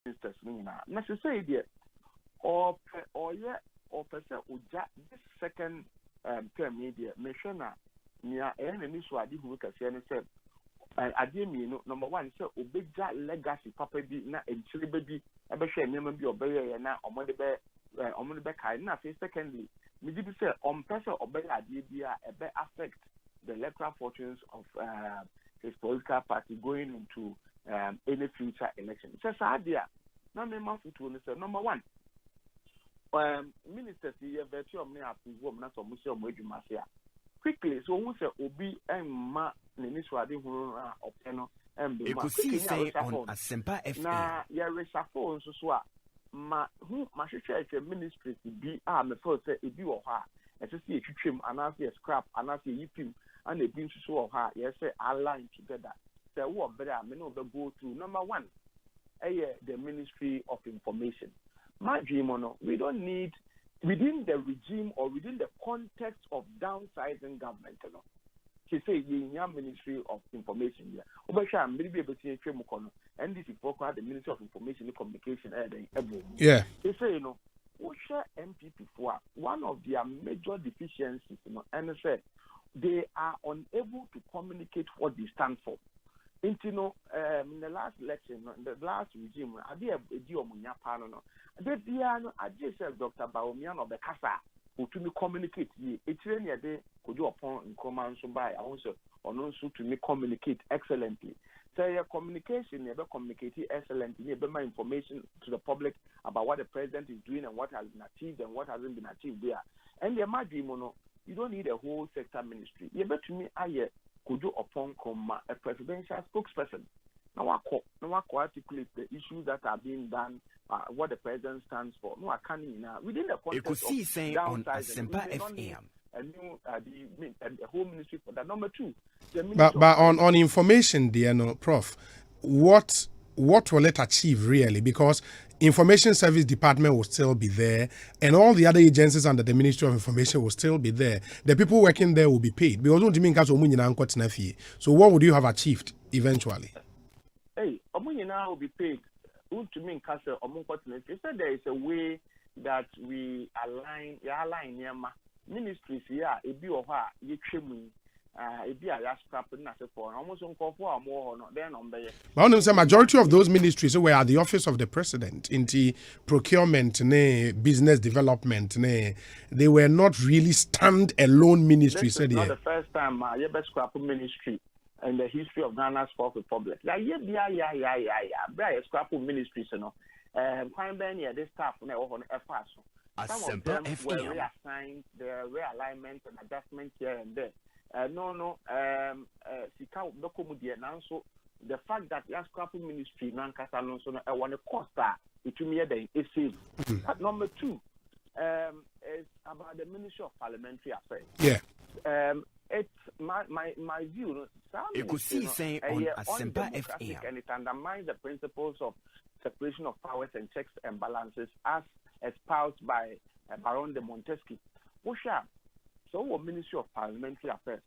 ministers na se say there or yeah or person uja this second term media me sure na nia ni so ade hu ka se ne say ade mi no number 1 say obeja legacy papa bi na enchire ba bi ebe hwe nyema bi obeye na omode be kai na say secondly me di bi say person obeye ade bi a ebe affect the electoral fortunes of his political party going into any future election. So Sadia, na me ma futu no say number 1. Ministers here virtue of me approve na so musi omo adwuma se a. Quickly so who say obi emma neni so ade hu openo embe ma. Ekosiisen On Asempa FM. Na ya reshuffle so a ma hwehwe ministries bi a me feel say ebi wo ha ese se etwitwem anase scrap anase yipim and ebi nso so wo ha yes say align together. So what better I mean go through number 1 the Ministry of Information. My dream we don't need within the regime or within the context of downsizing government, She say Ministry of Information here. And this is for the Ministry of Information and Communication. Yeah. They say, MPP for one of their major deficiencies, and say they are unable to communicate what they stand for. In the last election, in the last regime, I did a deal on Yapano. I just said Dr. Baomian of the Casa who to me communicate. It's really a day could you upon in command so by also or also to me communicate excellently. So your communication, never communicate excellently, never my information to the public about what the president is doing and what has been achieved and what hasn't been achieved there. And the Madrimono, you don't need a whole sector ministry. You bet to me could you upon a presidential spokesperson. Now I articulate the issues that are being done, what the president stands for. No, I can't within the context Ekosiisen On Asempa FM. A new the whole ministry for that. Number 2, but on information, dear Prof, what will it achieve really? Because Information Service Department will still be there, and all the other agencies under the Ministry of Information will still be there. The people working there will be paid. So what would you have achieved eventually? Hey, Omunyina will be paid. They said there is a way that we align ministries here, the majority of those ministries were at the office of the president in the procurement, business development. They were not really stand-alone ministries. This is not the first time you best scrap ministry in the history of Ghana's Fourth Republic. Scrap ministries, this staff on FAS. Some of them were reassigned, the realignment and adjustment here and there. The fact that the scrap ministry Nankasa no so I want to cost it to me the save. Number 2 is about the Ministry of Parliamentary Affairs. Yeah. It's my view. Ekosiisen On Asempa FM. And it undermines the principles of separation of powers and checks and balances as espoused by Baron de Montesquieu. So what Ministry of Parliamentary Affairs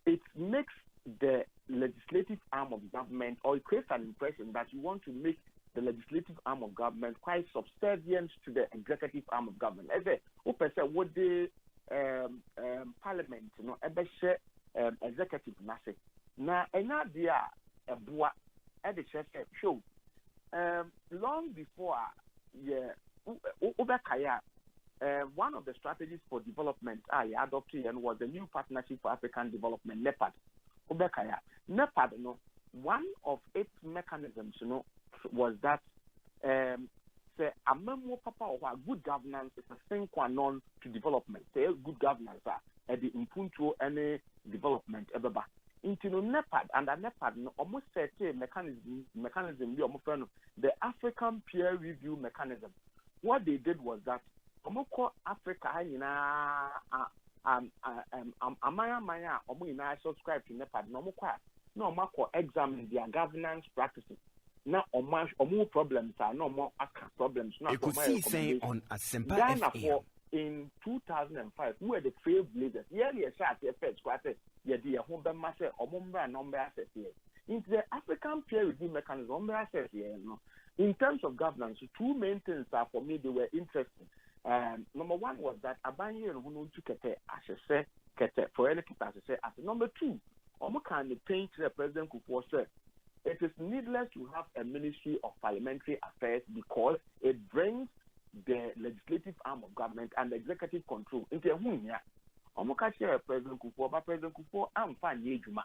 it makes the legislative arm of government, or it creates an impression that you want to make the legislative arm of government quite subservient to the executive arm of government. As a what the parliament, executive nase. Now, another at the church show long before one of the strategies for development I adopted and was the new Partnership for African Development, NEPAD. NEPAD, one of its mechanisms, was that say a memo papa or good governance is a thing non to development. Say good governance at the impunto any development ever. Into NEPAD and the NEPAD almost set a mechanism the African peer review mechanism. What they did was that Africa Amaya subscribe to NEPAD no examine their governance practices. Now more problems are no more problems. Ekosiisen On Asempa FM. In 2005, we were the trailblazers. Yearly a shot effect squatted the home master or number assets here. Into the African peer review mechanism, assets here, in terms of governance, two main things are for me they were interesting. Number one was that Abanye and Hunu took Kete as a Kete for any as number two, Omokan the paint the President Kufuor said it is needless to have a Ministry of Parliamentary Affairs because it brings the legislative arm of government and the executive control into a hunya. Omoka share President Kufuor, but President Kufuor am fan yejuma.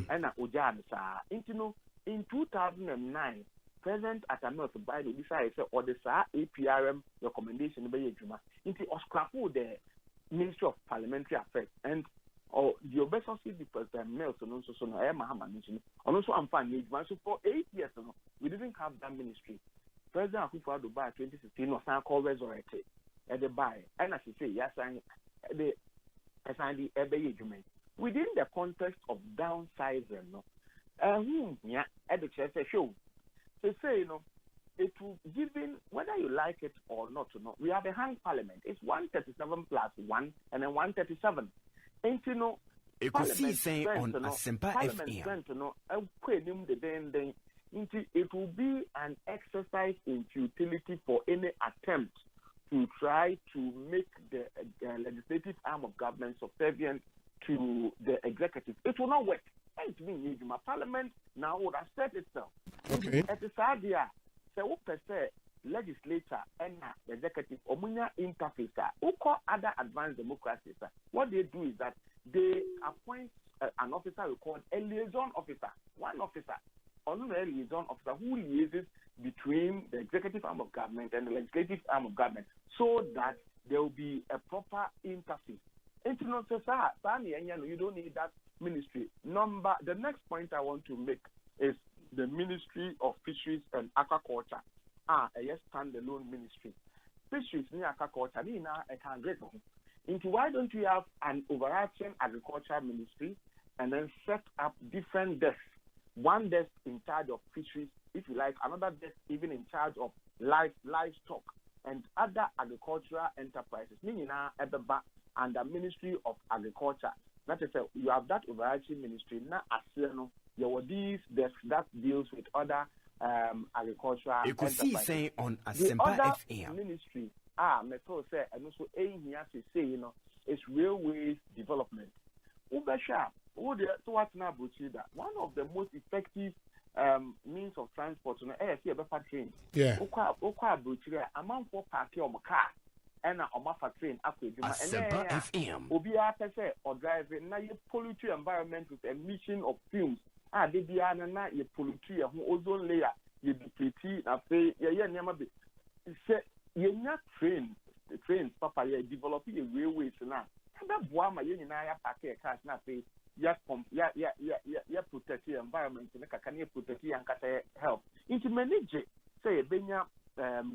And Ojan sa in 2009, President Atamel to buy the decided or the APRM recommendation by yejuma. Into Oscrapo the Ministry of Parliamentary Affairs and the obesity the President Nelson also so I am Muhammad mentioned. Also I'm fan yejuma. So for 8 years we didn't have that ministry. President Akufo-Addo by 2016 was now called resurrected at the buy, and as you say, yes, the within the context of downsizing, at the church show, they say, it will given whether you like it or not, we have a hung parliament. It's 137 plus 1 and then 137. And Ekosiisen On Asempa FM. It will be an exercise in futility for any attempt to try to make the legislative arm of government subservient to the executive. It will not work. It means my parliament now would have set itself. Okay. At the idea, so what per se legislature and the executive omunya interface, who call other advanced democracies, what they do is that they appoint an officer we call a liaison officer, one officer. Honorary liaison officer who liaises between the executive arm of government and the legislative arm of government so that there will be a proper interface. You don't need that ministry. The next point I want to make is the Ministry of Fisheries and Aquaculture. A standalone ministry. Fisheries near aquaculture, why don't we have an overarching agriculture ministry and then set up different desks? One desk in charge of fisheries, if you like, another desk even in charge of livestock and other agricultural enterprises. Meaning at the back under Ministry of Agriculture. That is, you have that overarching ministry. Now, as you know, these desks that deals with other agricultural Ekosiisen On the Asempa other FM. ministry, and also aim here to say, is railways development. One of the most effective means of transport train. Yeah. Amount for parking on car and a train Asempa FM. Obia or driving now you pollute your environment with emission of fumes. They be na you pollute your ozone layer, you deplete never be train the trains papa you developing a railways now. That boy my parking cars now say protect the environment can you protect and help into manage say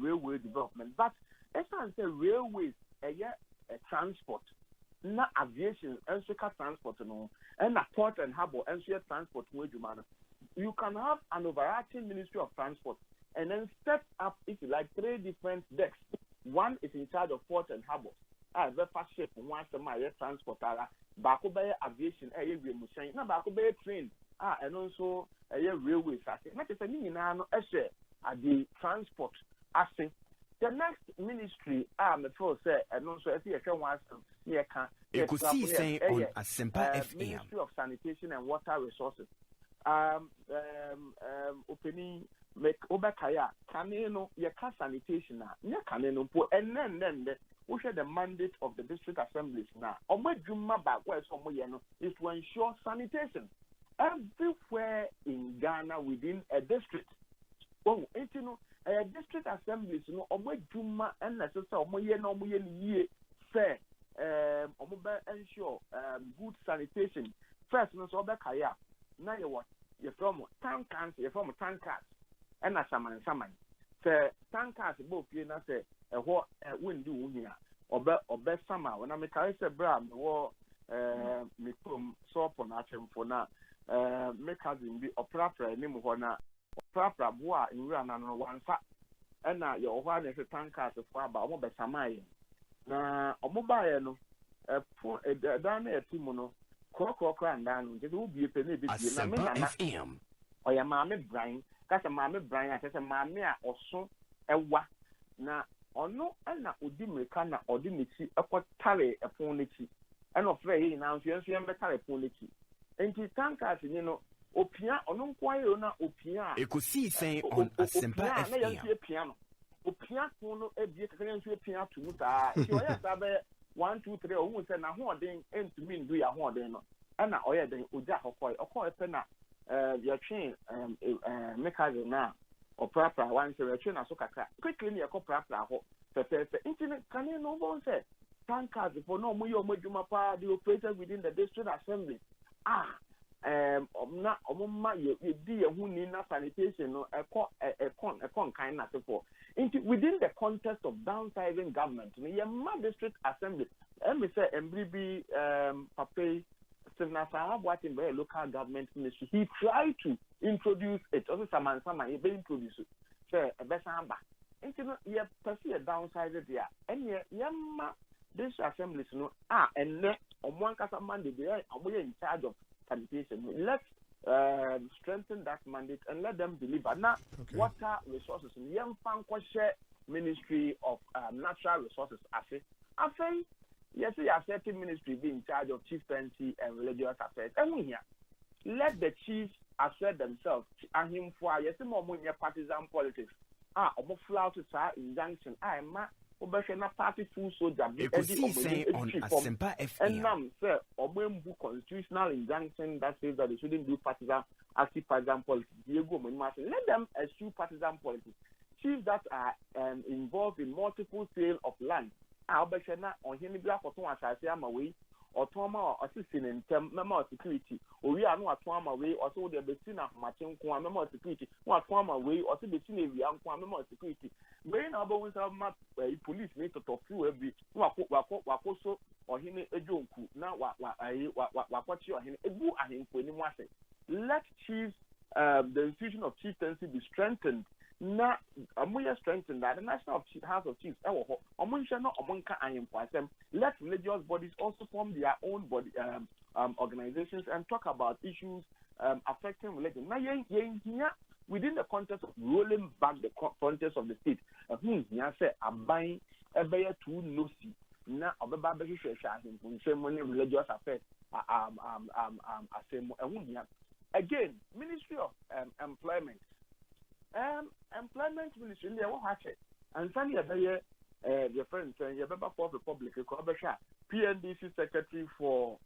railway development but as I say railways a transport not aviation and transport and a port and harbor and transport you can have an overarching Ministry of Transport and then set up if you like 3 different desks. One is in charge of port and harbor. The first ship once a mile transport Bako by aviation, now Bako by train, and also a railway assay. Not as a meaning at the transport assay. The next ministry, the first say, and also as you can once near Ekosiisen On Asempa FM. Ministry of Sanitation and Water Resources. Opening make Obakaya, Caneno, Yaka sanitation, Yakaneno, and then we share the mandate of the district assemblies now. Is to ensure sanitation everywhere in Ghana within a district. A district assemblies, and necessary fair, ensure good sanitation. First, no so Obakaya. Now you what? You're from town cans, you're from town cars, and a saman. The town cars both you know say what win do here or best summer when I'm a carrier bram war me pum soap on atom for now make us be a proper name for now proper bois in run on one fat and now your one is a town cars for about more best summer now a mobile no down there Timono. Asempa FM. or your mammy Brian, that's a mammy Brian, I said a mammy or so a wa na or no, and not Udimicana or Dimity, a potale upon it, and of Ray now, you have better upon it. And his tankers, you know, Opia or no quire na Opia. Ekosiisen on Asempa FM. Piano. Opia Pono, a beautiful piano to Muta. You have 1, 2, 3, or who said, now, who are they end to mean, do you have one? And now, oh, yeah, then Uja Hokoi, or call a penna, your chain, mechanism now, or proper one, so a chain, so quickly, a copra, internet, can you know one say? Tankers for no more Mojumapa, the operator within the district assembly. Not you dear who need sanitation or a con kind of support. Within the context of downsizing government, the district assembly, me say MBB Pape Sinasa what in the local government ministry, he tried to introduce it. Also, some he be introduced it. Say a besamba. You pursue a downsizing there, and yamma this assembly, and on one case Monday, they are in charge of sanitation. Let's strengthen that mandate and let them deliver. Now, water resources, young share Ministry of Natural Resources. I say, yes, we are certain ministry be in charge of chieftaincy and religious affairs. And we here, let the chiefs assert themselves. And him for yes, more partisan politics. Flout to injunction. I am Obeshana party full soldier. Ekosiisen on Asempa FM. And now, sir, Obembu constitutional injunction that says that they shouldn't do active partisan politics. Let them eschew partisan politics. Chiefs that are involved in multiple sale of land. Obeshana on him black or away. Or Toma or assisting in member security, or we are not Toma away, or so the Bessina Martin Kwa member security, or Toma away, or so the Bessina member security. Brain about police need to talk through every Wakoso or him a jonku. Now, what you are him a boo and him for anyone. Let chiefs, the institution of chieftaincy be strengthened. Now, we are strengthened that the National House of Chiefs, let religious bodies also form their own body organizations and talk about issues affecting religion. Now, here, within the context of rolling back the context of the state, say, I'm buying a bear too nosy. Now, a baby religious affairs, again, Ministry of Employment. Employment ministry in the and Sunday your friend saying your member for Republic PNDC secretary for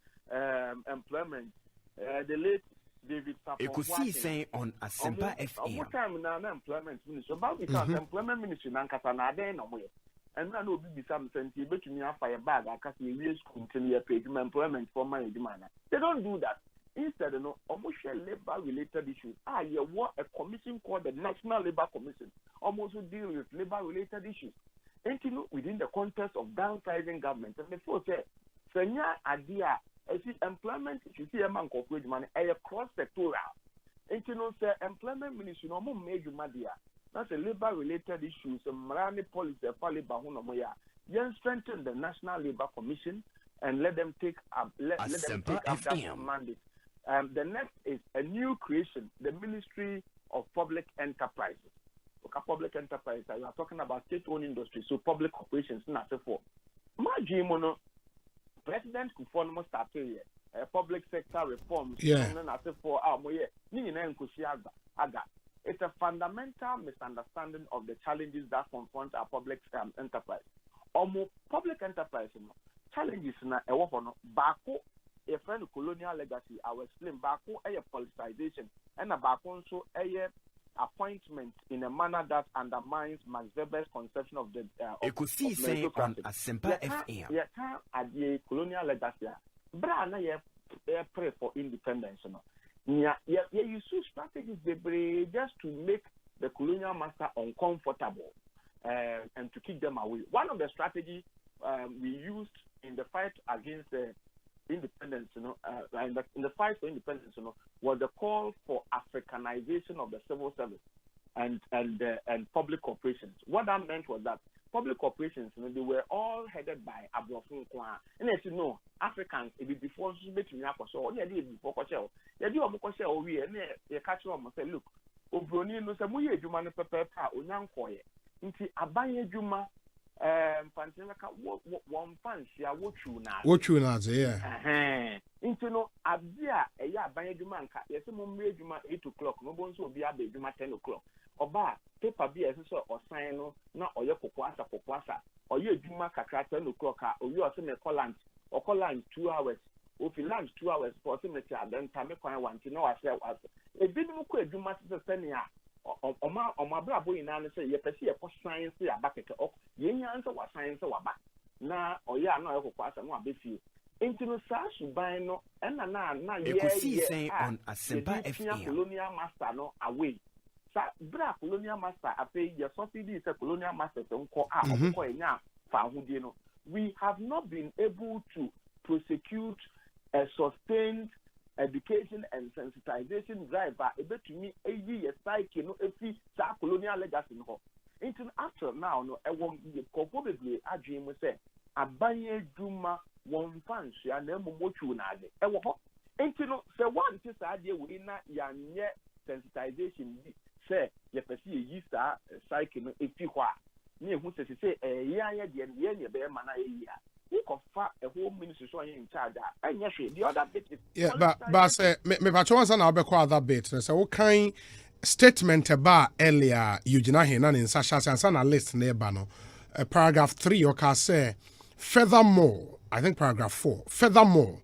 employment the late David Ekosiisen on Asempa FM. What time now employment ministry about because employment ministry nankasa na den no moye and na no be some sense betumi afire bag akasa we school continue pay employment for my demand. They don't do that. Instead, almost labor-related issues. You want a commission called the National Labor Commission, almost deal with labor-related issues. And within the context of downsizing government, and before say, Senya idea, employment issue, see a man corporate money, a cross-sectoral. And say employment ministry, no more major media. That's a labor-related issue. So, Marani policy, labor, you strengthen the National Labor Commission and let them take up, let them take up that mandate. The next is a new creation, the Ministry of Public Enterprises. Public enterprise, you are talking about state-owned industry, so public operations, not so forth. Majimono, President Kufuor started public sector reforms, it's a fundamental misunderstanding of the challenges that confront our public enterprise. Public enterprise, challenges na Bako. A friend of colonial legacy, I will explain Bako a politicization and a Bako so a appointment in a manner that undermines Max Weber's conception of the Ekosiisen on Asempa FM. Yeah, at the colonial legacy, Brana pray for independence. Yeah, you use strategies just to make the colonial master uncomfortable and to keep them away. One of the strategies we used in the fight against the independence, in the fight for independence, was the call for Africanization of the civil service and public corporations. What that meant was that public corporations, you know, they were all headed by Abrofun Kwa. And as you know, Africans, it before between so only a day before Kochel. They do a Mokosel, we and they catch on and say, look, Obroni no Samuel Juma Pepper, Unyankoye. Into Abanye Juma, Fantinaka, one fancy, what you now. What you now, yeah. Into no Abia, a ya Abanye Jumanka, yes, a Mummy Juma 8 o'clock, no bones will be Abbe Juma 10 o'clock. Oba paper be as or sign no or your kokwasa or your Juma Kakra 10 o'clock or you are saying a call lunch 2 hours. If you lunch 2 hours for symmetry, then time I want to know as a bit of quick Juma to send ya or my bravo in answer, you perceive a science a bucket of ye answer what science or back. Now or ya no kokwasa no be few. Into the sash by no and na Ekosiisen On Asempa FM. Colonial master no away. Bra colonial master pay your subsidy is a colonial master we have not been able to prosecute a sustained education and sensitization drive by able to me a year cycle no if colonial legacy no until after now no I won't probably a dream we say abanye duma one fan and then mochu na e wo until no say one is idea we na yanye sensitization say you perceive ye star cycle no efi hwa me who say ya de ye be man na ye you can far a whole ministry so in charge and yes the other bit is yeah but say me pa chon na obekọ other bit say what kind statement about earlier you gina he na nsa sha na list na eba no paragraph 3 or can say furthermore I think paragraph 4 furthermore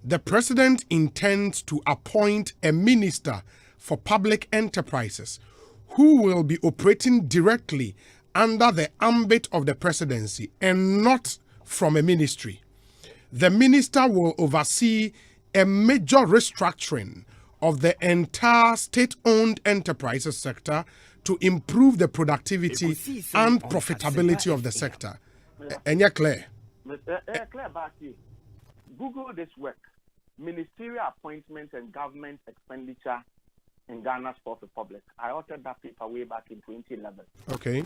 the president intends to appoint a minister for public enterprises who will be operating directly under the ambit of the presidency and not from a ministry. The minister will oversee a major restructuring of the entire state-owned enterprises sector to improve the productivity and profitability of the sector. And you're clear? Clear back here. Google this work. Ministerial appointments and government expenditure in Ghana's Fourth Republic. I authored that paper way back in 2011. Okay.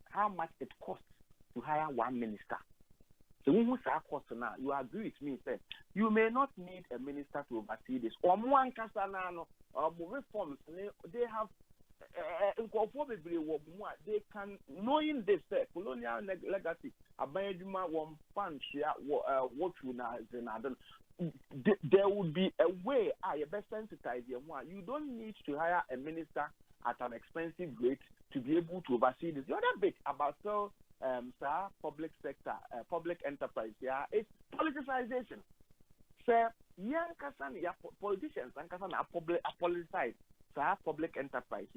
How much it costs to hire one minister? So when we say cost now, you agree with me, say you may not need a minister to oversee this. Or one casanano or reforms, they have they can knowing this colonial legacy abayeduma one fan share what you now there would be a way you best sensitize one. You don't need to hire a minister at an expensive rate to be able to oversee this. The other bit about public sector, public enterprise, it's politicization. So politicians and politicize public enterprise.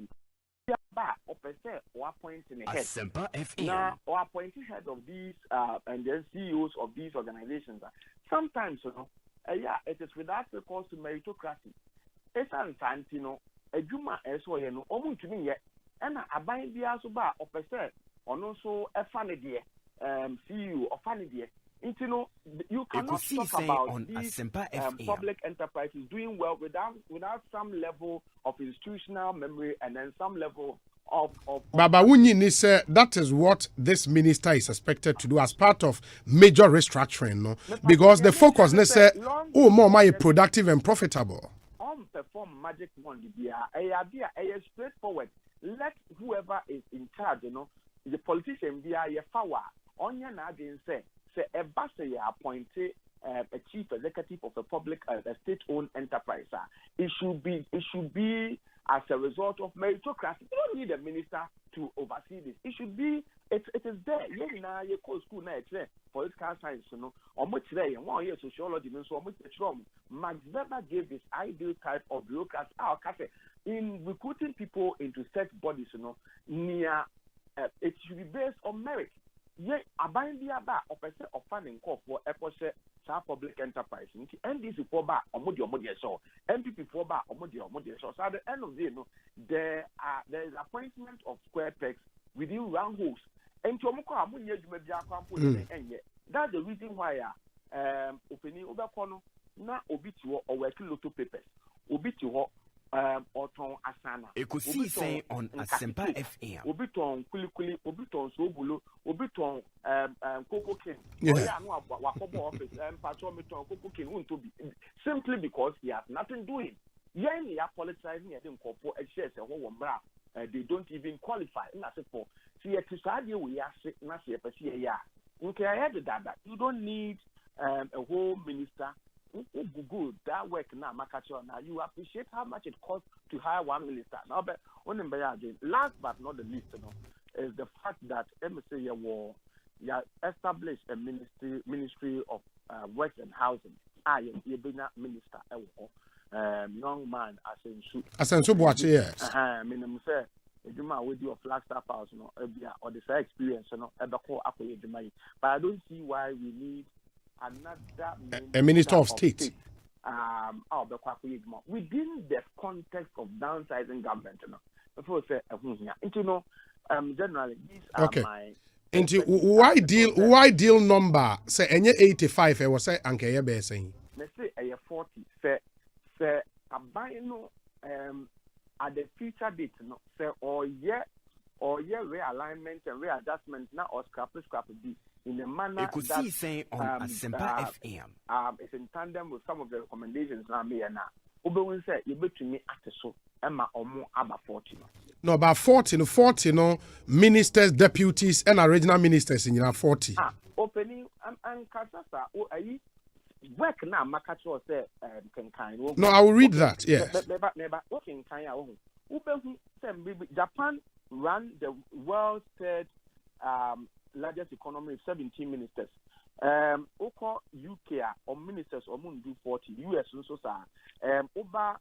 Or appointing a head. Asempa FM. Now, or appointing head of these and then CEOs of these organizations. Sometimes, you know, it is without recourse to meritocracy. It's Santino, a Juma as well, you know, almost to me yet, and I buy the Asuba or also a funny dear CEO or funny dear. You cannot talk about these public enterprises doing well without some level of institutional memory and then some level of Baba Wunyini said that is what this minister is expected to do as part of major restructuring, no? Because the focus they say, oh, more my productive and profitable. Perform magic one idea straightforward. Let whoever is in charge, you know, the politician be a power on your name say a base appointed a chief executive of a public state-owned enterprise. It should be as a result of meritocracy. You don't need a minister to oversee this. It should be. It is there. You know, you go school now. It's there. Political science, you know. Or much there. 1 year sociology. So much from Max Weber gave this ideal type of bureaucrats. In recruiting people into such bodies, you know, it should be based on merit. Yeah, abandon the bar of funding call for a public enterprise. NDC for bar or Modi so MPP for bar or Modi so. So at the end of the day, there is appointment of square pegs within round holes. And that's the reason why opening over corner na obiti or working lotto papers. Obiti Oton Asana. Ekosiisen On Asempa FM. Obiton Kulikuli, Obiton Sobulo, Obiton Coco King. Yeah. Wakobo office Patromiton Coco King won't be simply because he has nothing doing. Yen ya politicizing at them corpo shares a whole bra. They don't even qualify. That's it for see a society we are sick, not see a ya. Okay, I had that. You don't need a whole minister. Good that work now, Makacho. Now you appreciate how much it costs to hire one minister. Now, but last but not the least, is the fact that MSA war established a ministry of works and housing. I am the minister. Young man, Asensu, yes. Minimum say. With your Flagstaff house, or the experience, but I don't see why we need another a minister of state. Within the context of downsizing government, before say, generally, these are my. Into why deal number say any 85? I was say Anke be saying. Let's say 40. Say abino at the future date, say or year realignment and readjustment now or scrap be in a manner Ekosiisen On Asempa FM. It's in tandem with some of the recommendations now me and now. Obe say you bet me at so Emma or more about 40. No, about 40 no ministers, deputies, and original ministers in 40. Opening and Kasasa work now Makacho say can No, I will read that, yes. Never working Japan ran the world's third largest economy with 17 ministers. Oko UK or ministers or do 40. US also over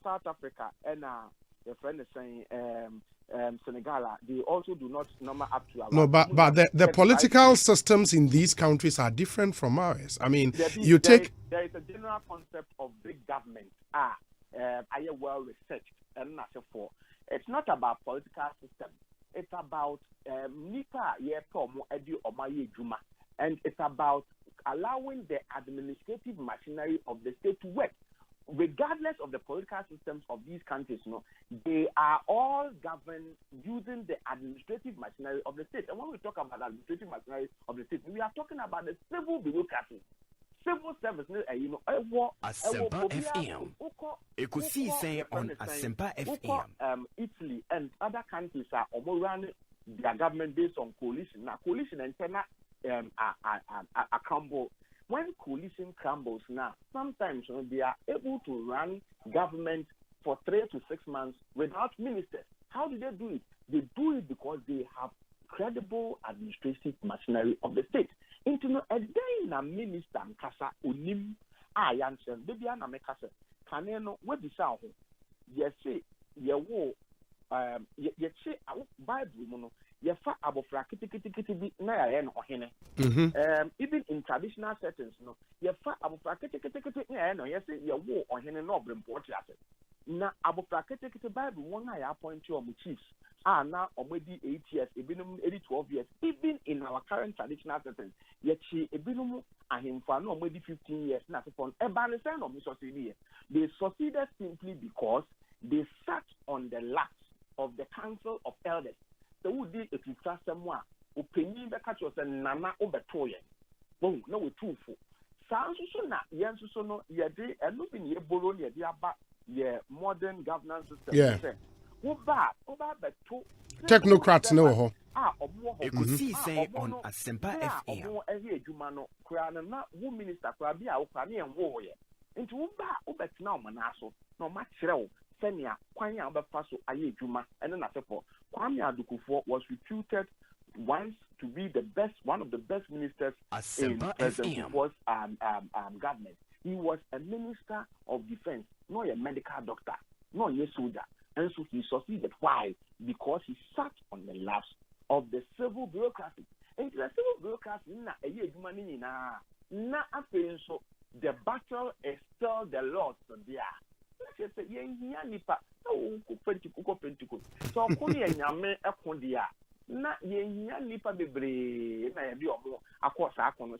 South Africa and your friend is saying Senegal, they also do not number up to. No, but the political systems in these countries are different from ours. I mean, there is a general concept of big government. I am well researched and not for. It's not about political system. It's about Nipa Yepomo Edu Omaye Juma, and it's about allowing the administrative machinery of the state to work. Regardless of the political systems of these countries, they are all governed using the administrative machinery of the state. And when we talk about the administrative machinery of the state, we are talking about the civil bureaucracy. Civil service, Asempa FM. Ekosiisen On Asempa FM. Italy and other countries are running their government based on coalition. Now, coalition and China are crumble. When coalition crumbles now, sometimes they are able to run government for 3 to 6 months without ministers. How do they do it? They do it because they have credible administrative machinery of the state. Into a day na minister nkasa onim a yansem baby na mekasa kaneno we bisa ho ye say ye wo ye che Bible mu no ye fa abofra kitikiti bi na ya no ohene even in traditional settings no ye fa abofra kitikiti na ya no ye say ye wo ohene no obrempo ase na abofra kitikiti Bible won na ya appoint you on chiefs now already 8 years, ebinum 12 years. Even in our current traditional settings, yet she ebinum ahim for no already 15 years. Not upon a banner of they succeeded simply because they sat on the laps of the council of elders. So who did if you trust someone who penny the catch was a nana overtoye. Boom, no two for. Sounds so na yes so no ye day and looking ye borrow ye ye modern governance system. Yeah. Technocrats no. Ekosiisen On Asempa FM. Minister into now manaso no match senior Kwanya Faso Aye Juma and then Kwame Adukufo was reputed once to be one of the best ministers in President Kufuor's government. He was a minister of defense, not a medical doctor, not a soldier. And so he succeeded. Why? Because he sat on the laps of the civil bureaucracy. And the civil bureaucracy, so the battle is still the Lord's there. Let's say, so,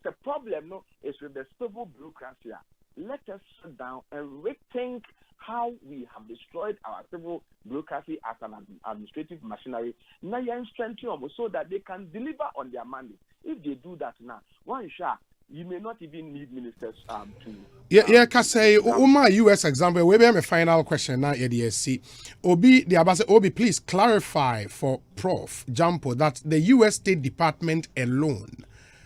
the problem is with the civil bureaucracy. let us sit down and rethink how we have destroyed our civil bureaucracy as an administrative machinery, so that they can deliver on their mandate. If they do that now, one shot, you may not even need ministers to. Can say, my US example, we have a final question now, ADSC. Obi, please clarify for Prof. Jampo that the US State Department alone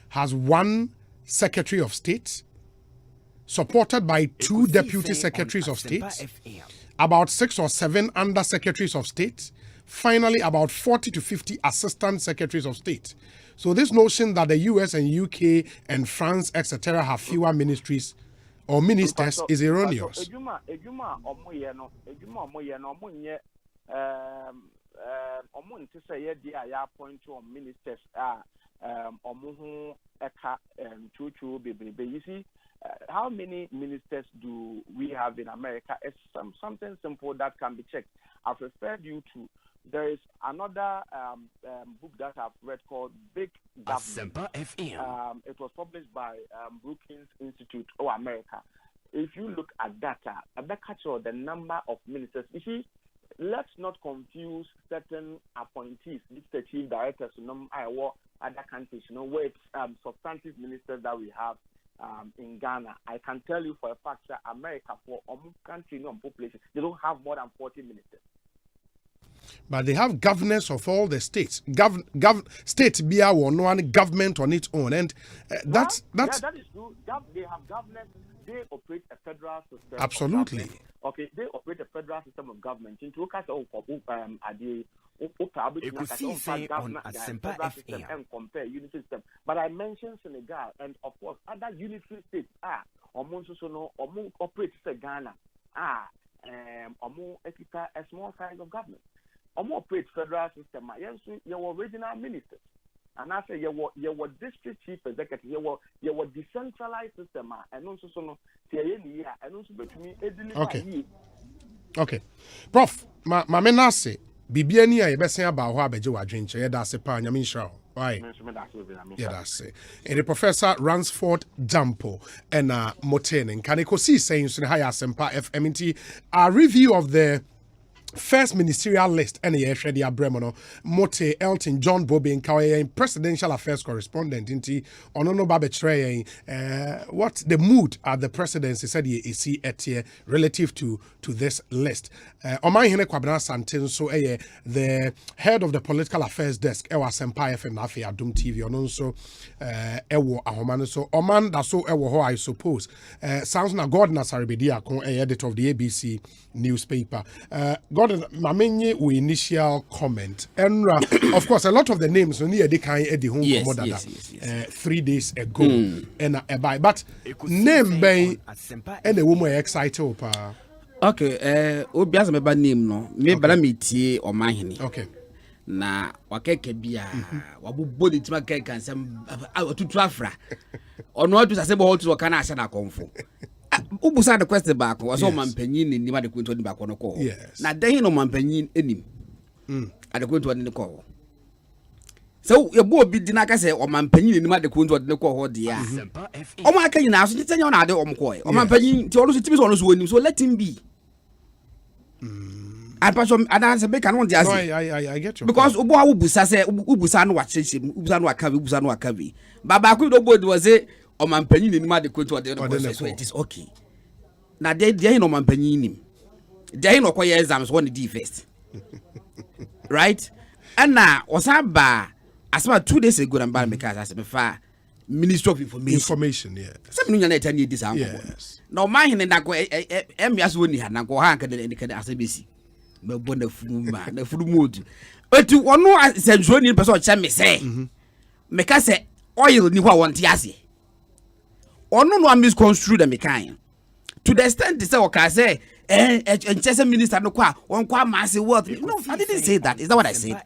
has one Secretary of State, supported by 2 Deputy Secretaries of State, about 6 or 7 Under Secretaries of State, finally about 40 to 50 Assistant Secretaries of State. So this notion that the US and UK and France, etc., have fewer ministries or ministers is erroneous. You see, how many ministers do we have in America? It's something simple that can be checked. I've referred you to. There is another book that I've read called Big Government. Asempa FM. It was published by Brookings Institute of America. If you look at data, that captures the number of ministers. You see, let's not confuse certain appointees, the chief directors, other countries, where it's substantive ministers that we have in Ghana. I can tell you for a fact that America, for a country, population, they don't have more than 40 ministers. But they have governors of all the states. State be our one government on its own, and that's that is true. They have governors. They operate a federal system. Absolutely. Okay, they operate a federal system of government. Into Ekosiisen On Asempa FM and compare unity system. But I mentioned Senegal and of course other unitary states operate Ghana a small size of government. Operate federal system. Your regional ministers. And I say your district chief executive, your decentralized system, and also Okay. Prof, my menase, Bibiani, I best say about how Bejo Adrinche, that's a pan, Yamin Shaw. Why? Yeah, that's it. And the Professor Ransford Jampo and Moten, can Ekosiisen On Asempa FM, a review of the first ministerial list and Shredia Bremono, Mote Elton John Bobby and Kawaii presidential affairs correspondent into Onono Babetre what the mood at the presidency said he see at here relative to this list. Omai Hene Kwabena Santin so the head of the political affairs desk Ewa Asempa FM Nafi Adum TV Ononso Ewo Ahomano so Oman da so Ewo ho I suppose sounds na God Nasaribedia kon editor of the ABC newspaper. God, my main initial comment. And of course, a lot of the names only they can edit home more than 3 days ago. And but name by and the woman excited. Okay, obias me ba name no. Me bra me tie o mahini. Okay. Na wakeke bia wabubo de tima keke ansem atutu afra. Ono atu sase bo hotu wakana asha na konfo. Ubusa the question back was all mampanyin ni ma de kwento ni back no call. Na dan no mampanyin enim. Ade kwento ni call. So ye bo obi di na ka say o mampanyin ni ma de kwento ni call ho de a. O ma ka nyina so tenya na ade o mko. O mampanyin ti o so timi so no so onim so let him be. And passion adanse be kan won dia say. I get you. Because obo a ubusa say ubusa no wa chechim, ubusa no akavi, ubusa no akavi. Baba ku do bod was say o mampanyin ni ma de kwento de no so it is okay. Na dey no mampanyin nim. Dey no koye exams one the first. Right? And now osaba as about 2 days ago and bad because as me fa Ministry of Information. Yeah. Some new na tell you this am. Yes. Now my hin na go emias woni ha na go ha kan de asabesi. Me bon na furu mood. Etu ono sensual ni person che me say. Me ka say oil ni ho won ti ase. Ono no misconstrue the me kan. To the extent say o ka say chese minister no kwa on kwa massive wealth. No, I didn't say that. Is that what I said?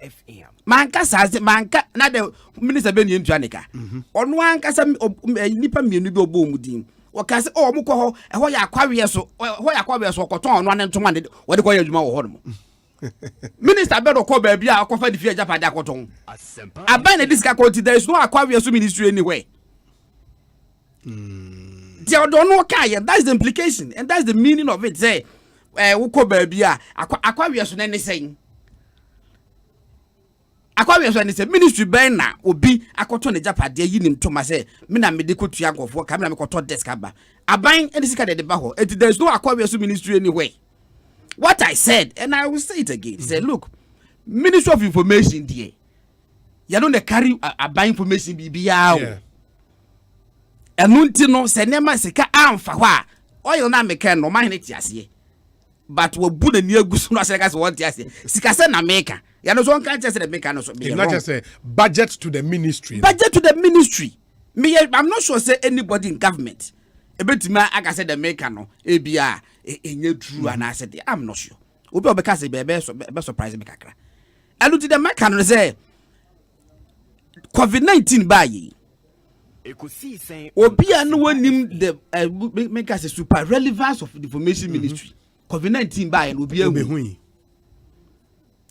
Manka says manka na the minister be ni ntuanika. Ono anka say nipa mienu bi obomudin. O ka say o mo ko ho e ho ya kwawe so ho ya kwawe so okoton ono ne ntoma de wo de ko ya adwuma wo ho no. Minister be do ko ba bia akofa di fie japade akoton. Aban na this ka there is no akwawe so ministry anywhere. They don't know kaya. That's the implication, and that's the meaning of it. Say, uko baby akwa we so na saying. Akwa we so na say ministry ben na obi akoto ne japade yinim to ma say me na me de kotu agofo ka me na me koto desk aba. Aban any sika de ba ho. There's no akwa we so ministry anywhere. What I said, and I will say it again. Say, look, Ministry of Information there. You don't carry a information BBA. Yeah. And no se nema sika amfa hwa. Oil na meka no man it yase. But we bu na near gusu no say what yase. Sika se na meka. You know so one can't just say the meka no so be. Not just say budget to the ministry. Budget to the ministry. Me I'm not sure say anybody in government. Ebetima aka say the meka no ebia enye true and I said I'm not sure. Obi obeka say be surprise me kakra. And to the meka no say COVID-19 bayi. Ekosiisen Obi anu wanim the make us a super relevance of the information ministry. COVID-19 bayi obi ehu.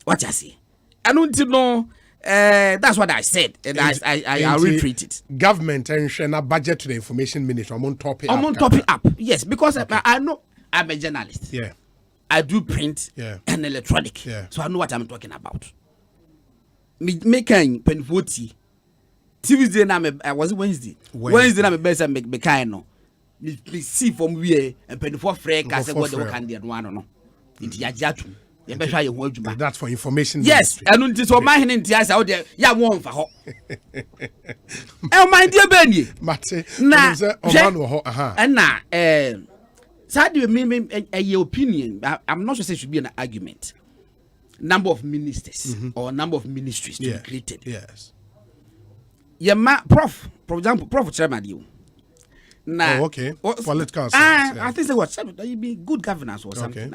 What I say? I don't know. That's what I said, and I retreat it. Government and a budget to the information ministry. I'm on top it. I'm on top it up. Yes, because okay. I know I'm a journalist. Yeah. I do print and electronic. Yeah. So I know what I'm talking about. Me making pen 40. Tuesday na I was Wednesday. Wednesday na me best me kind no. Me see from where and pen 4 frek I say what the can do one no. It ya jatu. That's for information. Yes, and until so my hand in the out there, ya won for my dear Benny. Mate, and now, sad you mean a opinion. I'm not sure it should be an argument. Number of ministers or number of ministries to be created. Yes. Yeah, Prof. For example, Prof. Chairman, you. Now, okay. Political. I think what you be good governance or something.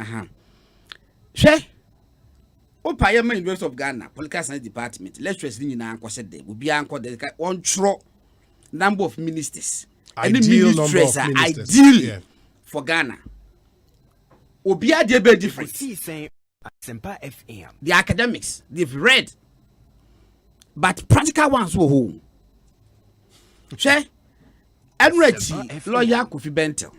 She Parliament University of Ghana, Political Science Department, lecturers in Anko will be anchored the one true number of ministers. Ideal number of ministers. Ideal for Ghana. Obia de be different. Asempa FM. The academics, they've read. But practical ones were home. She Enrichi, lawyer Kofi Bentel.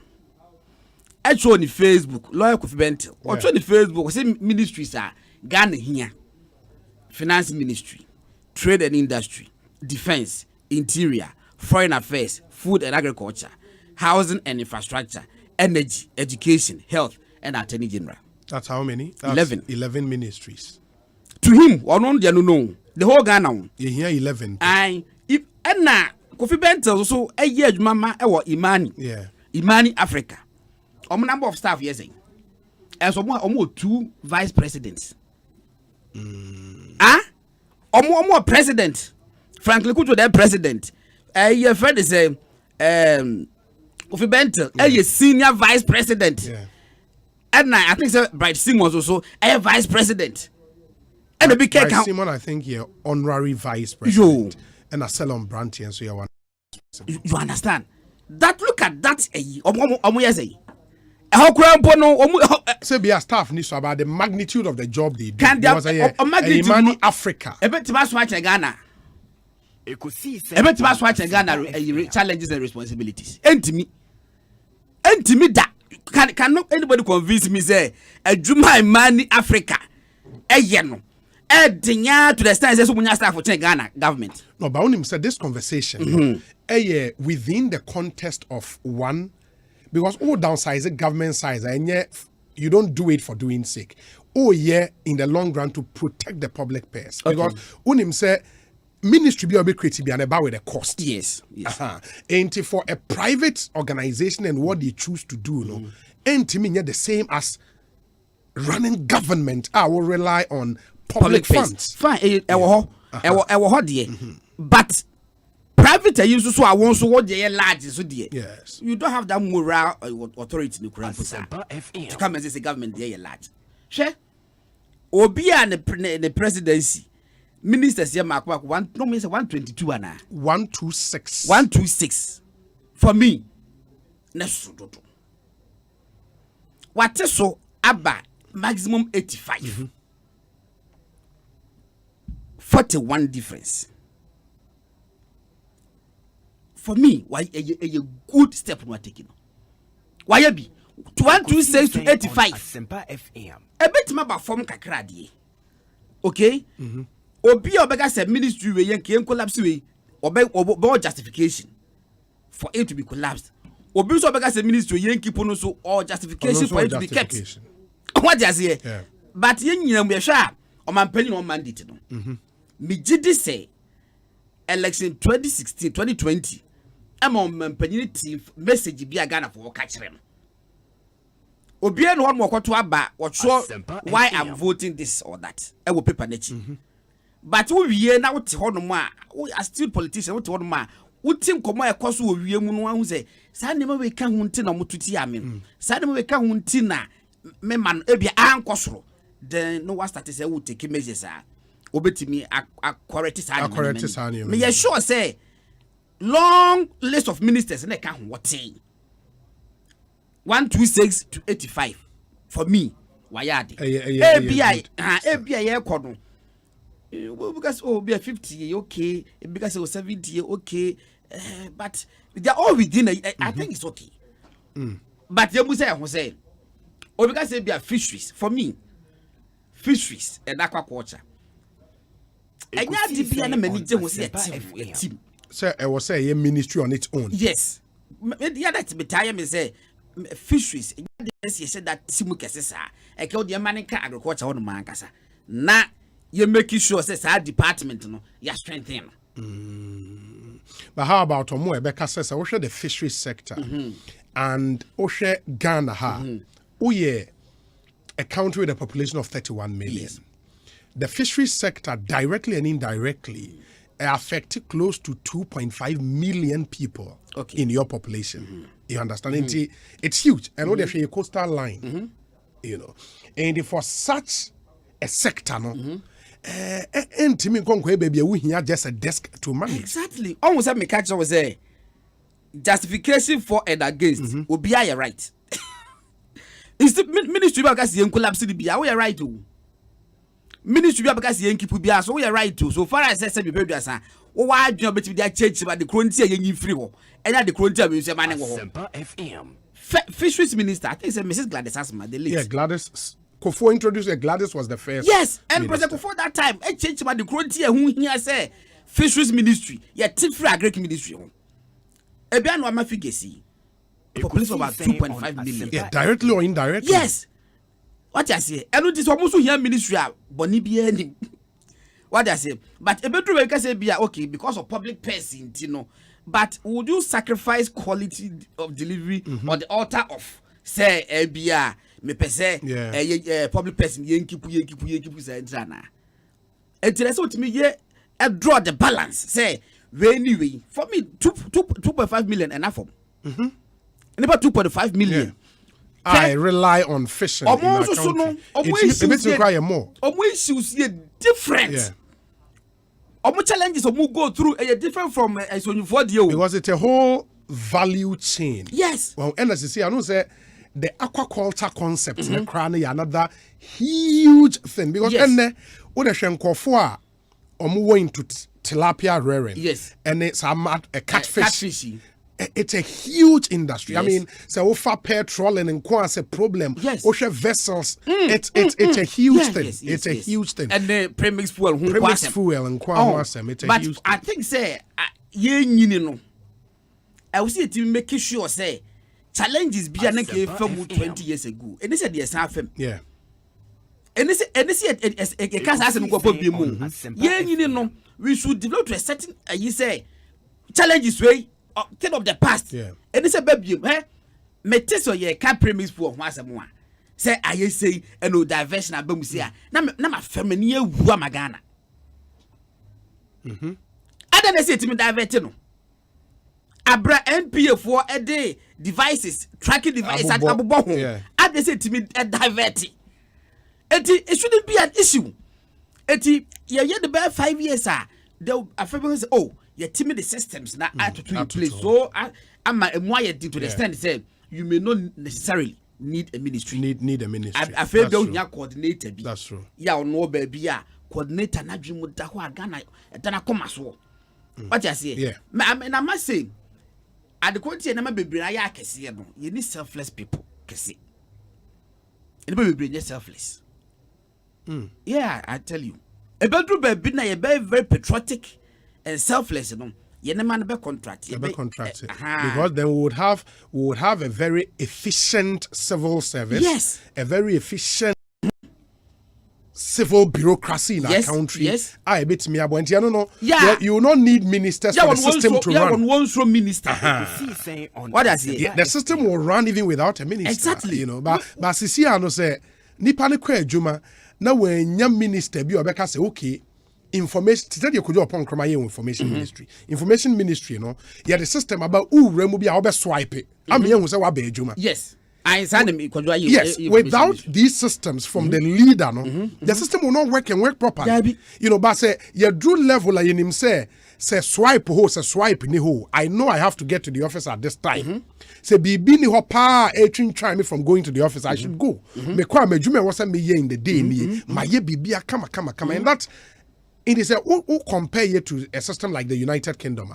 I show on Facebook, lawyer Kofi Bentel. Or show on Facebook, say ministries are Ghana here. Finance Ministry, Trade and Industry, Defense, Interior, Foreign Affairs, Food and Agriculture, Housing and Infrastructure, Energy, Education, Health, and Attorney General. That's how many? That's 11. 11 ministries. To him, or no, the whole Ghana. You hear 11. If Anna Kofi Bentel also a year mama or Imani. Yeah. Imani Africa. Number of staff, yes. And so more 2 vice presidents. More president. Frankly, could to their president. Your friend is Kofi Bentel, a senior vice president. Yeah. And I think so. Bright Simon was also a vice president. And the big Bright Simon, I think, honorary vice president. Yo. And a Salon Branty, and so you're one. You understand? That look at that. Say be a staff needs about the magnitude of the job they do. Can they Imani Africa? A bit to watch Ghana. Ekosiisen. A bit to watch Ghana challenges and responsibilities. And to me that can not anybody convince me say a Juma Imani Africa. Yeno. To the stand as someone staff for Ghana government. No, but only said this conversation within the context of one. Because downsizing government size, and you don't do it for doing sake. In the long run to protect the public purse. Okay. Because unim say ministry be creative and about with the cost. Yes. And for a private organization and what they choose to do, no, and to me the same as running government. I will rely on public funds. Fine, but private use so I want so what they large so dear. Yes. You don't have that moral authority in the Quran FM. to come and say government they large. She Obi and the presidency ministers here mark 122 and 126. 126 for me. What is so abba maximum 85. 41 difference. for me, why a good step we are taking. Why be 126 to 85? Asempa FM. A bit about form kakradi. Okay? Obi obega say ministry we yen collapse we obe justification for it to be collapsed. Obi so obega say ministry yen keep on so all justification for it to be kept. What does he? But yen nyina we hwa o man peli no mandate no. Me gidi say election 2016 2020 am on man peli team message bi Ghana for ka kire no. Obi no one more to aba or sure why I'm voting this or that. I will paper nature. But we na what ho no ma we are still politicians what ho no ma we team komo e koso we mu no hu say sa ne ma we ka hu nti na motuti amen sa ne ma we ka hu nti na me man e bia ankosoro then no what start say we take measures obetimi correct sa me you sure say long list of ministers na ka hu what 126 to 85 for me wayade ABI ye kono because be a 50 okay because 70 okay but they are all within I think it's okay but you must say because be a fisheries for me fisheries and aquaculture and ya di bia na mani je say a team so I was say a ministry on its own. Yes the other time me say fisheries you said that team kesesa e ke o de man ka agriculture on man kasa na you making sure say our department no you strengthen. But how about Omo Ebeka says I the fisheries sector and Oshe Ghana ha a country with a population of 31 million. Yes. The fisheries sector directly and indirectly affected close to 2.5 million people in your population. You understand? It's huge. And all the coastal line, you know. And for such a sector, no, baby, we here just a desk to manage. Exactly. Almost have me catch was a justification for and against will be a right. Is the ministry because you collapse the be we are right to. Ministry because you keep be so we are right to. So far as I said, baby, why do you bet with their church about the currency you free and at the currency we say man Asempa FM. Fisheries minister, I think it's Mrs. Gladys Asma, the late. Yeah, Gladys. Kofo introduced Gladys was the first. Yes, and President Kofo that time, I changed about the currency who here say fisheries ministry, yeah, free agric ministry. Ebian wa mafige see. Population about 2.5 million. Yeah, directly or indirectly. Yes. What I say, and this almost here ministry boni bi what I say, but a better way can say be okay because of public person, you know. But would you sacrifice quality of delivery on the altar of say ABR me pese public person yenkipu say drana? Interesting to me ye draw the balance say anyway for me 2.5 million enough for and about 2.5 million. I rely on fishing in our country. It require more. Issues different. Yeah. Challenges go through different from because it's a whole value chain. Yes. Well, NSC, I know say the aquaculture concept in the crown is another huge thing because into tilapia rearing. Yes. And it's a catfish. Catfishing. It's a huge industry. Yes. I mean, so offer petrol and quite a problem. Yes. Ocean vessels. It's a huge thing. Yes, it's a huge thing. And the premix fuel. And it's a but huge I think say no. I will see it making sure say challenges be an from 20 years ago. And they said yes, FM. Yeah. And this a cast as an no. We should develop to a certain you say challenges way. Thing of the past. Yeah. And it's a baby, me test ye can premise for once more. Say I say and no diversion abem say na ma feminine wu amagana. Ada na say to me divert no. Abra NPA for a day devices tracking devices at abobo ho. Ada say to me divert. It shouldn't be an issue. Eti ye the best 5 years they after say oh you timid the systems now to in place. So I'm a to the extent say you may not necessarily need a ministry. Need a ministry. I feel don't have coordinator. That's true. Yeah, no baby, coordinator na dream with that Ghana. Then I come as well. What you say? Yeah. I must say, the quality na bebre na ya kese no you need selfless people kese and bebre selfless. Yeah, I tell you a bedroom be na you be very patriotic and selfless no you na man be contract because then we would have a very efficient civil service. Yes, a very efficient civil bureaucracy in our country. Yes. I bet me about no. Yeah. You will not need ministers for the system to run. Yeah, one minister. What does it? The system will run even without a minister. Exactly. You know, but sisi ano say nipa ne kwa adwuma na wanya minister bi obeka say okay information today you could upon kroma information ministry. Information ministry no. Yeah, the system about remu bi a obe swipe it. Am ye hu say wa ba adwuma. Yes. Yes, without these systems from the leader, the system will not work and work properly. You know, but say you do level like him say swipe ho, say swipe ni ho. I know I have to get to the office at this time. Say be ni ho pa try me from going to the office. I should go. Me kwa me jume was me in the day ni my ye bibia kama and that it is a who compare you to a system like the United Kingdom.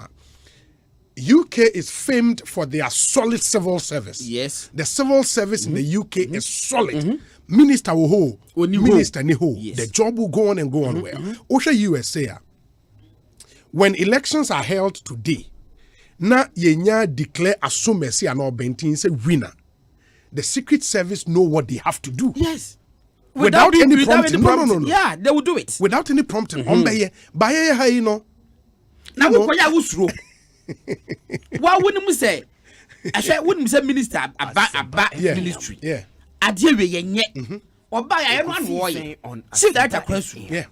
UK is famed for their solid civil service. Yes. The civil service in the UK is solid. Minister will hold. Minister ni hold. Yes. The job will go on and go on well. Osha USA. When elections are held today, na yenya declare asumesi and all bentin say winner. The Secret Service know what they have to do. Yes. Without any prompting. No. Yeah, they will do it. Without any prompting. Baye ha you know. Now we koya usro. Why wouldn't we say? I wouldn't say minister about ministry. Yeah. Adie we yenye. Oba ya no anwo on. Chief director question. Yeah.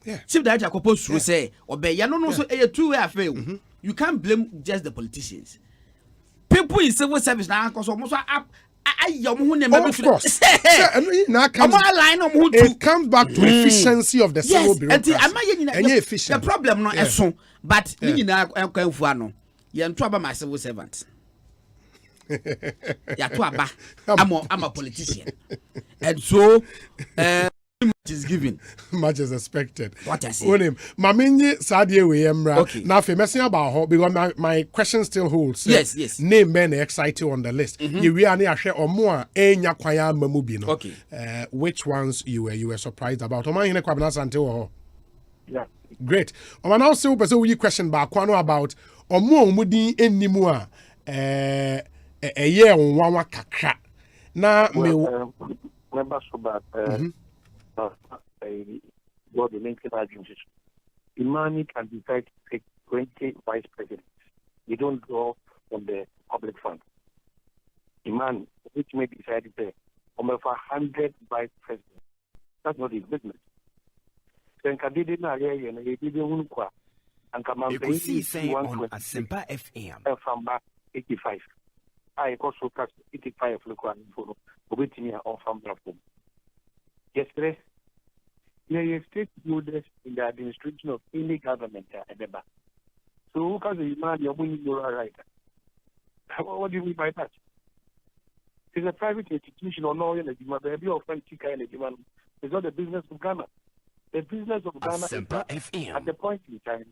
Yeah. Chief director propose to say oba ya no so a two way affair. You can't blame just the politicians. People in civil service now cause almost up. Of course. It comes back to efficiency of the civil bureaucracy. The problem not as so, but you trouble my civil servant. I'm a politician, and so much is given, much is expected. What I say, Maminye Sadie Wemra. Okay. Now, for messing about her, because my question still holds. Yes. Name men excited on the list. You really are share or more. Enya kwaya mamubino. Okay. Which ones you were surprised about? Oma hine kwa binasa until. Yeah. Great. Oma now say person we question ba kwano about omo omudi enimu a year on one kakra. Na me remember so bad. What the main agencies. Imani can decide to take 20 vice presidents. You don't draw from the public fund. Imani, which may decide to over 100 vice presidents. That's not his business. Then Kadidi na yeye na yedi unkwa. Ekosiisen On Asempa FM. From back 85. I also cast 85 local for Obitinia or from Brafo. Yesterday, there are stakeholders in the administration of any government at the back. So who can the man your money right? What do you mean by that? It's a private institution or no energy, but there be of French energy man. It's not the business of Ghana. The business of Ghana Asempa is FM. at the point in time.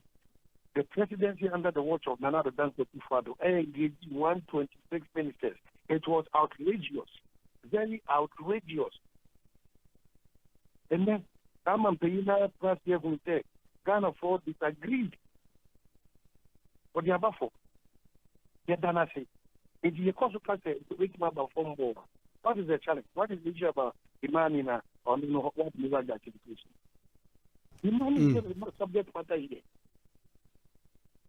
The presidency under the watch of Nana Danko Tufado engaged 126 ministers. It was outrageous, very outrageous. And then, Raman Payina plus Yevunte, Ghana Ford disagreed. What the above for? Yet Danasi. If you cause a class to reach about phone ball, what is the challenge? What is the issue about Imanina or what is that education? Imani is not subject matter here.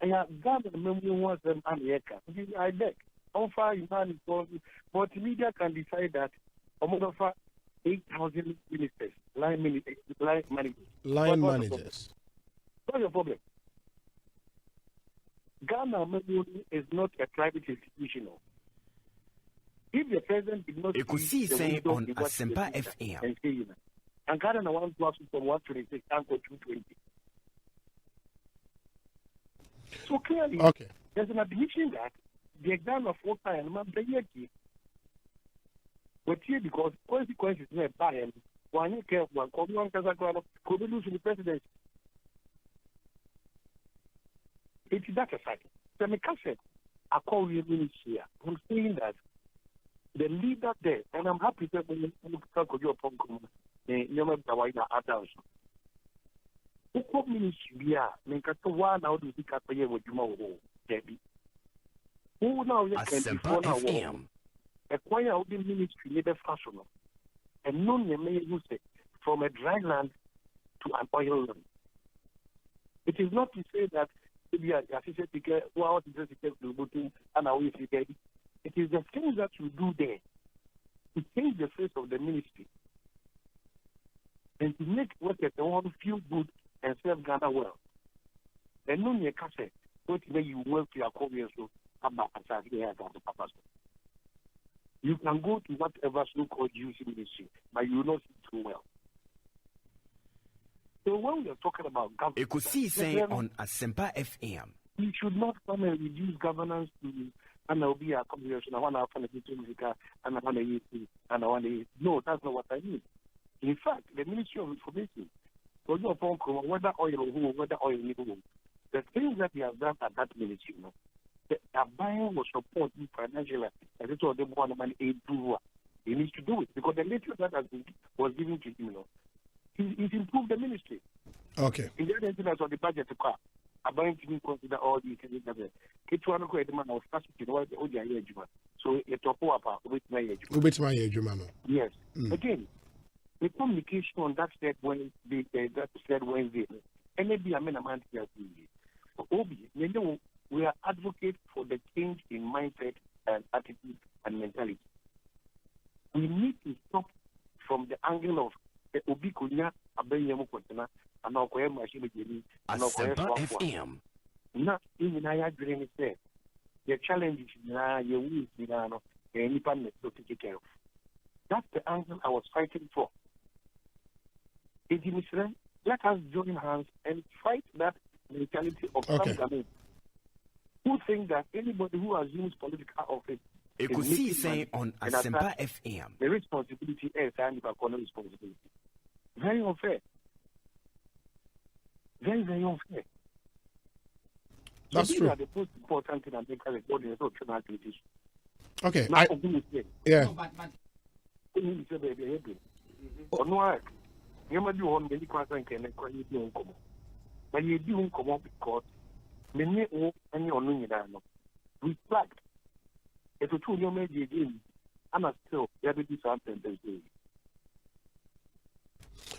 And Ghana memory wants them America. I beg. How far Imani is going, but media can decide that among 8,000 ministers, line managers. What's your problem? Ghana is not a private institution. If the president did not Ekosiisen On Asempa FM. And Ghana wants to from 126 and go 220. So clearly, there's an admission that the exam of 4 times, but here because consequences are bad, one you care one, could lose the presidency. It is that aside. The Mika said, I call you ministry. I'm saying that the leader there, and I'm happy that when you talk about your program, you know, the white adults. Who ministry? Yeah, make a one out of the cafe with you more, Debbie. Who now you can Asempa FM. Acquire out the ministry never fashion. And none may use it from a dry land to an oil land. It is not to say that we are assisted to get wow, and away to get it. It is the things that you do there to change the face of the ministry and to make workers want feel good and serve Ghana well. And no you can say what way you work to your career so about the purpose. You can go to whatever so-called youth ministry, but you will not see too well. So when we are talking about government, Ekosiisen On Asempa FM. you should not come and reduce governance to and I'll be a combination. I want to have a music and I want to use it and I want to use. No, that's not what I mean. In fact, the Ministry of Information, whether oil or whether oil, the things that they have done at that ministry, the buying will support you financially. And it's all the one man aid to he needs to do it because the nature that was given to him, it improved the ministry. Okay. In the end, on the budget to car. I'm going to consider all these things. It's one of the man of so it's a up with my age. Yes. Again, the communication on that said when that said Wednesday, and maybe I mean a man here. We are advocates for the change in mindset and attitude and mentality. We need to stop from the angle of the Obikunya Abeyamu Kontana and our machine and our FM. Not even I agree with that. The challenge is now you will any partner to take care of. That's the angle I was fighting for. Let us join hands and fight that mentality of some government who think that anybody who assumes political office Ekosiisen On Asempa FM. the responsibility is and responsibility. Very unfair. Very, very unfair. That's so these true. are the most important thing that make us a body of activities. Okay. Now, Yeah. or no, you might do on many questions and quite you come. But you do come up because many any on we flagged. If you told you made the game, I'm still there will be something this day.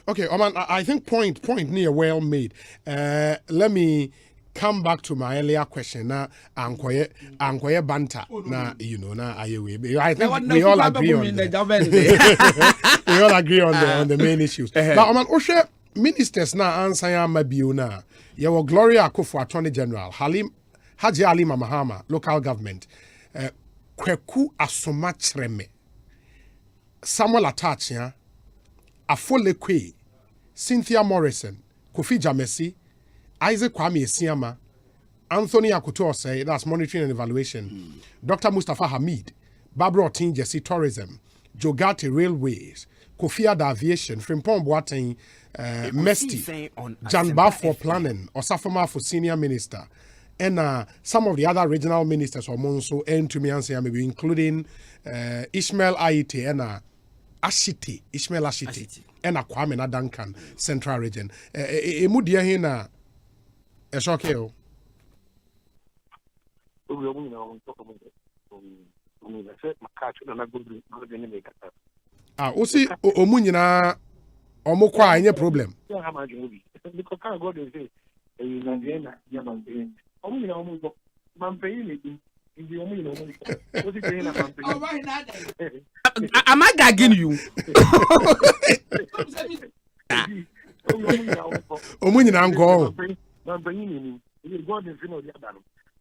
Okay, Oman, I think point near well made. Let me come back to my earlier question. Now, Ankoye Banta. Now, I think we all agree on we all agree on the main issues. Now, Oman, Oshe ministers now answer ya mabiuna. Your Gloria Akufo Attorney General, Haji Ali Mahama, local government. Kweku Asomachreme, Samuel Atachia, Afolekwe, Cynthia Morrison, Kofi Jamesi, Isaac Kwame Esiama, Anthony Akutuose, that's monitoring and evaluation, Dr. Mustafa Hamid, Barbara Otinjesi Tourism, Jogati Railways, Kofi Ada Aviation, Frimpong Boateng, Mesti, Janba for Planning, Osafoma for Senior Minister, and some of the other regional ministers or Monso and to me answer maybe including Ishmael Aite and Ishmael Ashiti and Kwame Nadankan Central Region. Emudia hina esokeo. Osi omu nyina omo kwa anye problem. Am I gagging you?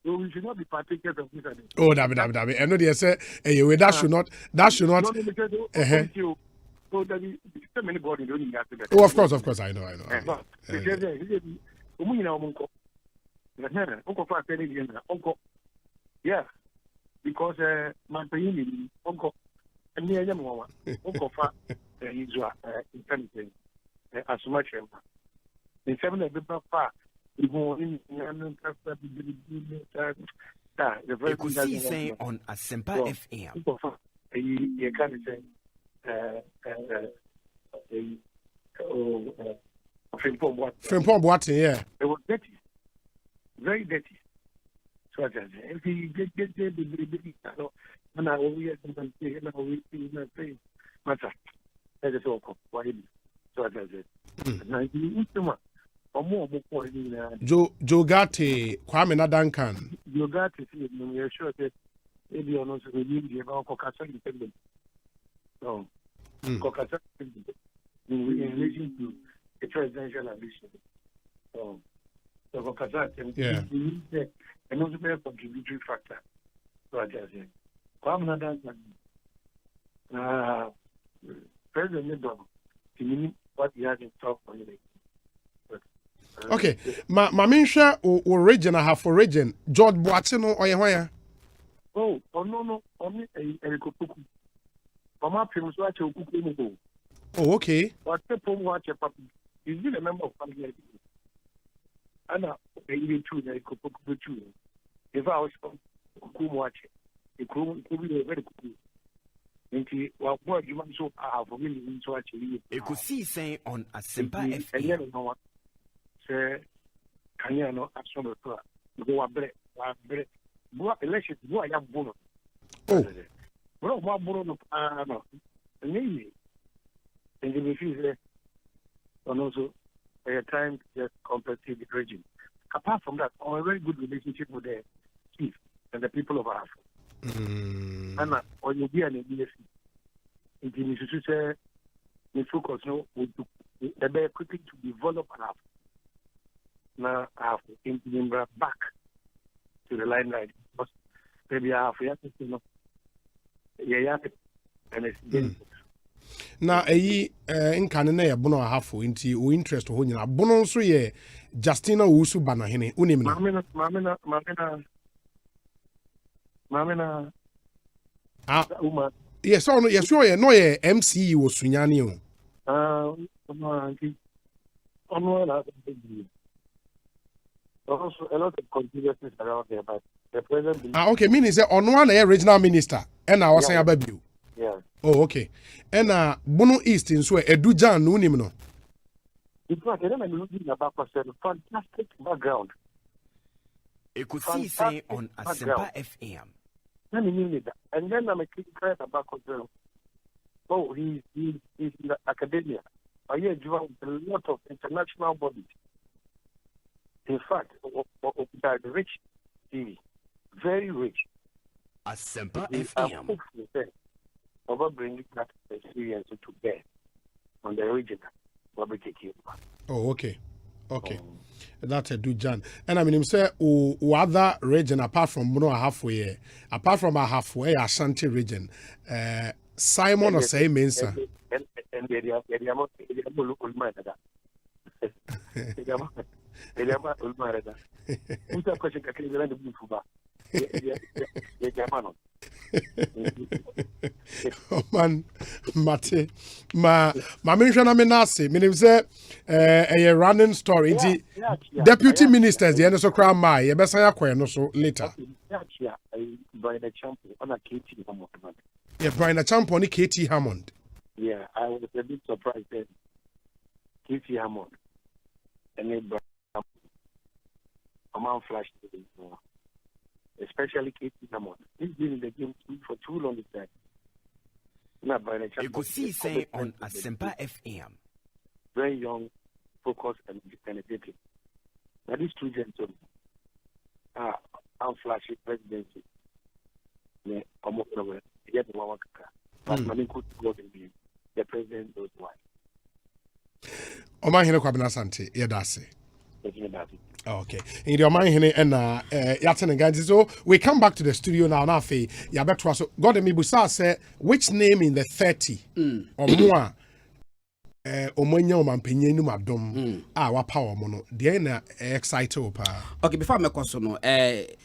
We should not be partakers of this. Oh, I know they say that should not. Oh, of course, I know. Yeah, because my opinion, Uncle, and near Yamawa, Uncle Fat, Israel, intelligence, as much in 7 of the far, we go in The Ekosiisen On Asempa FM. You can't say, Frimpong Boatin, yeah. It was dirty, very dirty. So I said, if you get and I always say, matter. That is all. Why? So I said, Joe Gatti, Kwame Nadankan. You got to see it, you're sure that maybe you're not really about Caucasian independence. No, Caucasian in relation to a presidential ambition. So Caucasian, yeah, and also a contributory factor. So I just say, Kwame Nadankan, President Nidom, what he has in store for you. Okay, ma menhwe o region I have for region George Boatin no oye oh no only Ekopuku. Mama Pim so ache okuku mu. Oh, okay. What people watch a papi. He's been a member of family. Ana even two na Ekopuku two. If I was okuku mu ache. Ekopuku be very cool. Nti wa boy you man so for me so ache. Ekosiisen On Asempa FM. Say, can you know action of go a break, go election, go a young bono. Oh, bro, what bono? No, and you refuse and also a time just competitive region. Apart from that, a very good relationship with the chief and the people of Africa. And or you be an EBS. It is to say, the focus no would be quickly to develop Africa. Now I have to bring back to the limelight. But maybe I have to and it's na eyi nkane na yebono ahafo nti o interest ho nyina bono nso ye Justina Wusu Banahene unim na mamena uma yes no yes no ye MCE wo sunyane o also a lot of controversies around there, but the president. Okay, meaning say on one regional minister, and I was saying about you. Yeah. Oh, okay. And Bono East in so Edujan no nim no. Because I remember looking about a fantastic background. Ekosiisen On Asempa FM. And then I'm a critical about control. Oh, he's in the academia. I hear you have a lot of international bodies. In fact, rich TV, very rich. Asempa FM. Over bringing that experience to bear on the original. Oh, okay. That's a Dujan. And I mean, him say, other region apart from Mono halfway, apart from a halfway Ashanti region, Simon or say Mensa. And they are local man. Oh man, Mate, ma mention me nasi. Meaning say, a running story. Deputy ministers, the end of crown my, you best say no so later. Yeah, Brian Champion on a KT Hammond. Yeah, Brian Champion, KT Hammond. Yeah, I was a bit surprised then. KT Hammond. And then a man flashed especially KT Hammond. He's been in the game for too long time. Not by the chance. Ekosiisen On Asempa FM. Very young, focused, and energetic. Now these two gentlemen are flashy presidency. Yeah, almost nowhere. Yet one but money could go in the president knows why. Oman hene kwabena sante yedase. Okay. In your mind hene and yaten and guys. So we come back to the studio now. Now fe yabetwa so God me busa say which name in the 30 or more omonya omampenye nu madom wa power mo no de na excited pa. Okay, before me question no say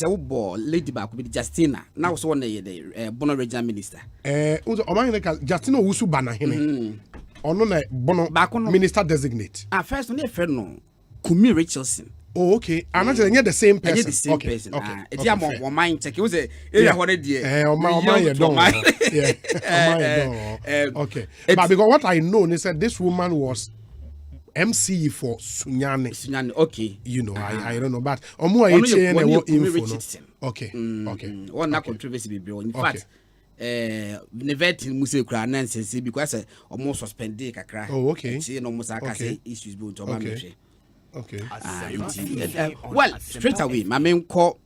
wo ball lady back with Justina. Now so one the Bono regional minister. Oman hene Justina Wusu Banahene. Ono na Bono minister designate. First on the friend no Kumi Richardson. Oh, okay. I'm not saying the same person. The same person. Okay. It's more mind check. It was a area holiday. Okay. But because what I know, they said this woman was MC for Sunyane. Okay. You know, I don't know, but more info. Okay. One not controversy be bro. In fact, never till Muse Kranansi because almost suspended kakra. Oh, okay. See no Musaka issues built on Okay. Well, straight away, my main call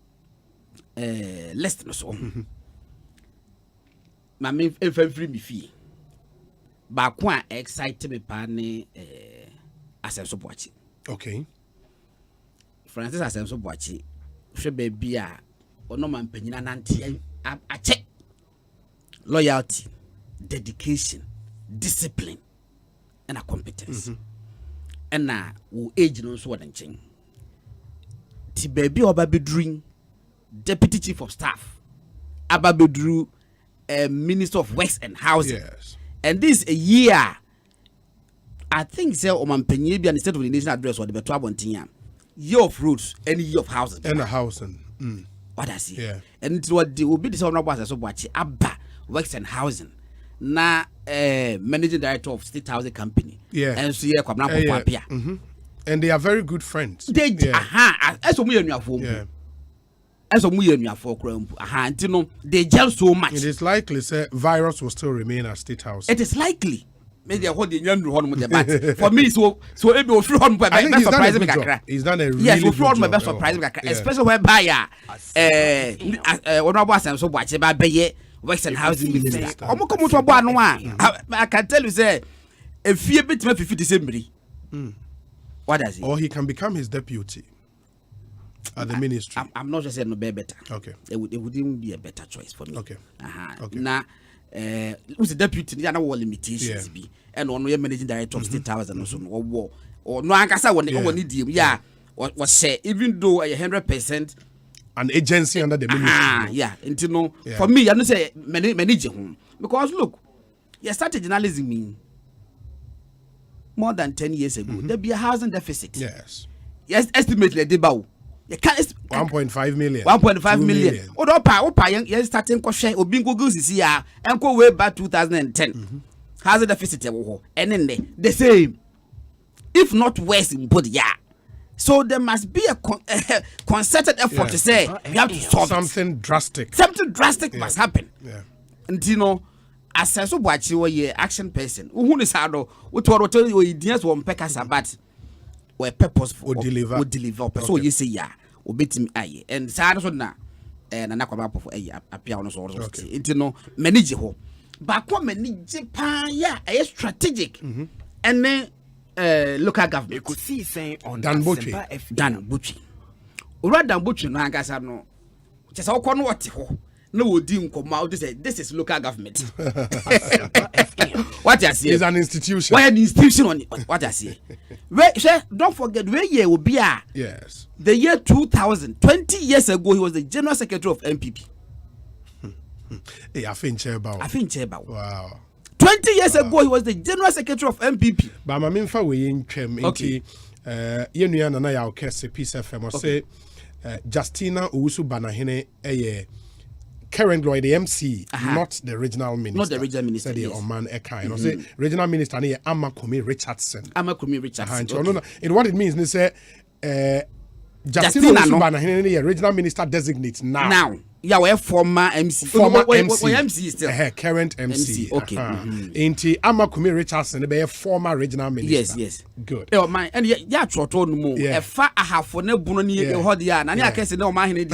less no so. My main free me fee. But quite excited me pane Asempa watching. Okay. Francis Asempa watching. She baby or no man penina nanti a check. Loyalty, dedication, discipline, and a competence. And now, we age no so than ching. Ti baby or baby dream, deputy chief of staff, Ababedru, minister of works and housing. Yes. And this a year, I think, so Oman Penyebi and the state of the nation address or the Betuabontian. Year of roads and year of housing. And a housing. What I see. Yeah. And it will be the same number as watch Abba works and housing. Na managing director of State Housing Company. Yeah. And so yeah, and they are very good friends. They as a million for as a million for they gel so much. It is likely say virus will still remain at State House. It is likely. Maybe I hold the young one with the bat. For me, so it will feel on my best surprise me. He's done a really yes, good will job. my best surprise me, especially where buyer when I was so watch about Baye Works and Housing Minister. I can tell you, say, if you bit me 50 December. What does he? Or he can become his deputy at the ministry. I'm not just saying no better. Okay. It wouldn't be a better choice for me. Okay. Okay. Now, who's the deputy? There are no limitations. Be and on your managing director of State House and also or no, I can say when need him. Yeah. What say? Even though 100%. An agency under the ministry. Yeah. And you know, for me, I don't say manage home because look, you started journalism mean. More than 10 years ago, there be a housing deficit. Yes. Yes, estimately the bow. You can't 1.5 million. 1.5 million. Opa, yes, starting question or bingo goes this year and go way back 2010. Housing deficit and then the same, if not worse in both year. So there must be a concerted effort to say we have to solve something drastic. Something drastic must happen. Yeah. And you know. As I so watch you a action person. Who is hard what tell you ideas one peckers but were purposeful would deliver. So you say yeah, or beat him aye. And sad so now and an aqua for a piano or it no manage ho. But what manage yeah, a strategic and then local government. Ekosiisen On Asempa FM. Dan Buchi. Ura Dan Buchi no angasa no. Just how kon what ho. No, this is local government. What I see is an institution. Why an institution on what I see? Don't forget where year will be. Yes. The year 2000, 20 years ago, he was the general secretary of MPP. Hey, I think Cheba. Wow. 20 years ago, he was the general secretary of MPP. But my main for we in Chem into Yenuan and I Kese Peace FM or say Justina Usu Banahene current lawyer, the MC, not the regional minister. Not the regional minister. Yes. Oman Eka. You know, say regional minister ni Amakumi Richardson. Okay. And what it means, they say Justina Usubanahene, regional minister designate now. Yeah, we're former MC. MC still. Current MC. Okay. Inti Amakumi Richardson, be a former regional minister. Yes. Good. Oh my, and yeah, trotto no more. A far I have for no bunny hodia. And I can say no man in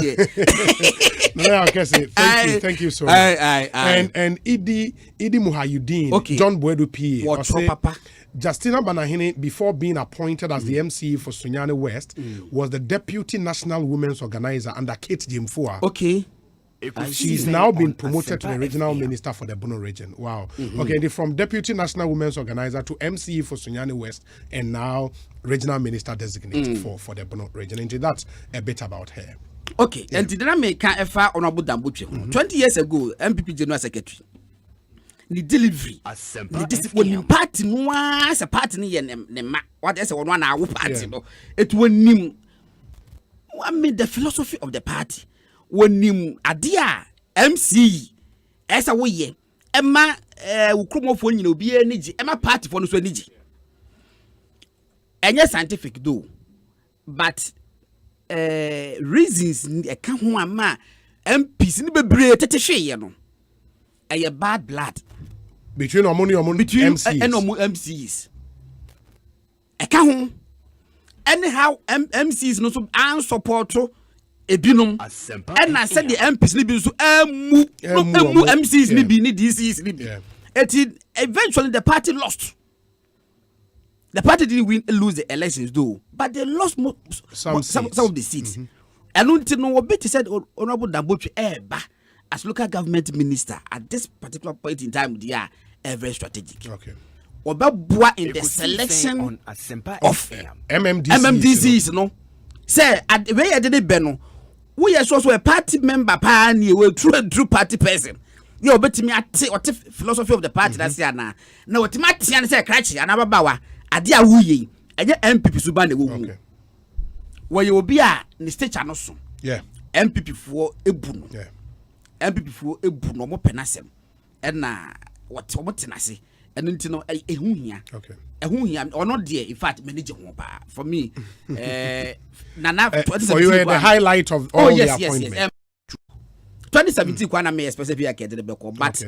Thank you so much. And Idi Muhayuddin, John Boedu P. Papa. Justina Banahene, before being appointed as the MC for Sunyane West, was the deputy national women's organizer under Kate Jimfua. Okay. She's now been promoted to the regional minister for the Bono region. Wow. Okay, from deputy national women's organizer to MC for Sunyane West, and now regional minister designated for the Bono region. And that's a bit about her. Okay, and did I make a far honorable Dambuchi? 20 years ago, MPP General Secretary. The delivery, the discipline party, no as a party, what is one hour party, no, it will name I mean, the philosophy of the party. When you adia MC, as a way, Emma, Ukrumo for you be energy, Emma party for no energy. And yes, scientific though, but reasons a come one ma MPs in the bread to share, you know, a bad blood between MCs and MCs. A come anyhow, MCs no so and support ebinum. And I said the MPs ni bi so MCs ni bi ni DCs ni bi. Eventually the party lost. The party didn't lose the elections though, but they lost some of the seats. And until no bit said Honorable Dambochi as local government minister at this particular point in time, they are very strategic. Okay. Ekosiisen in the selection on Asempa of MMDCs, no. Say at the way I did it, Beno. We are also a party member, we true party person. You bet me at what philosophy of the party that's here now. No, what Matian say, Cratchy, and Abawa, Adia Wuye, and your MPP Suban the Wu. Where you will be at the state channel soon. Yeah. MPP for Ebuno. Yeah. MPP for Ebuno, more penasem. And what I say. And until no a here. Okay. A here or not dear, in fact, manager for me. Nana for you the highlight of all the appointments. Yes. 2017 kwana me specifically akede beko but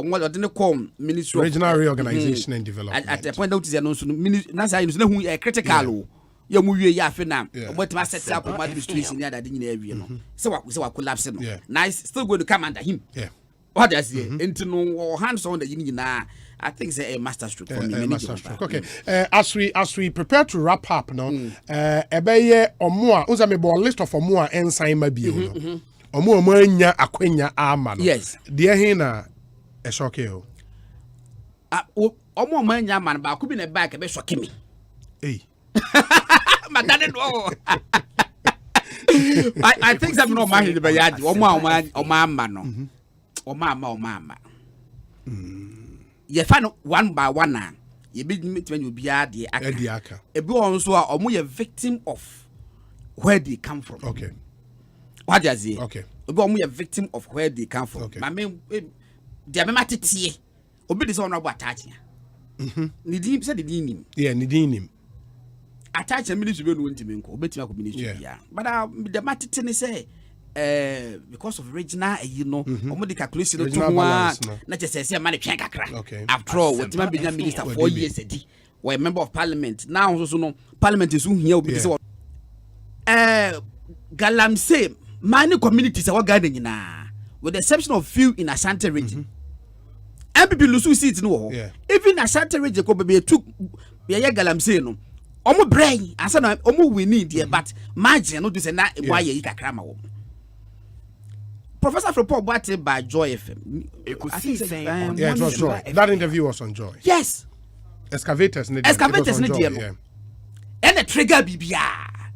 what didn't come ministry regional reorganization and development. At the point that is no ministry na say no hu critical ya mu wie ya afi na but ma set up administration near that in area no say wa collapse no now still going to come under him. Yeah. What does he into no hands on the yin na I think it's a master stroke for me. Master stroke. Okay. As we prepare to wrap up now, ebeye omo unza me bo list of omo ensign ma bio no. Omo anya akwenya ama no. Yes. Dear hina e shock you. Omo anya ama na ba ku bi na back e be shock me. Hey. Madane no. I think that no man the bayadi. Omo ama no. Omo ama. Ye find one by one now. You be when you be at the aka. A boy also are more a victim of where they come from. Okay. What does he? Okay. A boy more a victim of where they come from. Okay. I mean, they are matiti. Obi this one about attaching. Nidim said the dinim. Yeah, nidim. Attach a ministry will win to me. Obeti ma ministry. Yeah. But the matiti say. Because of regional, you know, the calculation of not just say money okay. After all, what been a minister 4 years ago, or a member of parliament. Now also no parliament is soon here because Galamsey, many communities are guiding now, with the exception of few in Ashanti region. MPP Lusu seats no. Even Ashanti region could be took Galamsey no. Omo brain, and so omo we need here, but margin no do say na why you crama. Professor report brought by Joy FM. Yeah, it was Joy. That interview was on Joy. Yes. Excavators need and the trigger BBR.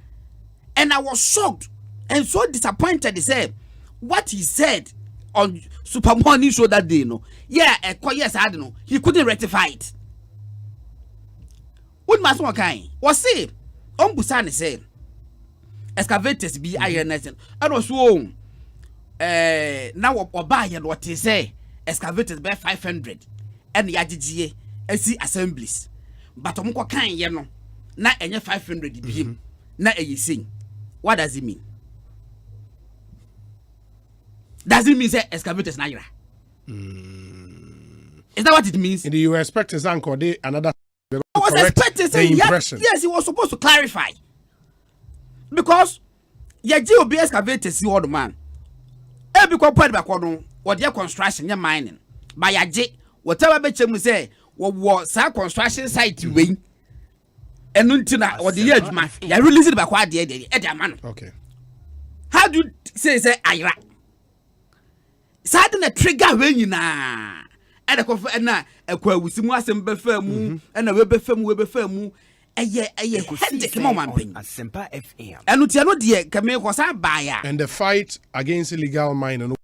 And I was shocked and so disappointed. He said what he said on Super Morning Show that day. No, yeah, yes, I don't know. He couldn't rectify it. What must one kind? Was say Busan said excavators be INS and also. Now or buy and what he say excavated by 500 and the AGGA see assemblies. But Omko can ye no na any 500 be na you sing. What does it mean? Does it mean say excavators na ira? Is that what it means? In the you expect his uncle another I was expecting say yes, he was supposed to clarify. Because ye GOB excavators see all the man. Because part back on what their construction, your mining. By a jet, whatever betcha we say, what was our construction site wing. And until now, what the year, man, you release it back what the man. Okay. How do you say, Ira? Suddenly a trigger when you na. And a confer a quail with some Asempa firm and a web firm. A headache moment. Asempa FM. And Utiano dear can make us a buyer. And the fight against illegal mining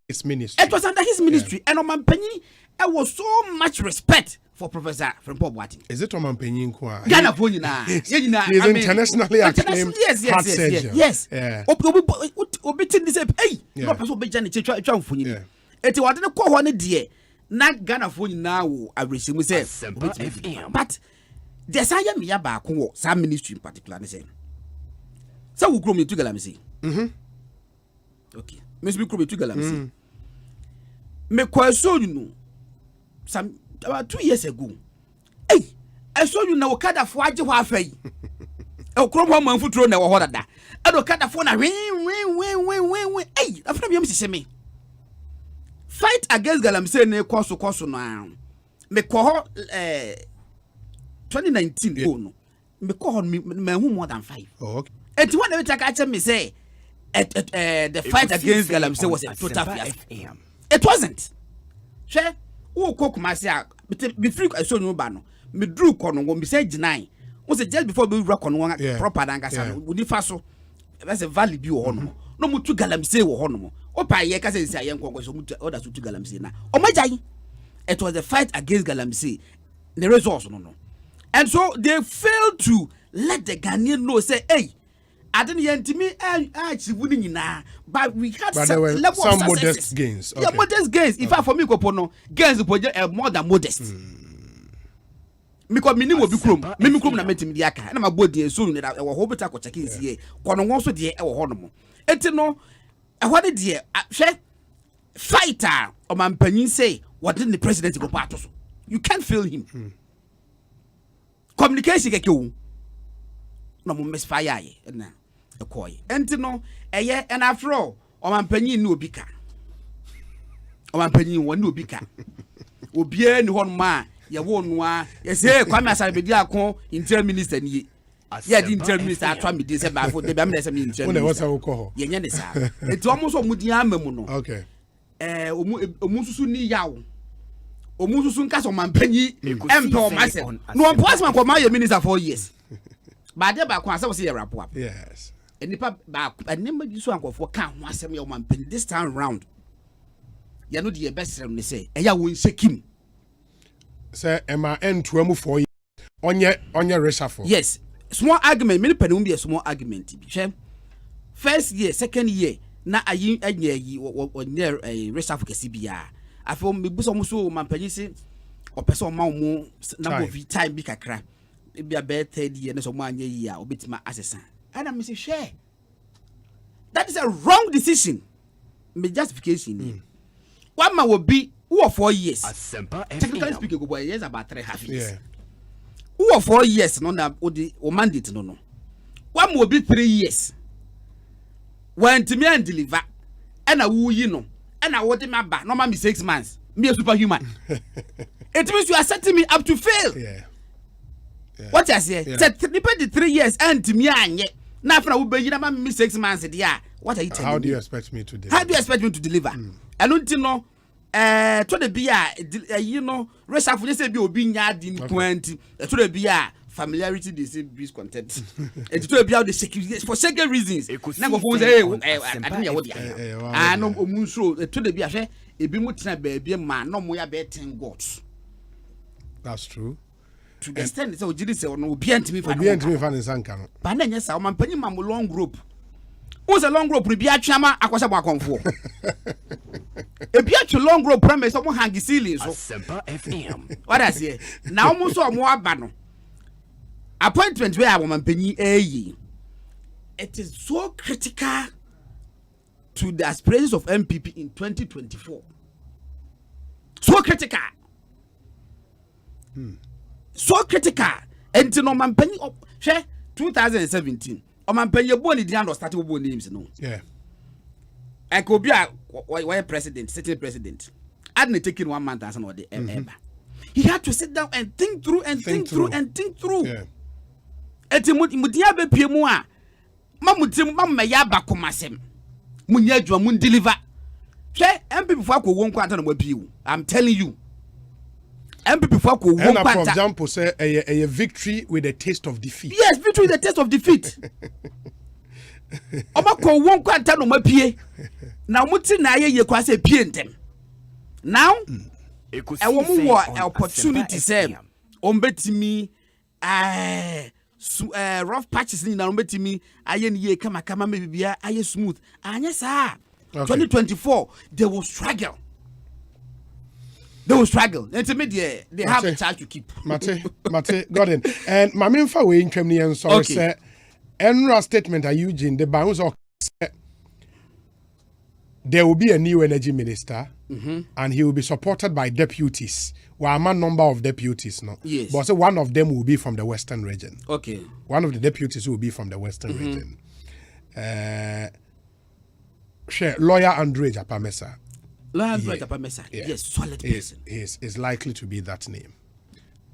his ministry. It was under his ministry. And Omanpenyi, there was so much respect for Professor Frimpong Boateng. Is it Omanpenyi Nkwa? Ghana for Nina. He's internationally acclaimed heart surgeon. Yes. Yeah. This hey, no person be Ghana try for you. It was the call one day. Not Ghana for now. I receive we say, but there's I am yaba some ministry in particular. So we grow me to Galamsi. Okay. Miss me grow me to Galamsi. Me question you know. Some about 2 years ago. Hey, I saw you now kada for aje wa afai. E kro mo man futuro na wo hoda da. E do kada for na win. Hey, after me say me. Fight against Galamsey na koso no. Me ko 2019 go no. Me ko me hu more than 5. Oh, okay. And one of the me say the fight against Galamsey was a total fiasco. It wasn't. Sure. Who cook myself? Be free. I saw no ban. Me drew corner. Me say deny. Was it just before we rock on one proper dangasa? Would you fast so? That's a valid view on. No more to Galamsey or Honomo. Opa ye kase say yen kwa so mutu order to Galamsey na. O majai. It was the fight against Galamsey. The results no. And so they failed to let the Ghanaian know say, hey, I didn't yet me actually winning na, but we had some level of modest gains. Okay. Yeah, modest gains. In fact, for me, Kopono, gains more than modest. Because me will be crum. Me crum na meti mediaka. And my body is soon that I will hope to check in here. Kono also dear our honomo. Etino, what did dear fighter or man penin say, what didn't the president go part of? You can't feel him. Communication get you. No more misfire. Na a coy. Entino, a year and after all, or man penin no bika. Or man penin one no bika. Will be any one man. Ya won wa yes eh Kwame Asare akon interim minister ni ye di interim minister atwa me di se ba fo de be me se me interim minister ye nya ne sa eti omo so omudi amamu no okay omu susu ni yawo omu susu nka so mampanyi empe o ma se no on pass man ko ma ye minister 4 years ba de ba kon asa wo se ye rapport yes enipa ba enema bi so ankofo kan ho asem ye o mampanyi this time round ye no de ye best rem ne se e ya won shekim. Say Emma and Tuamu for you on your reshuffle. Yes, small argument. Many penum be a small argument. First year, second year, na ayi on near a reshuffle KCBA. I feel me bus almost so man penisi or person more number of time be kakra. It be a bad third year, no so 1 year or bit my assassin. And I'm Mrs. Share. That is a wrong decision. Me justification. One man will be. Who 4 years? Asempa Technically speaking, go boy years about 3.5 years. Yeah. Who 4 years? No, na o mandate no. One will be 3 years. When to me and deliver, and a woo you know, and I want my back. No, me 6 months. Me a superhuman. It means you are setting me up to fail. Yeah. What I say? Depend the 3 years and to me and yet. Now, for I will be you know me 6 months. Yeah. What are you telling me? How do you expect me to deliver? How do you expect me to deliver? I don't know. To the beer, you know, rest of the say be obi nya din 20. To the beer, familiarity they say breeds contempt. And to the beer the security for second reasons. Now go for say, I don't know what they are. I know omunso to the beer say e bi mutina baby man no mo ya be 10 gods. That's true. To the extent say ojiri say no obi antimi fa. Obi antimi fa ne sanka no. Ba na nya sa o man panyi mam long group. Who's a long rope? Be a chama, Aquasa Baconfo. A beach long rope premise of hang ceiling. Asempa FM. What I say now, almost or more banner. Appointment where woman penny a. It is so critical to the aspirations of MPP in 2024. So critical. So critical. And to no man penny up. Share 2017. O man penye boni di ando start wo names no. Yeah. I could be a why president, sitting president. I didn't take in 1 month as an order. He had to sit down and think through and think through. Yeah. Etimudia be piemu a mamutim mamma ya bakomasem. Munya adwa mun deliver. Hwe MPP for akwo won kwanta na mabiu. I'm telling you. MPP for akwo won kwanta. For example say a victory with a taste of defeat. Yes, victory with a taste of defeat. Oma ko won kwanta no mapie. Now muti na ye kwa say pie ntem. Now Ekosiise On opportunity say ombetimi rough patches ni na ombetimi aye ni ye kama mebibia aye smooth. Anya sa 2024 they will struggle. Intermediate, they have a charge to keep. Mate, got it. And my main for we in and sorry, sir. Enra statement are Eugene, the bounds of there will be a new energy minister, and he will be supported by deputies. Well, I'm a number of deputies, no? Yes. But so one of them will be from the Western region. Okay. One of the deputies will be from the Western region. Lawyer Andrew Japamesa. Yes, solid person. Is likely to be that name.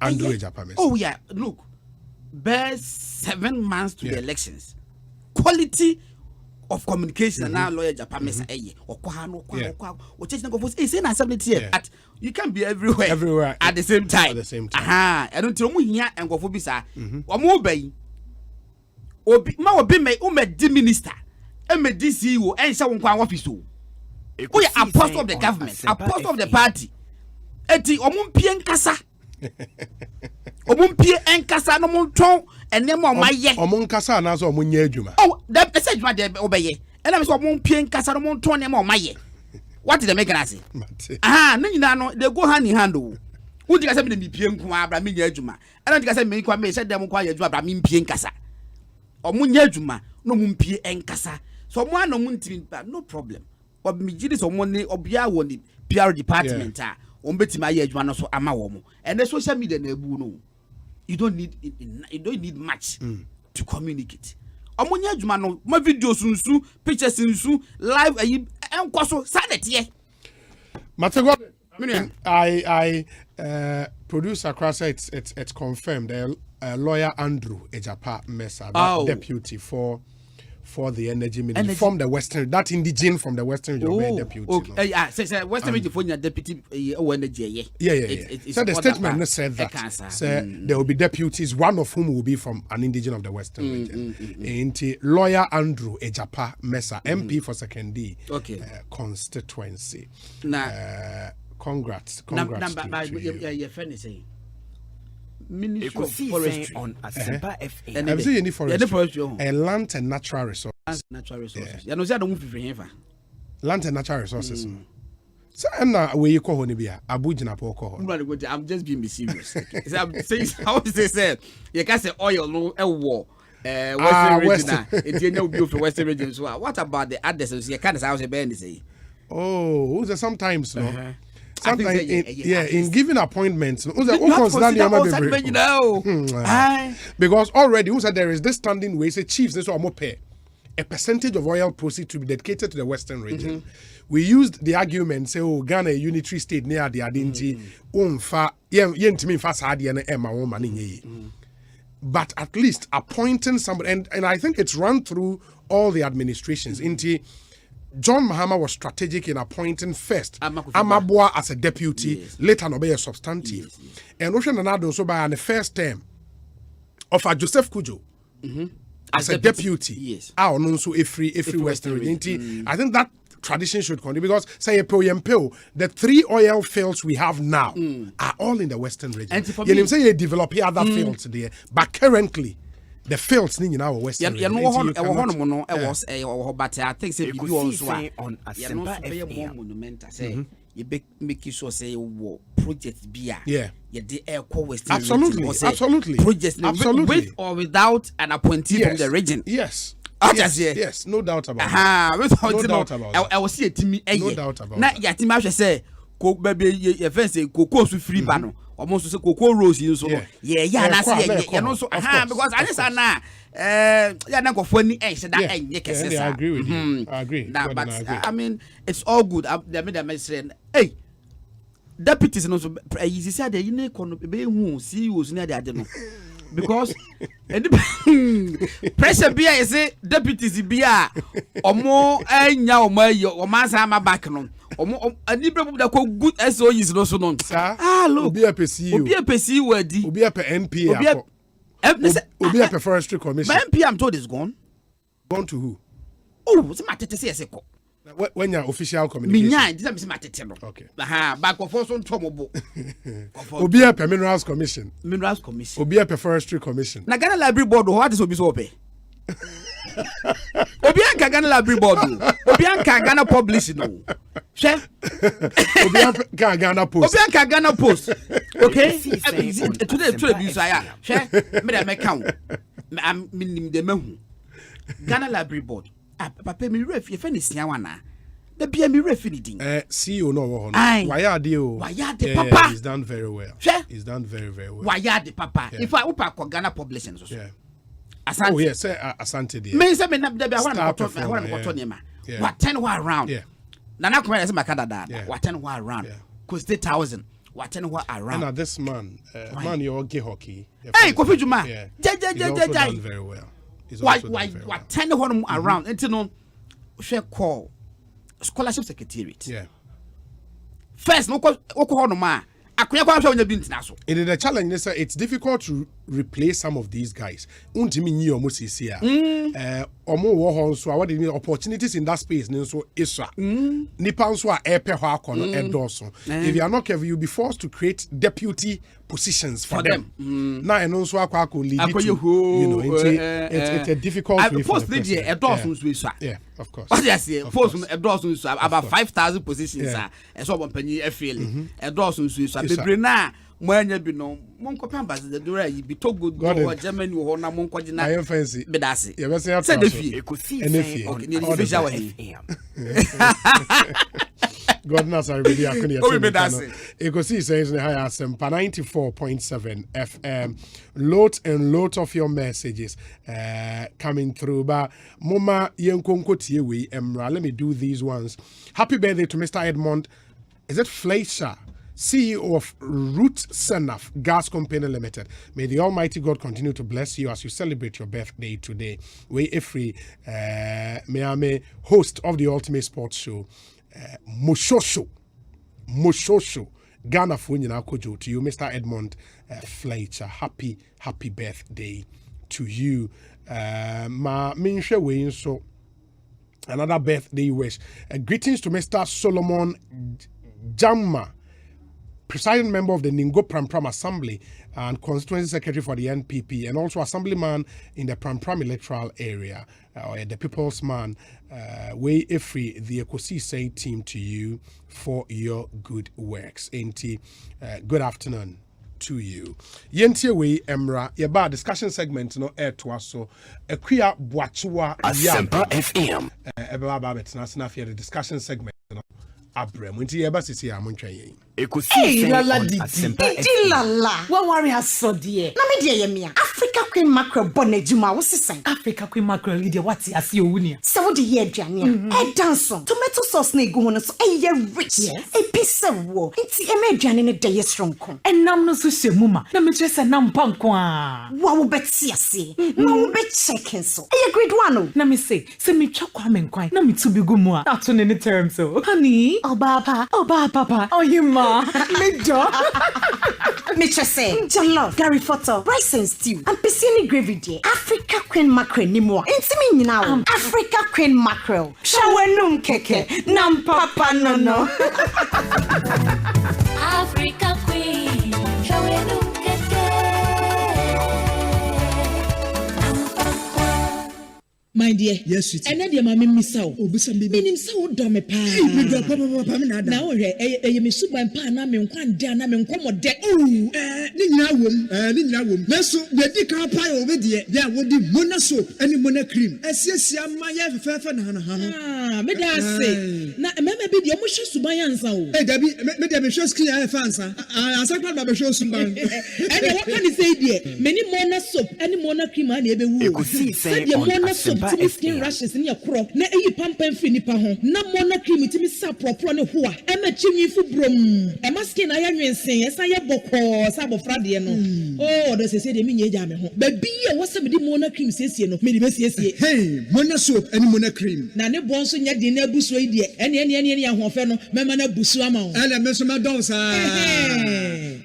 Andrew Japamesa. Oh, yeah. Look, best 7 months to the elections. Quality of communication and now lawyer Japamesa. But you can't be everywhere at the same time. I don't tell me here and go for Bisa. Or more bay. Or be the minister. And me DCO and someone office. We are apostle of the government, apostle of the party. Eti omumpie nkasa. Omumpie nkasa no monton enemo maye. Omunkasa na so omunye adwuma. Oh, that message ma de obeye. Ena me so omumpie nkasa no monton enemo maye. What did they make us say? Na nyina no they go hand in hand o. Who think I say me dey pie nku abra me nya adwuma. Ena think I say me kwa me say dem kwa adwuma abra me mpie nkasa. Omunye adwuma no mumpie nkasa. So mo no muntimi no problem. But me jidi so money obia woni PR department ombeti ma ye adwuma no so ama wo mo. And the social media na ebu no. You don't need much to communicate. Omonya adwuma no ma videos nsu, pictures nsu, live enkoso sadetie. Matego I producer Cross it's confirmed lawyer Andrew Ejapa Mesa, deputy for the energy ministry from the Western, that indigene from the Western region, deputy. Okay. So Western region for deputy energy. Yeah. So the statement said that there will be deputies, one of whom will be from an indigene of the Western region. Lawyer Andrew Ejapa Mesa, MP for Second D constituency. Congrats. Your friend is saying. Ministry of Forestry On Asempa FM. I'm saying any forestry. Land and natural resources. You know, say don't move for land and natural resources. So I'm not where you call Honibia, Abuja Poko. I'm just being serious. I'm saying how is they said you can say oil no war. Western region. It's no beautiful Western region. So what about the others? You can't say Ben say. Oh, who's sometimes no. Sometimes in giving appointments, because already who said there is this standing way, say chiefs, this one more pay a percentage of oil proceeds to be dedicated to the Western region. We used the argument, say, oh, Ghana, a unitary state near the Adinji, but at least appointing somebody, and I think it's run through all the administrations. John Mahama was strategic in appointing first Amabua as a deputy, later Nobe a substantive. And Ocean Nanado so by the first term of Joseph Kujo as a deputy. Yes. Also every Western region. I think that tradition should continue because say the 3 oil fields we have now are all in the Western region. And for me, say you develop here other fields there, but currently the fields in our Western region. But I think say you also on Asempa FM. You make sure say project beer. Yeah. The air Western absolutely. Projects with or without an appointee from the region. Yes. Yes, no doubt about it. No doubt about it. I will see a team. No doubt about it. Now, yeah, team I say, cook baby, your friend say, cocoa free bano. Almost say cocoa rose in so. Yeah, and I say, yeah, no, so, because I just now, yeah, now go funny, said that, I agree with you. I agree. But I mean, it's all good. They made a message. Hey, deputies and also, easy said, you know, be who see you was near the adeno. Because pressure beer is say deputies beer or more or my back no or any people that call good SO is also known. Look, be a PC wordy, be a MP, be a forestry commission. MP, I'm told is gone. Gone to who? Oh, what's the matter to say? When your official communication. Minya, this is my teteno. Okay. Back of us on Tomobo. Obia per Minerals Commission. Minerals Commission. Obia per Forestry Commission. Na Ghana Library Board, what is Obisope? Obianka Ghana Library Board. Obianka Ghana Publishing. Chef. Obianka Ghana Post. Obianka Ghana Post. Okay? Today, Chef, me count. I'm meaning the Mehu. Ghana Library Board. Papa, me ref, your friend is Yawana. The be me refinity. CEO no one. Why are the papa? He's done very well. He's done very, very well. Why are the papa? If I open Ghana Publishing. Yeah. Asante. Oh yes, Asante there. Me say me na there be one what 10 wa around. Yeah. Nana come say makada what 10 wa around. Cause 10,000 what 10 wa around. And this man you gay hockey. Hey, Kofi Juma. He's also done very well. Why 10 wa around until no share call scholarship secretariat. Yeah. First no call no ma. It is a challenge. It's difficult to replace some of these guys. Untimi nyi omo sisi a. Omo wo ho nso a what the opportunities in that space nso isra. Nipa nso a epe ho akono edoso. If you are not careful, you'll be forced to create deputy positions for them. Now eno nso akwa lead it's a difficult way for the person. Yeah, of course. What you say? Post edoso about 5,000 positions so one penny efele. Edoso so bebrena mwanya bi no monko pamba the dora yi bi Togo go Germany ho na monko gina I am fancy bedase yeah we say God knows I really couldn't Ekosiisen On Asempa 94.7 FM. Lot of your messages coming through. But Mama Yenkonkotie we Emra. Let me do these ones. Happy birthday to Mr. Edmond. Is it Fleischer? CEO of Root Senaf Gas Company Limited. May the Almighty God continue to bless you as you celebrate your birthday today. We Efri Meame, host of the Ultimate Sports Show. Moshosho Ghana Funyina Kojo to you, Mr. Edmond Fleischer. Happy birthday to you. Ma Minshe Wayne so another birthday wish. Greetings to Mr. Solomon Jamma, presiding member of the Ningo Pram Assembly and constituency secretary for the NPP, and also assemblyman in the Pram electoral area, or the people's man. Way Efri, the Ekosiisen team to you for your good works. Good afternoon to you. Yentie we Emra, yeba discussion segment no air to us so Ekuya Boachua Asempa FM. Eba babet na snafia the discussion segment no abrem. Nti yeba sisi amontwa yen. Ekosiisen On Asempa FM. Lala. What worry has so dear. Na me dear yemia. Africa Queen Mackerel bonejuma wo sisan. Africa Queen Mackerel leader what as you wunia. Se wo de ye aduane a. E danson. Tomato sauce na egu ho no so ye rich. Yes. E pisse wo. Nti e ma aduane ne de ye stronko. Enam no so hwemuma. Na me kyerese nam panko a. Wa wo beti ase. Na wo be check so. E grade 1 o. Na me say me twa kwa me nkwan. Na me tu bi gumu a. Ato ne term so. Honey, oba papa. Oh you ma. Me do. Me chese. Jollof, Gary photo, rice and stew. And piscine gravy dear. Africa Queen Mackerel ni mo. Inti me nyina. Africa Queen Mackerel. Shawenum keke. Nam papa no. Africa Queen. Shawenum keke. My dear, yes, sweet. And then my miss out. Oh, be some baby. Minim so do me pa. Me do papa me na da. Now eh me suban pa na me nkwan de na me nkomo de. Oh, ni nyina wom. Na so de di ka pa yo be de. Dia wodi mona soap ani mona cream. Asiesia ma ya fefe na ha. Me da say. Na mama bi de omo hwe suban ansa o. Dabi me de me hwe skin ya fa ansa. Ansa kwa ba be hwe suban. And what can you say there? Many mona soap ani mona cream ani ebe wu. Ekosiisen On Asempa. Skin rashes in your crop. Na eyi pampan finipa ho. Na mona cream timi sa propro ne ho a. E ma chimi fu brom. E ma skin aya nwensen, esa ye bokọ sa bofra de no. Oh, do se de mi nye ja me ho. Ba bi e wo se me di mona cream siesie no. Me di be siesie. Hey, mona soap and mona cream. Na ne bon so nya di na buso yi de. Ene ahofe no. Mema na busu ama ho. Ele me so ma don sa.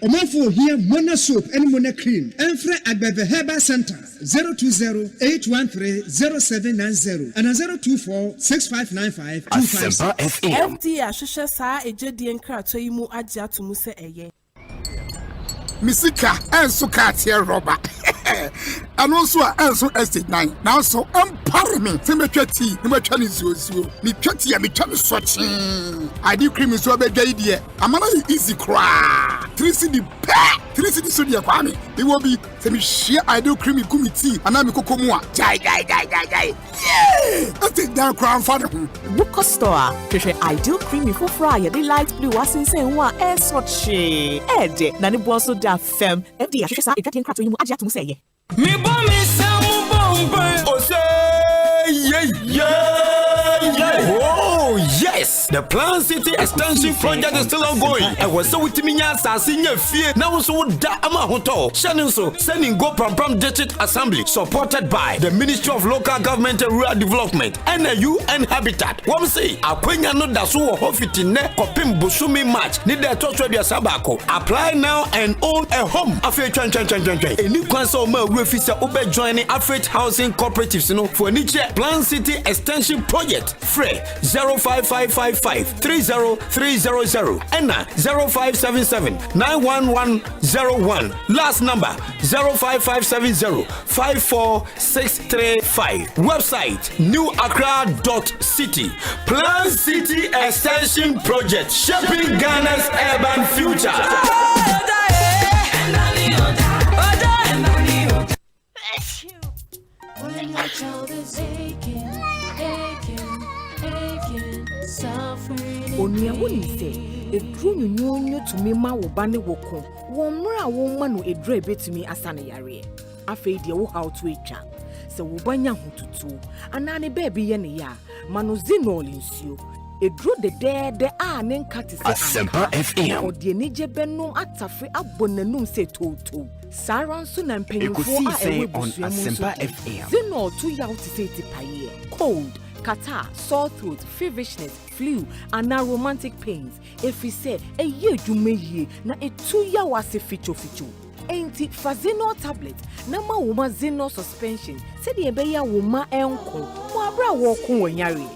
Omafo here Mona soap and Mona cream. Enfre Agbeve Herbal Center 020-813-0790 and 024-6595-256. Asempa FM. FD Ashusha sa ejedi enkrato imu agya to mu se eye. Misika enso katia roba. And also enso estate 9. Now so empowerment. Semetwati, nimetwani zuo. Mi twati ya mi twani sochi. I do cream so be idea. Amana easy cry. 3CD pay. 3CD so dia kwa me. It will be semi share I do cream kumiti. Ana mi kokomua. Jai. Yeah. That's down crown father. Book store. Hwehwe ideal creamy for fry the light blue asense wa esochi. Ede na ne bo so da fem. FD ahwehwe sa etwati nkrato yimu agya to mu se ye. Me bombe samu bombe. Oh say yeah. Oh yes, the Plan City Extension project is still ongoing. And was so with me senior fear. Now so da ama hoto. Shannon so sending go pram district assembly supported by the Ministry of Local Government and Rural Development, NAU and Habitat. One say akwenya no da so hofiti ne kopim busumi match. Need the touch radio sabako. Apply now and own a home. Afi twan. Any council ma refisa obe joining Afrate Housing Cooperatives no for niche Plan City Extension project. Free 05555-30300 and 0577-91101. Last number 05570-54635. Website newaccra.city. Plan City Extension Project, shaping Ghana's urban future. When your child is aching, suffering. Onia woni se edru nyonyo tumi ma wo ba ne woko wo mra wo ma no edru ebetumi asane yare afei de wo how to etwa se wo banya hotutu anane baby ye ne ya mano zinol nsuo edru de a ne nkate se Asempa FM. ode ne jebenum atafe abonanum se toto saranso na mpanyimfo a Ekosiise On ewe Asempa FM. zinol to ya to say tipaye cold catarrh, sore throat, feverishness, flu, and now romantic pains. If we say a year you may ye, na a 2 year was a feature. Ain't it Fazino tablet? Nama woman zino suspension. Said the beya woman uncle. Mabra walk on yari.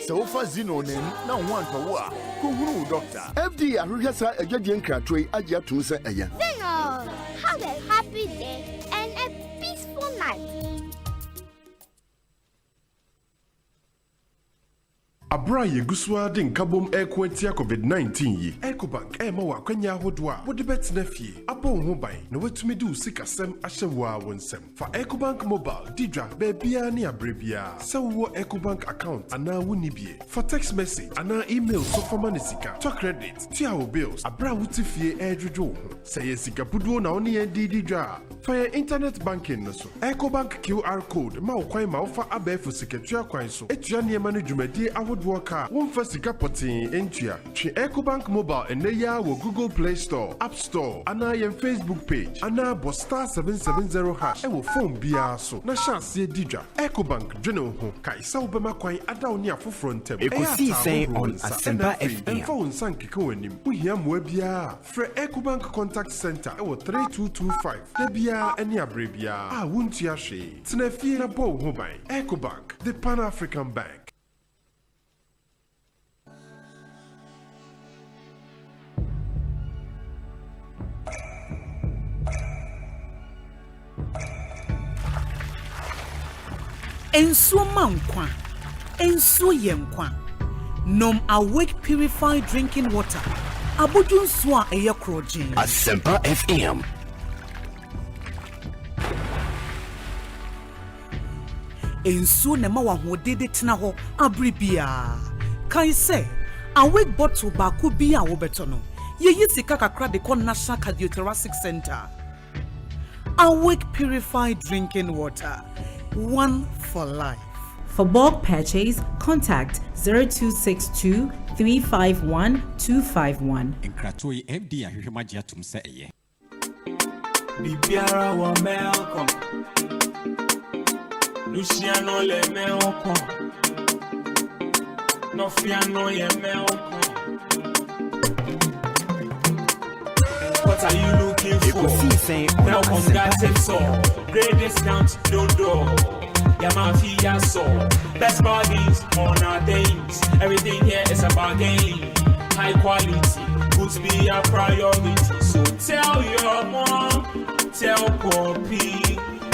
So Fazino name now one for what? Kuru doctor. FD Arugasa a Jadian Cratway Adia Tunsa Aya. Zino, have a happy day and a peaceful night. Abra yeguswa din kabom ekwentia COVID-19 yi. Ecobank ema wa kwanya hodwa. Wode betina fie. Abo ho ban na wetumi du sikasem ahyewa wonsem. For Ecobank mobile didra bebia ne abrebia. Se wo Ecobank account ana woni bie. For text message ana email so for money sika. To credit, tia wo bills. Abra wuti fie edwodwo ho. Se ye sika puduo na oni ye didra. For your internet banking no so. Ecobank QR code ma wo kwan ma wo fa abefu sikatua kwan so. Etua ne ma no dwumadi Worker, one first potin entia. Chi Ecobank mobile and ya wo Google Play Store, App Store, ana yen Facebook page, ana bo star 770 hash. E wo phone bia so. Na chance ye didra. Ecobank jeno ho. Ka isa wo bema kwan ada oni afoforo ntem. Ekosiise On Asempa FM. Enfo wonsan keka wanim. Wo hia mo bia. Frɛ Ecobank Contact Center e wo 3225. Da bia eni abrebia. Ah wuntia hwe. Tena fie na bo ho ban. Ecobank, the Pan-African Bank. Ensuo mankwa, ensuo yenkwa. Nom Awake purified drinking water. Abudun swa eye krojin. Asempa FM. Ensuo na ma wahode tena ho abribia. Kai se Awake bottle ba ku bi a wo beto no. Ye sika kakra de kon National Cardiothoracic Center. Awake purified drinking water. One for life. For bulk purchase, contact 0262 351 251. Encratoi FD ahwehwemagia tum se eye. Bibiara wa melkom. Luciano le melkom. Nofiano ye melkom. What are you looking for? Welcome, God takes all. Great discounts, don't do. Yamafia so. Best bargains on our days. Everything here is a bargain. High quality, goods be a priority. So tell your mom, tell Poppy,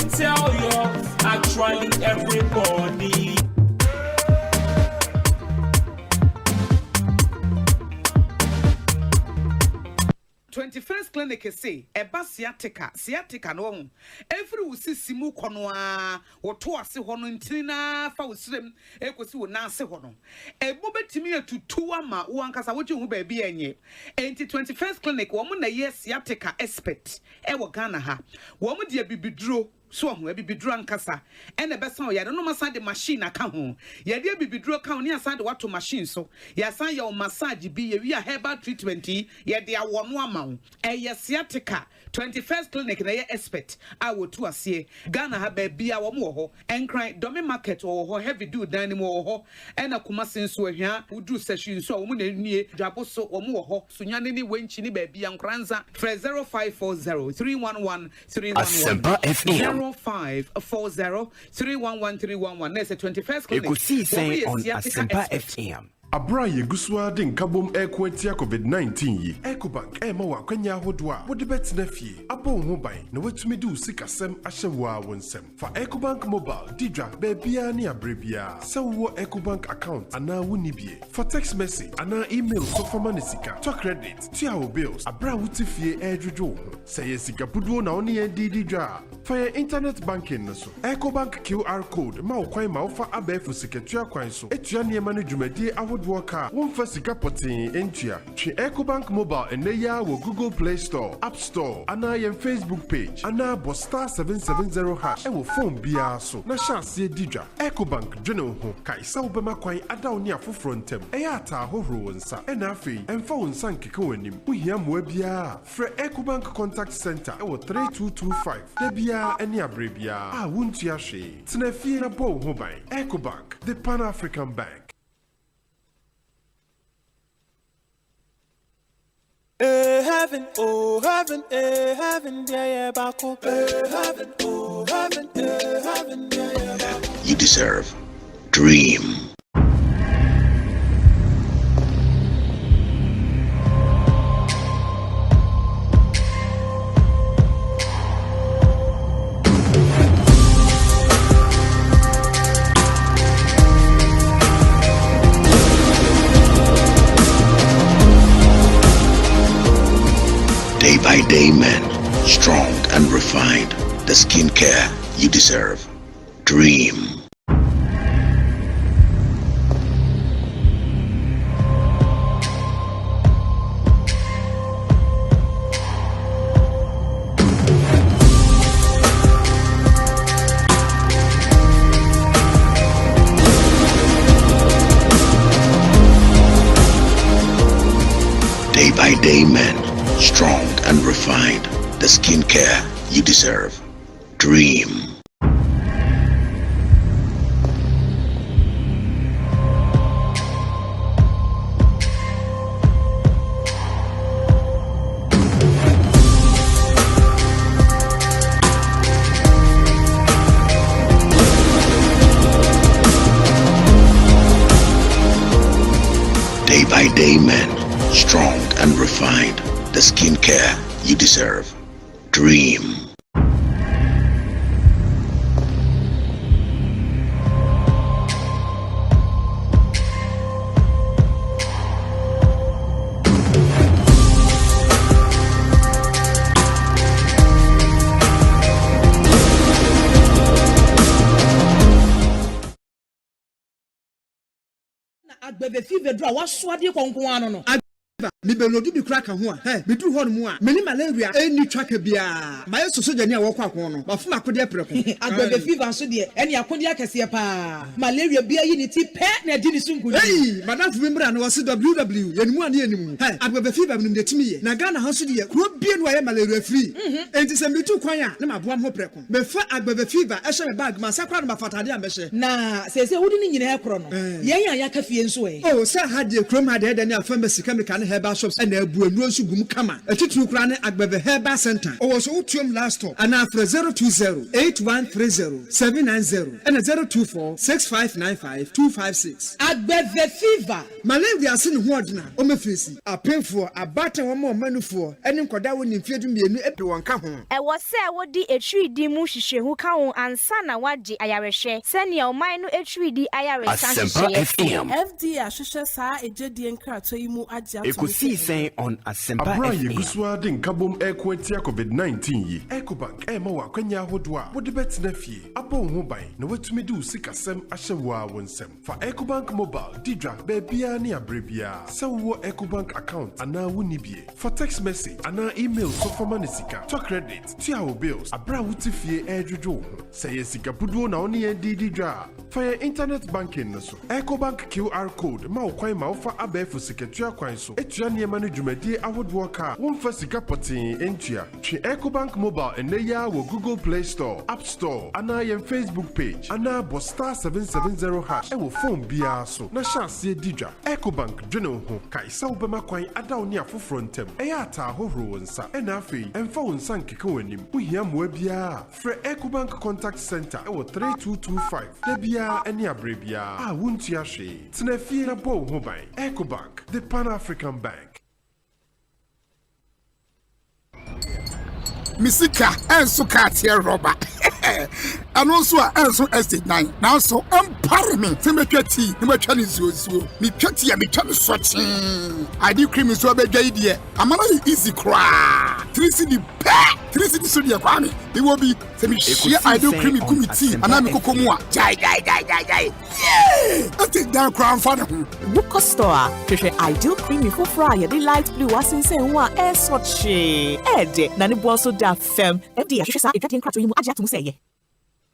tell your actually everybody. 21st clinic say eba sciatica no every wusi simu kono a woto ase ho no ntirina fa wosrem ekosi wo na ase ho no ebo betimi atutu ama wo ankasa woje hu ba bi enye enti 21st clinic wo mo na ye sciatica expert e wo Ghana ha wo mo de bibiduro so ho bibiduro ankasa ene be san o yade no masa de machine aka ho yade bibiduro ka ho ne asa de wato machine so ya san ya o massage bi ye wi a herbal treatment yade awo no ama eye sciatica 21st clinic na ye expert a wotu ase Ghana ha ba bia wo mo ho enkran domi market wo ho heavy do dan ni mo ho ena kuma senso ahia wudu session so wo mo na nie dwabo so wo mo ho sunyane ni wenchi ni ba bia nkranza 0540 311 311 Asempa FM 0540 311 311 That's the 21st clinic. Ekosiisen On Asempa FM. Abra yeguswa de nkabom ekwentia COVID-19 yi. Ecobank ema wa kwanya hodwa. Wo de betina fie. Abo ho ban na watumi du sikasem ahyewa wonsem. Fa Ecobank mobile didra bebia ne abrebia. Se wo Ecobank account ana woni bie. For text message ana email so forma ne sika. To credit, to our bills. Abra wuti fie edwodwo ho. Se ye sika buduo na oni ye didra. For your internet banking no so. Ecobank QR code ma okwan ma ofa abefu siketua kwan so. Etua niema no dwumadi Worker, one for Sikapotin, Entia, Chi Ecobank Mobile, and Neya will Google Play Store, App Store, and I am Facebook page, and now Bosta 770 hash, and will phone Biaso, Nasha see Didra, Ecobank, General Ho, Kaisa Obama Quine, Adaunia for frontem, Eata Horo and Sa, and Afi, and phone San Kikoenim, we hear Mwebia, Fre Ecobank Contact Center, or 3225, Debia, and Yabrebia, Wuntiashi, Tnefina Bo Hobine, Ecobank, the Pan African Bank. Heaven, oh heaven, heaven, yeah, back up. Heaven, oh heaven, heaven, yeah, back up. You deserve dream. Day by day men, strong and refined, the skincare you deserve. Dream. Day by day men, strong and refined, the skincare you deserve. Dream. Day by day men, strong and refined, the skincare you deserve. Dream. Agbebe fever draw was swadi konkwan no. Me belodu bi kra ka ho a me duru ho no mu a me ni malaria eni twaka bia ma yeso so jani a wo kwa kon no ma fuma akode apreko Agbebe fever so de eni akode akese pa malaria bia yi ni ti pe na di ni sunku hey madam fu mbra no wose www yenimu ane yenimu Agbebe fever nim de timi ye na Ghana ha so de kro bie no aye malaria free enti se me tu kwan a na ma boam ho preko me fa Agbebe fever e hye me bag ma sakra no ma fatade a me hye na se wudi ni nyina e kro no yen ya ka fie nso oh sa ha de krom ha de ni afamba sika me ka herbal shops and ebu enuro nso gum kama etitru kura ne agbebe herbal center owo so utuom last stop and after 020-8130-790 and 024-6595-256 agbebe fever malaria sin ho odina o mefresi apemfo abata wo mo manufo ene nkoda wo nimfiedu mienu ebi won ka ho e wo se wodi etwidi mu hwehwehu ka ho ansa na wagye ayarehwe sene oman no etwidi ayaresa Asempa FM. FD ahwehwe saa ejadie nkrato yi mu agye ato. Ekosiisen On Asempa Abra FM. yeguswa de nkabom ekwetia COVID-19 yi. Ecobank ma wa kwanya hodo a wode betina fie. Abo ho ban na watumi de usikasem ahyewo a wonsem. Fa Ecobank mobile didra bebia ne abrebia. Sewo Ecobank account ana wonibie. For text message ana email so forma ne sika. To credit, to our bills. Abra wutifie edwodwo. Say sika buduo na oni didra. For your internet banking no so. Ecobank QR code ma okwan ma ofa abefu siketua kwan so. Etua ne ma no dwumadi ahodo ka. Wonfa sika potin entua. Twe Ecobank mobile eneya wo Google Play Store, App Store, ana your Facebook page. Ana bo star 770 hash. E wo phone bia so. Na chance didra. Ecobank dwene ho. Kai sa obema kwan ada oni afoforo ntem. Eya ata ahohoro nsa. E na afei emfa wonsa nkeka wanim. Wohia moa bia. Fre Ecobank Contact Center e wo 3225. Debia eni abrebia. Ah wuntua hwe. Tenafie na bo ho ban. Ecobank, the Pan-African Bank. Misika enso katia roba. And also enso estate 9. Now so empowerment. Temetwati, nemetwani zuo. Mi twati ya mi twani swatching. I do cream so be idea. Amana easy cry. 3CD pack. 3CD so dia kwame. It will be semi share I do cream committee. Anami kokomua. Jai. Yeah. I take down crown for them. Book store. Hwehwe ideal creamy for fry the light blue asensen wa e soche. Ede na ne boso da fem. FD ahwehwe sa edwatien krato yi mu agya tum seye.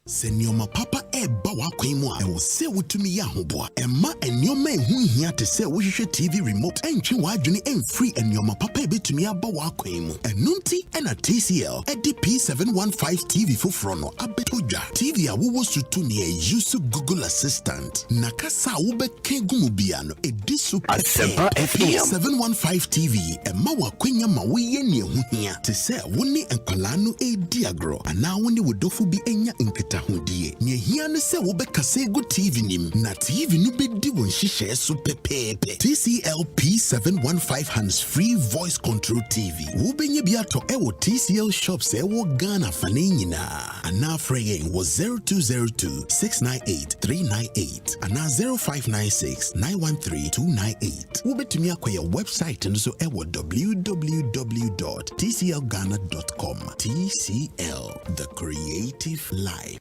Senioma papa eba wakwimu a ewo se wutumi ya hoboa emma enioma ehu hia te se wohwehwe TV remote entwe wadwene emfree enioma papa ebetumi aba wakwimu enunti ena TCL edi P715 TV foforo no abetodwa TV a wowo sutu ne use Google Assistant nakasa wo beke gumu bia no edi super Asempa FM 715 TV emma wakwenya ma wo ye ne ehu hia te se woni enkwala no edi agro ana woni wodofu bi enya nketa hodie ne hia ne se wo bekase go TV nim na TV no bedi won hihye so pepepe TCL P715 hands-free voice control TV wo benye bi ato ewo TCL shops ewo Ghana fane nyina ana freying was 0202-698-398 ana 0596-913-298 wo betumi akoye website nso ewo www.tclghana.com TCL, the creative life.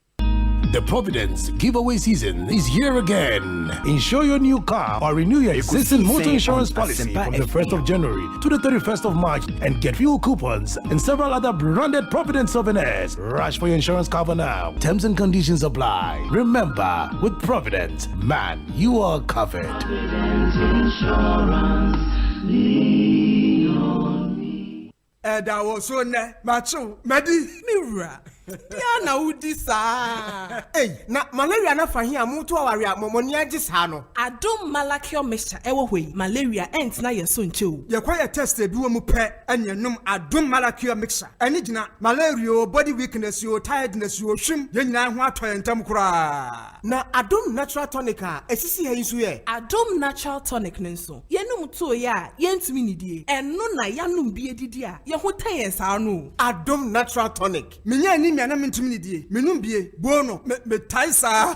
The Providence giveaway season is here again. Insure your new car or renew your existing motor insurance policy from the 1st of January to the 31st of March and get fuel coupons and several other branded Providence souvenirs. Rush for your insurance cover now. Terms and conditions apply. Remember, with Providence, man, you are covered. Providence Insurance, lean on me. That was so ne macho medi Mira. Ya na udi sa. Na malaria na fahi amutu aware amomoni agi sa no. Adom malakio mixture ewo hoi. Malaria ent na yeso nche. Ye kwa ye test e bi wo mu pe enyenum adom malakio mixture. Eni gina malaria body weakness yo tiredness yo hwim ye nyina ho atoye ntam kura. Na adom natural tonic a esisi ha nso ye. Adom natural tonic nso. Ye num to ya ye ntimi nidie. Eno na ya num bi edidi a ye ho tan sa no. Adom natural tonic. Minya ni na mentumi ni die menum bie bono me taisa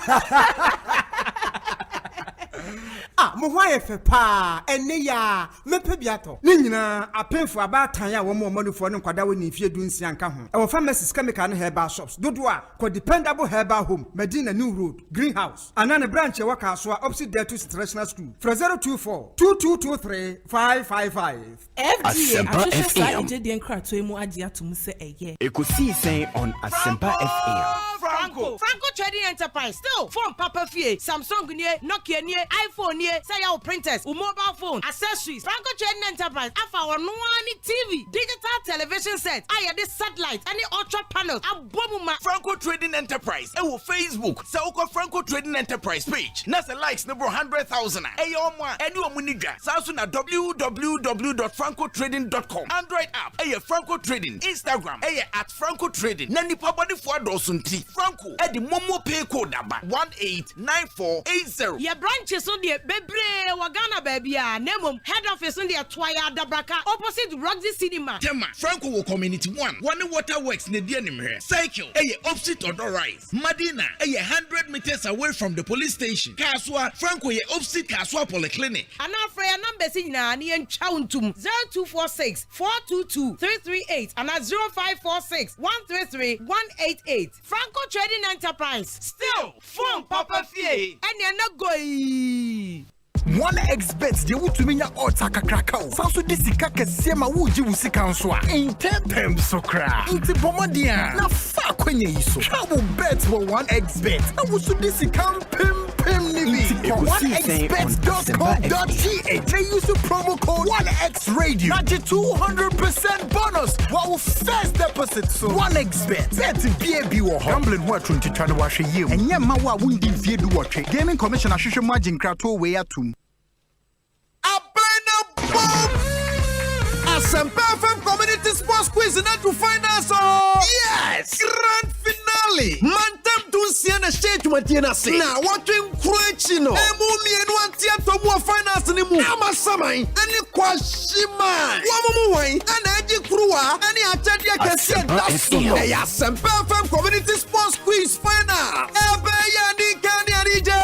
mo ho ayefe pa ene ya mepe biato ni nyina apemfo abatan ya wo mo manufo ne nkwada woni fie dunsia nka ho e wo pharmacies chemical and herbal shops dodo a ko dependable herbal home Medina New Road Greenhouse anane branch e waka so opposite there to international school 024-2223-555 Asempa FM ejadie nkrato yi mu agye ato mu se eye Ekosiisen On Asempa FM. Franco Trading Enterprise. Still, phone Papa Fie, Samsung nie, Nokia nie, iPhone nie, say your printers, mobile phone, accessories. Franco Trading Enterprise. Afa our no TV, digital television set. I this satellite, any ultra panels. Abomuma. Franco Trading Enterprise. Facebook. Sauko Franco Trading Enterprise page. Nasa likes number 100,000. Ayoma. Anyone munija. Sausuna www.francotrading.com. Android app. Franco Trading. Instagram. At Franco Trading. Nani pabani for dosunti. Franco. The Momo pay code number 189480. Your branches on the Bebre Wagana baby. Nemo head office on the Twaya Dabraka opposite Roxy Cinema. Tema. Franco Community 1. One waterworks ne here. Cycle. Opposite Odor Rise. Madina. 100 meters away from the police station. Kaswa. Franco opposite Kaswa Polyclinic. And our prayer numbers in Nani and Chauntum 0246 422 338 and at 0546 133 188. Franco Trading Enterprise. Still, phone Papa Fie. And you're not going. 1xbet de wutuminya odds akakrakao sanso de sika kese ma wuji wusika nso a intempem so kra inti bomodia na fa kwenye iso travel bet for 1xbet na wusu de sika pem nivi for 1xbet.com.gh they use the promo code 1xradio na 200% bonus wow first deposit so 1xbet bet BAB wo gambling ho atronti twa no wahwe yie enye ma wa wundi vie du wotwe gaming commission ahwehwe margin krato we atum Asempa FM Community Sports Quiz and to find us all. Yes! Grand finale! Mantem Dunsiana State Matiana say. Now, watching Cruchino. Emumi and one theater more finance in the moon. Amasamai, and the Kwashima. Wamuway, and Eddie Krua, and the Atadia Cassia. That's the Asempa FM Community Sports Quiz final. Ebayani Kanyarija.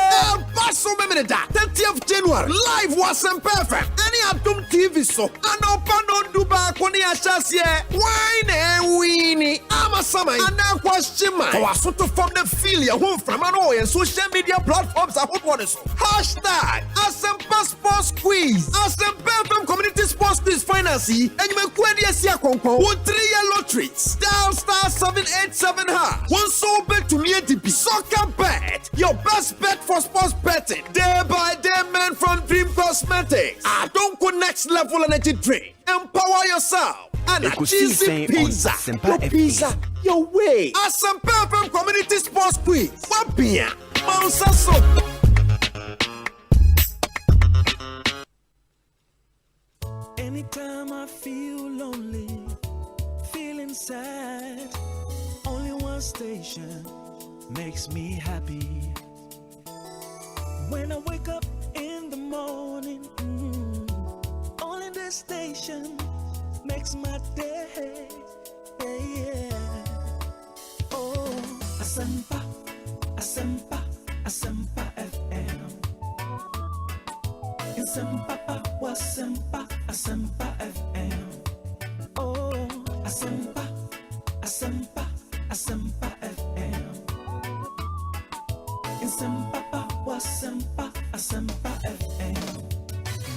Basso Meminida, 30th January. Live was Asempa FM. Any Atom TV so. And open on Duba Koni Ashasie. Wine and Winnie. Amasamai, and now Kwashima. Our sort of from the field, home from an and social media platforms are hot waters. Hashtag Asempa Sports Quiz. Asempa FM Community Sports Quiz Finance. And you may query a Sia Conco with 3 year lotteries. Dial star 787 ha. One so bet to me DP. Soccer bet. Your best bet for sports betting. Day by day men from Dream Cosmetics. Don't go next level energy drink. Empower yourself. And a cheesy pizza. Your pizza, your way. Asempa FM Community Sports Quiz. Wapia. Mousa Soap. Anytime I feel lonely, feeling sad, only one station makes me happy. When I wake up in the morning, only this station makes my day. Yeah. Oh, Asempa, Asempa, Asempa FM. Asempa, Asempa, Asempa FM. Oh, Asempa, Asempa, Asempa FM. Asempa, Asempa, Asempa FM.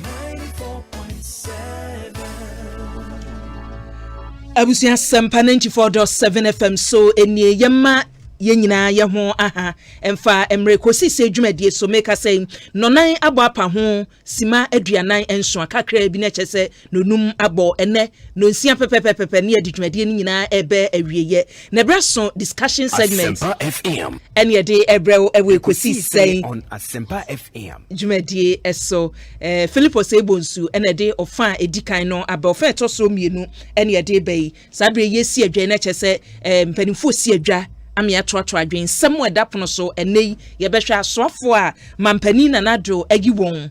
94.7. Abusia Asempa 94.7 FM so enie yema yenyina ye ho aha emfa Ekosiise dwumadie so make say nonan abo apa ho sima aduanan enso akakra bi na kyese nonum abo ene no nsia pepepepe ne adwumadie nyina ebe awieye na braso discussion segment Asempa FM ene de ebrew ewe Ekosiise on Asempa FM dwumadie eso Philip Osebonsu ene de ofa edikan no aba ofa etoso mienu ene de bai sadre yesi adwan na kyese mpanimfo si adwa ami atwatwa adwen semu edapono so enei ye behwe asofo a mampani na nado agi won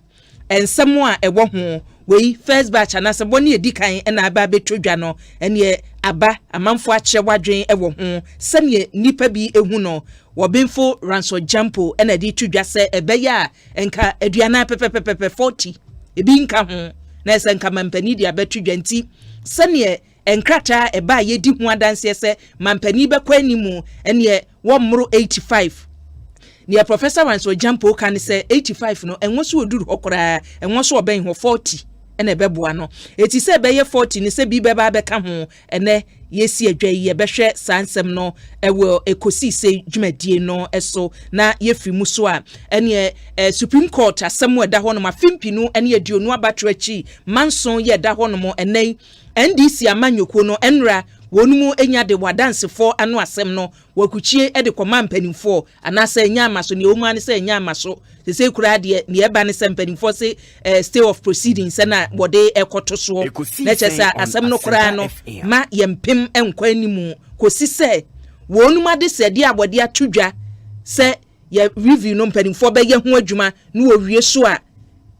ensemu a ewo ho wei first batch anase boni edikan na aba betodwa no ene aba amanfo ache wadwen ewo ho sene nipa bi ehu no wobinfo ranso jampo na di tudwa se ebeya enka aduana pepepepe 40 ebi nka ho na ese nka mampani di abetodwa nti sene enkrata eba yedi hu adanse se mampani bekwa animu ene wo mmro 85 ne professor Wanso Jampo kan se 85 no enwo so oduru hokora enwo so oben ho 40 ene beboa no eti se be ye 40 ni se bi beba beka ho ene yesi adwa ye behwe sansem no ewo ekosise dwumadie no eso na ye fi mu so a ene Supreme Court asem eda ho no mafimpinu ene aduonu abatro achi manson ye da ho no mo ene NDC amanyoko no enra wonumu enya de wadansefo anu asem no wakuchie e de koma mpanimfo anasa enya amaso ne omu ane se enya amaso se kura de ne eba ne se mpanimfo se stay of proceedings na bode ekoto so na chesa asem no kura no ma yempem enkwa animu kosi se wonumu ade se de abode atudwa se ye review no mpanimfo be ye ho adwuma no owie so a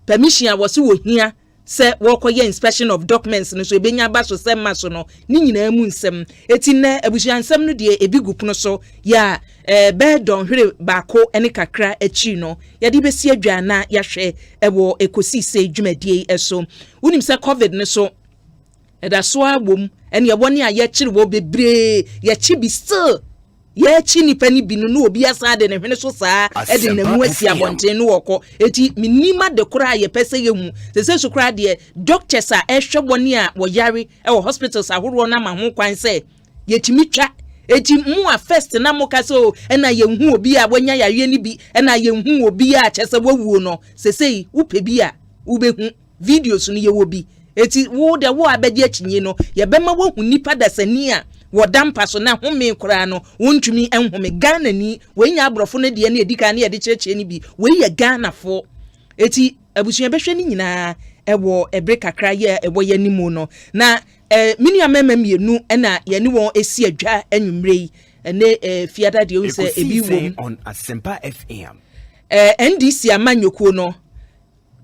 permission a wose wo hia se wokoye inspection of documents no so ebenya ba so sem maso no ni nyina mu nsem eti na abusuan nsem no de ebigup no so ya be don hwere baako ene kakra achi no ya de besi adwa na ya hwe ewo ekosise dwumadie eso unim se covid no so eda so abom ene ye bone a ye kire wo bebre ye chi bi still ye chi nipa ni bi no obi asa de ne hwene so saa e de na mu asi abonten no woko eti minima de kura ye pese ye hu se so kura de doctors a ehwebone a wo yare e wo hospitals ahoro na ma ho kwan se ye timi twa eti mu a first na mo ka so e na ye hu obi a wonya yare ni bi e na ye hu obi a chese wawuo no sesei upe bi a ubehu videos no ye wo bi eti wo de wo abedi achinye no ye bema wo hu nipa dasani a wodampa so na home kura no wontumi enhome Ghana ni wenya abrofo no de na edika na ye de cheche ni bi we ye Ghana fo eti abusua behwe ni nyina ewo ebre kakra ye ewo ye nimu no na mini amema mienu na ye ni won esi adwa anwumrei ene fiada de onse ebi wom on Asempa FM NDC amanyoko no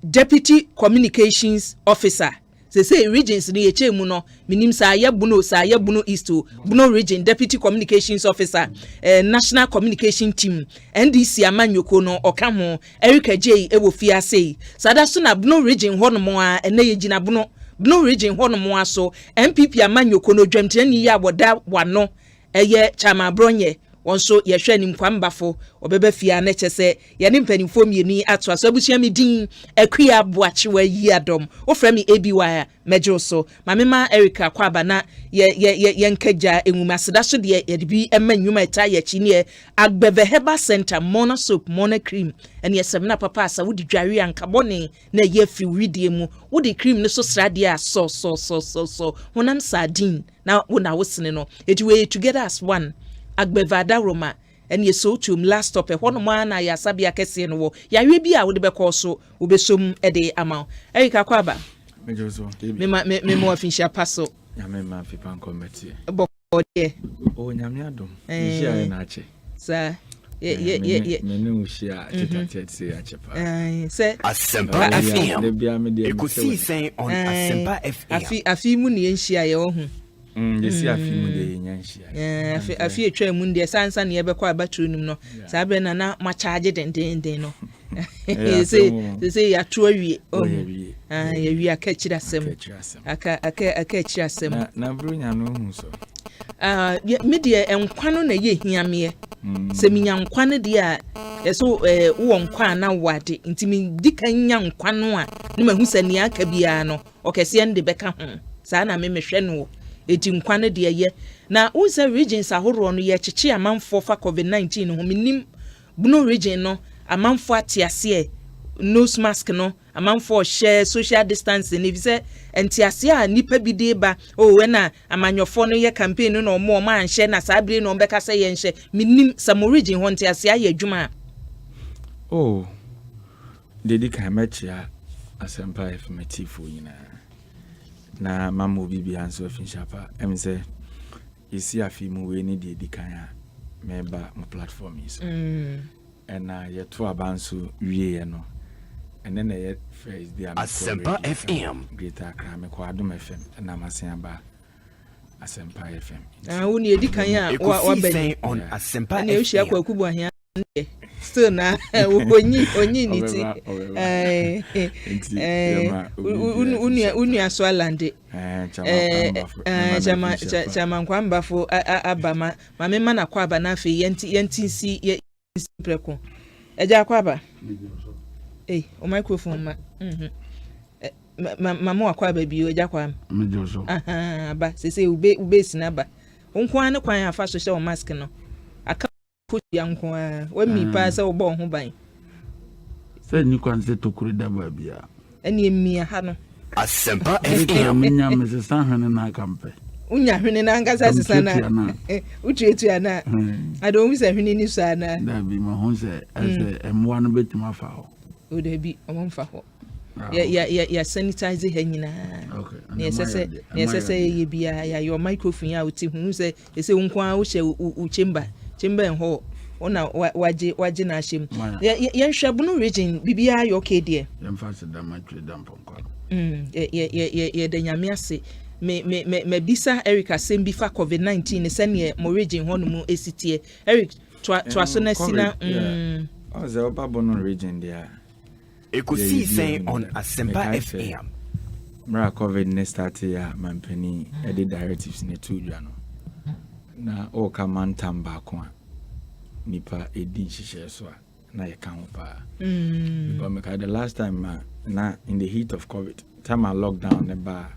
Deputy Communications Officer say regions ni eche mu no minim sa ya bunu east bunu region Deputy Communications Officer National Communication Team NDC amanyoko no oka ho Erica J ewo fia sei sada so na bunu region ho no mo a ene ye gina bunu region ho no mo aso MPP amanyoko no dwamtani ya boda wano eye chama bronye wonso ye hwe ni nkwambafo obebe fia na chese ye ni mpanimfo mieni ato aso abusua mi din akua boachewa yi adom wo fra mi ABY mejo so mamema Erica kwaba na ye nkaja enwumaseda so de ye bi emanyuma eta ye chine agbeve heba center mona soap mona cream ene ye semna papa asa wodi dware ankabone na ye fi widie mu wodi cream ne so srade a so honam sardine na wona wosene no it we together as one agbevada roma and ye so to last stop e hono ma na ya sabia kese no wo ya hwe bi a wo de be ko so wo be som e de ama Erica kwaba mejoso me mo afinhia paso ya me ma fipan committee bode o nyame adom nhia na ache sa ye me nhia tete ya chepa se Asempa FM Ekosiisen On Asempa FM afi mu ne nhia ye wo hu yesi afi mu de nyanhia afi etwa mu de sansa ne yebekọ abatru nim no sa be na ma charge den no se ya to awie ya wi aka kirasem aka kirasem na brunya no hu so me de enkwano na ye hiame se minya nkwano de a eso wo nkwa na wade ntimi dikan nya nkwano a ne mahu sani aka bia no okese nde beka ho sa na me mehwe no eti nkwane de ye na unsa regions ahoro no ye cheche amanfo fa COVID-19 no minim bunu region no amanfo atiase nose mask no amanfo share social distancing ne vise entiase a nipa bi de ba we na amanyofo no ye campaign no mo ma anhye na sabre no beka se ye nhye minim some region ho entiase aye adwuma dedika mechia Asempa FM tifo nyina na mamo bibi anso afinshapa emse isi afimu we ni de dikan a meba mo platform is ena ye to abanso wie no ene na ye face dia Asempa FM Greater Accra me kwa Adom FM na masen ba Asempa FM woni edikan a wa ben on Asempa FM e kwa kubu ahia still na onyi niti unu aswalande chama kwambafo abama mamema na kwaba na afi yentinsi ye preko eja kwaba o microphone ma mama akwa baby o jakwa mejoso aba sese ube sinaba onkwan ne kwan afa so hye o mask no aka put yankwa wa mi pa se obo ho ban se ni kwan se tokuri daba bia ene emia ha no Asempa FM menya me se hwene na kampe unya hwene na ngasa sesa na utuetu ana ado wi se hwene ni so ana da bi ma ho se ase emwa no betima fa ho o da bi o mo fa ho ya sanitize ha nyina ne sese ye bia ya your microphone ya uti hu se ese unkwa wo hye u chamber ho ona waje na ahyem ye hwebo no region bibia yo okay there ye mfa se da matwe da mponko ye da nyame ase me bisa Eric Asembi fa COVID-19 ne sene mo region ho no mu esitie Eric to so na sina o ze oba bono region there Ekosiisen On Asempa FM. Mra COVID ne start ya mampani edit directives ne tudwa no. Na o ka mantam ba ko a nipa edi hihye so a na ye kan pa. Because me the last time na in the heat of COVID, time I lockdown ne ba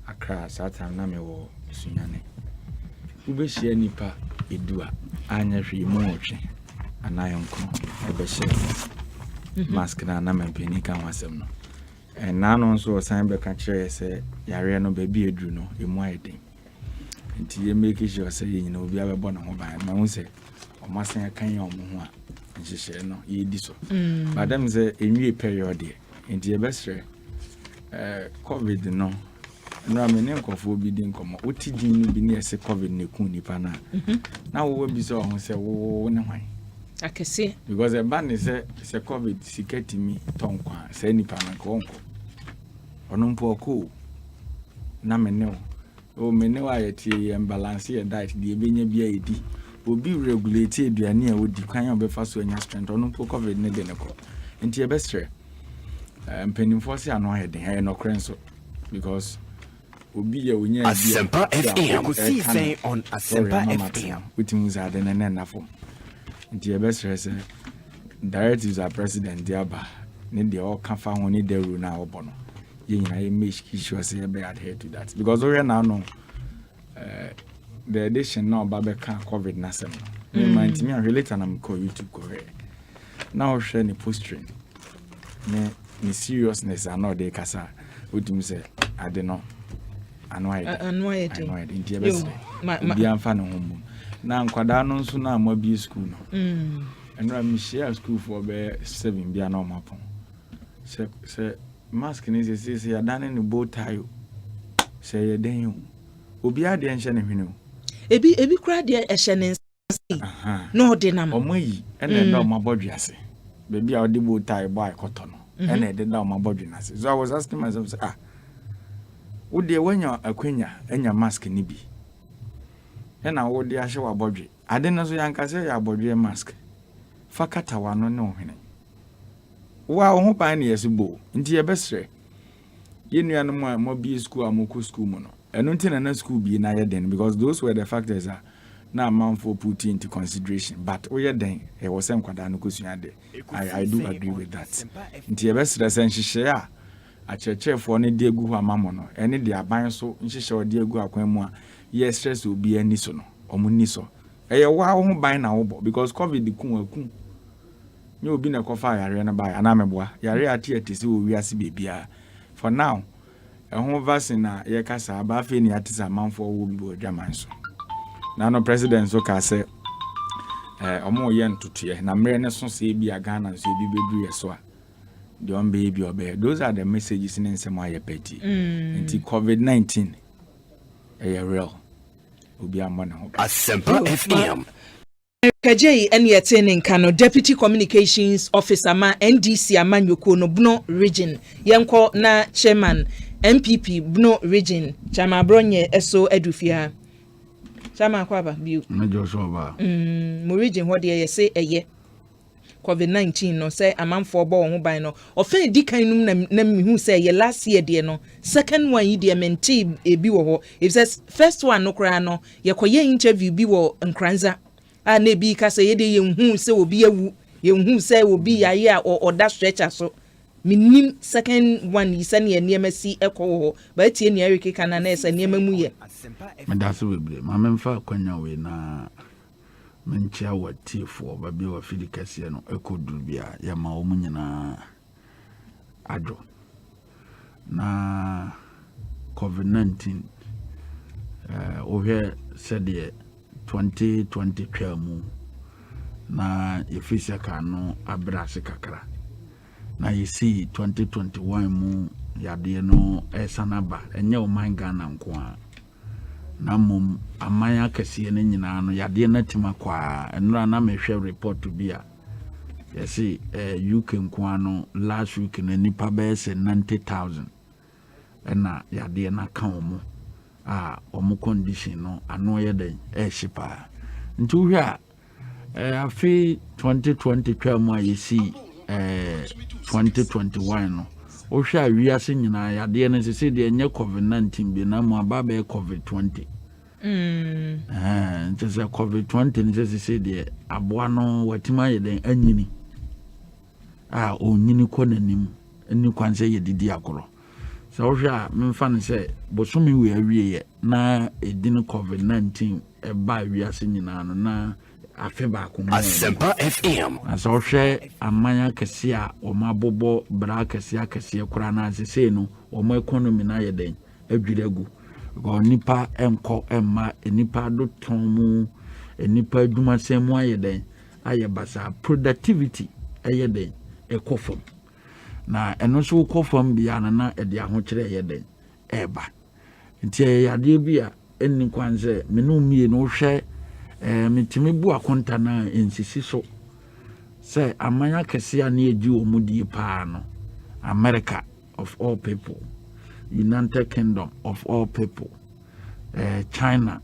Accra Saturday na me wo sunyane. Ube hye nipa edua anya hwe mu otwe anayonko ebe hye. Mask na mampani kan wasem no and na no so san be ka kire say yare no baby edru no emu ayeden nti ye make sure say yin no obi abebo na ho ban na hu say o masan kan ye omo ho a nhihye no ye di so madam say enwie period e nti ye besre COVID no nra me ne nkofo obi di nkomo otidin no bi ne ese COVID ne ku nipa na na wo bi so ho say wo ne hwan akese because a ban is a COVID siketi mi tonkwa say nipa na konko onumpo ko na meneo o meneo ayeti imbalance your diet de ebenya bia edi obi regulate aduane a odi kwan obefa so anya strength onumpo COVID ne de ne ko enti e bestre mpenimfo se ano ayede he no krenso because obi ya onya Asempa FM Ekosiisen On Asempa FM witimu za de ne nafo the best reason directives are president diaba need the all can fa woni the rule na obono ye nyina ye make sure say be adhere to that because we now know the edition now babe can COVID na sem no mind me relate na ko YouTube ko he now share ni posting ni seriousness and dey kasa odim say ade no anwai the best bi amfa no homo na nkwada no nso na amabi school no enra mi share school for be 7 bia na omapon se mask ni se ya dane ni bow tie se ye den yo obi ade enhye ne hwene ebi kra de ehye ne no de na omayi ene na omabodwiase baby a ode bow tie boy koto no ene de da omabodwinase so I was asking myself say wo de wanya akwanya enya mask ni bi ena wo de ahye wa bodwe ade no so yanka se ya bodwe mask fakata wa no ne ohene wa ho pa ne yesibo nti ye besre ye nuanu mo bi school amoku school mo no eno nti na school bi na ye den because those were the factors that na man for put into consideration but we ye den e wo sem kwada no kosua de I do agree with that nti ye besre se nhihye a chechefo ne de egu amamo no ene de aban so nhihye o de egu akwan mu a yes stress obi ani so no omuni so eye wa ho ban na wo because COVID ku me obi na kofa yare na ba na meboa yare ati se owi ase bebia for now ho vaccine na ye kasa ba fe ni atisa manfo wo bi odwaman so na no president so ka se omo ye ntotoye na mere ne so se bi aga na so bi bedu ye so a the on baby obe those are the messages in nsema ye peti nti COVID-19 real obi amana ho Asempa FM Kajay and Yatin Kano, Deputy Communications Officer ma NDC Amanyoko no Bno Region, Yanko na Chairman MPP Bno Region, Chama Bronye Eso Edufia. Chama Kwaba Biu. Major Soba. Mo region what ye say a ye. COVID-19 no say a man for ball by no. Offend dikanum nem who say ye last year dear no. Second one ye dear menti e biwo. If says first one no crano, ye koye interview biwo and kranza. Na bi ka say ye de ye hu say obi awu ye hu say obi yaye or that stretcher so minim second one yi sɛ ne nneɛma si ɛkɔ ho ba tie ne Eric kana na ɛsɛ nneɛma mu yɛ me da so bebre ma memfa kwanya we na menchia watifo ba bi wa fili kase no ekodu bia ya ma omu nyina adwo na COVID-19 ohwe sɛdeɛ 2020 twamu na yefisia kanu abrase kakra na yesi 2021 mu yade no esanaba enye o man Ghana nko a na mum amanya kase ne nyina no yade na tima kwa enra na mehwe report bi a yesi UK nko ano last week na nipa be se 90,000 na yade na ka omo a omo condition no ano ye den shipa nti uhwe a afi 2020 twamu a yesi 2021 no ohwe a wiase nyina yade na sese de enye COVID-19 bi na mu aba be COVID-20 just a COVID-20 ni sese de aboa no watima ye den anyini a onyini kɔ nanim eni kwanse ye didi akoro so ohwe a memfa ne se bosomi we awie ye na edin COVID-19 eba wiase nyina no na afe ba ko Asempa FM asa ohwe amanya kese a o mabobo bra kese kora na sese no o mo economy na ye den adwiregu go nipa enko emma enipa do tomu enipa adwuma semu aye den aye basa productivity aye den ekofom na eno so kofom bia na ede ahokere ye den eba nti yade bia eni kwanze menu mie no hwe mitimi bu akonta na ensisi so say amanya kese a na edi omudi pa no America of all people, United Kingdom of all people, China,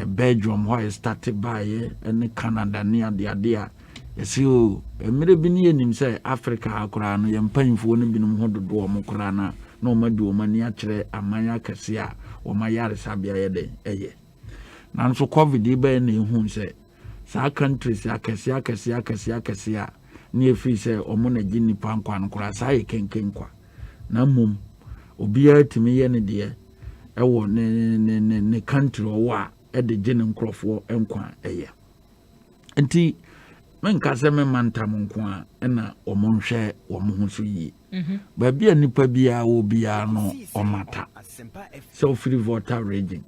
Belgium where it started by and Canada near the idea. You see, mere bini nim say Africa akora no yempanfo no binom ho dodo mo kora na no madu mani akere amanya kese a o mayare sabia ye den eye. Nanso COVID be na ehun say sa countries akese a na efi say omo na gini pankwa no kora sa ye kenkenkwa. Na mum obiya timi ye ne de ewo ne country o wa e de gini nkrofo enkwa eye. Enti men kase men mantam nko a na omo nhwe omo ho so yi ba bia nipa bia wo bia no omata so free voter region,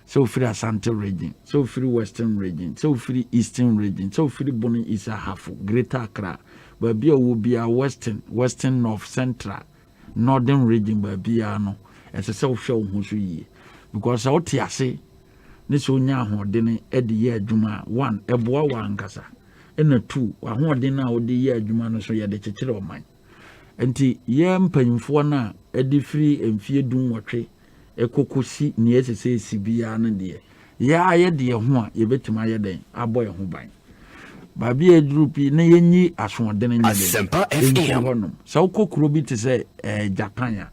so free Asante region, so free Western region, so free Eastern region, so free Boni Isa Hafu, Greater Accra, ba bia wo bia Western North Central, Northern region ba bia no ese se wo hwe ho so yi because what ase ne so nya ahodene e de ye adwuma 1 eboa wa nkasa ena 2 ahodene a wo de ye adwuma no so ye de kekere oman enti ye mpanyimfo na e de free emfie dun wotwe ekokosi ne esese sibia no de ya aye de ho a ye betima ye den abo ye ho ban ba bia drupi ne yenyi asodene nya de Asempa FM so kokuro bi te se Japan ya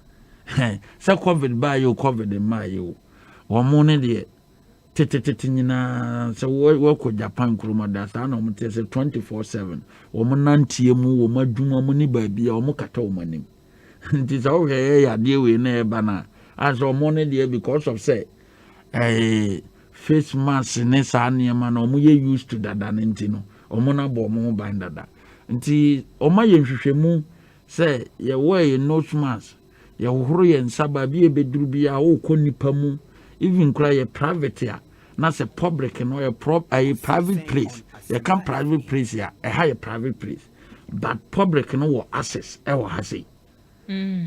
se COVID ba yo COVID ma yo wo mo ne de tete nyina se wo ko Japan kuruma da sa na mo te se 24/7 wo mo nantie mu wo madwuma mu ni ba bia wo mo kata wo manim nti so wo ye ya de we na e ba na as wo mo ne de because of say face mask ne sa niema na wo ye used to dada nti no wo mo na bo mo ban dada nti o ma ye nhwehwemu say ye wear nose mask ye hohoro ye nsaba bi e beduru bia wo ko nipa mu even kura ye private ya na se public no a private place you can private place ya a higher private place but public no wo access e wo ha sei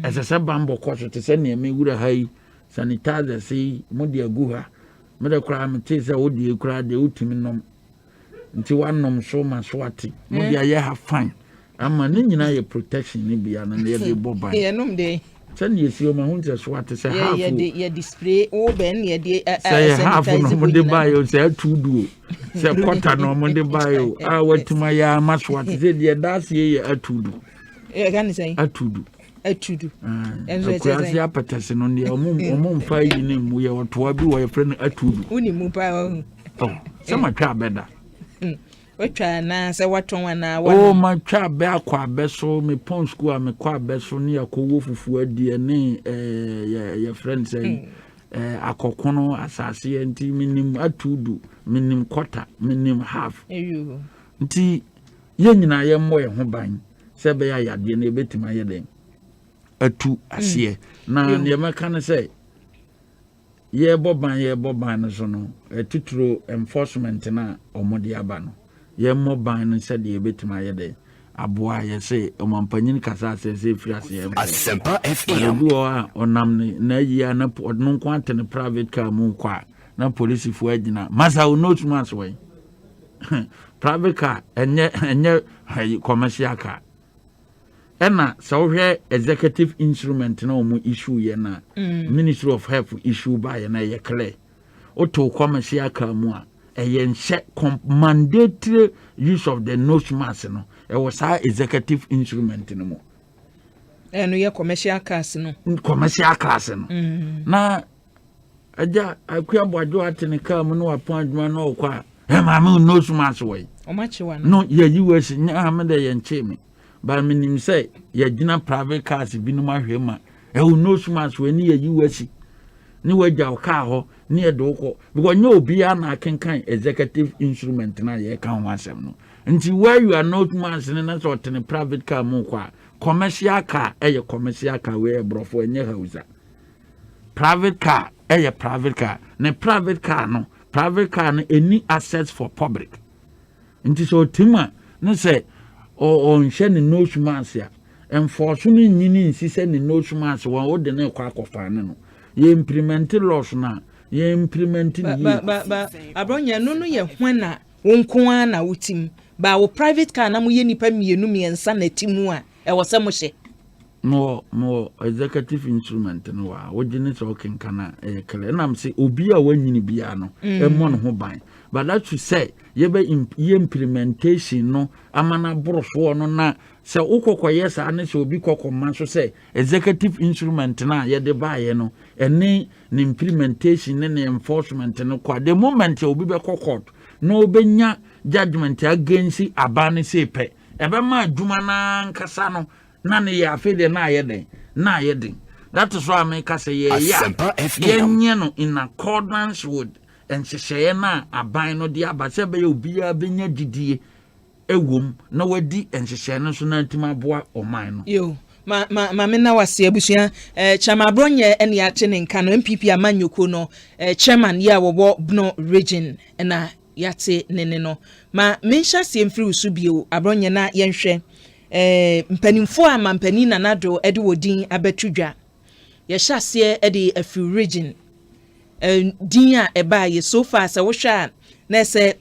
as a bambo course to send me wura hai sanitizer sei mo de agu ha me de kura me te se wo de kura de utimi nom nti wanom so ma so ati mo de aye ha fine ama ne nyina ye protection ni bia na ye de boban ye nom de send you see my hunter swat say half ye display o ben ye de say half no mo de buy o say atudu say quarter no mo de buy o watima ya maswat say de das ye atudu can say atudu enzo say apatese no ne omo mfa yi ne mu ye otoa bi wo ye friend atudu uni mu pa say ma twa beda Wetwa na se waton wana oh my twa be akwa be so me pon school me kwa be so ne yakowo fufu adie ne your friend say akokono asase enti minim atudu minim quarter minim half eyo nti ye nyina ye mmo ye ho ban se be ya yade na ebetima ye den atu ase na ne meka ne say ye boban no so no tituro enforcement na omode aba no ye mobile no said ye betima ye de aboa ye say omampanyin kasa say free as ye Asempa FM do onam ni na yia na no kwante ne private car mu kwa na police fu agina masa wo not mas way private car enye commercial car ena so hwe executive instrument na omu issue ye na Ministry of Health issue ba ye na ye clear oto commercial car mu a mandatory use of the nose mask no it was our executive instrument no mo no ye commercial cars no na aja akua boajo atene car mu no appointment no kwa ma me nose mask way o machi wa no ye US nya me de ye nche me ba minim say ye gina private cars bi no mahwe ma nose mask we ni ye US ni waja ka ho ni edoko because no bia na kenkan executive instrument na ye kan wasem no nti where you are not man na sort in private car mu kwa commercial car commercial car we brofo enye hausa private car private car na private car no any assets for public nti so tima no say on hye ni no mask ya enforce ni nyini nsi se ni no mask wa o de na kwa akofa ne no ye implement laws na ye implement ni ba abronya no ye hwana wonko na wutim ba wo private car na mo ye nipa mienu miensa na timu a e wo se mo hye no executive instrument no wa wo gine so kenkana e kele na am say obi a wanyini bia no e mo no ho ban but that to say ye be implementation no amana borofo no na se ukokoye sa ne se obi kokoma so say executive instrument na ye de baaye no ene ni implementation ne enforcement no kwa the moment obi be court no obenya judgment against abane se pe ebe ma adwuma na nkasa no na ne ya afede na ye den that is why I make say ye nye no in accordance with and se na aban no dia ba se be obi a benya didie ewom na wadi enhyehyɛ no so na ntima boa oman no yo ma me na wase abusua chama bronye ene ya che ne nka no MPP amanyoko no chairman ya wo Bno region na yate nene no ma mensha se mfiri usubio abronye na yenhwɛ mpanimfo a mampani na nado ede wodin abatudwa ye hyase ede afi region din a eba ye so far se wo hwa na se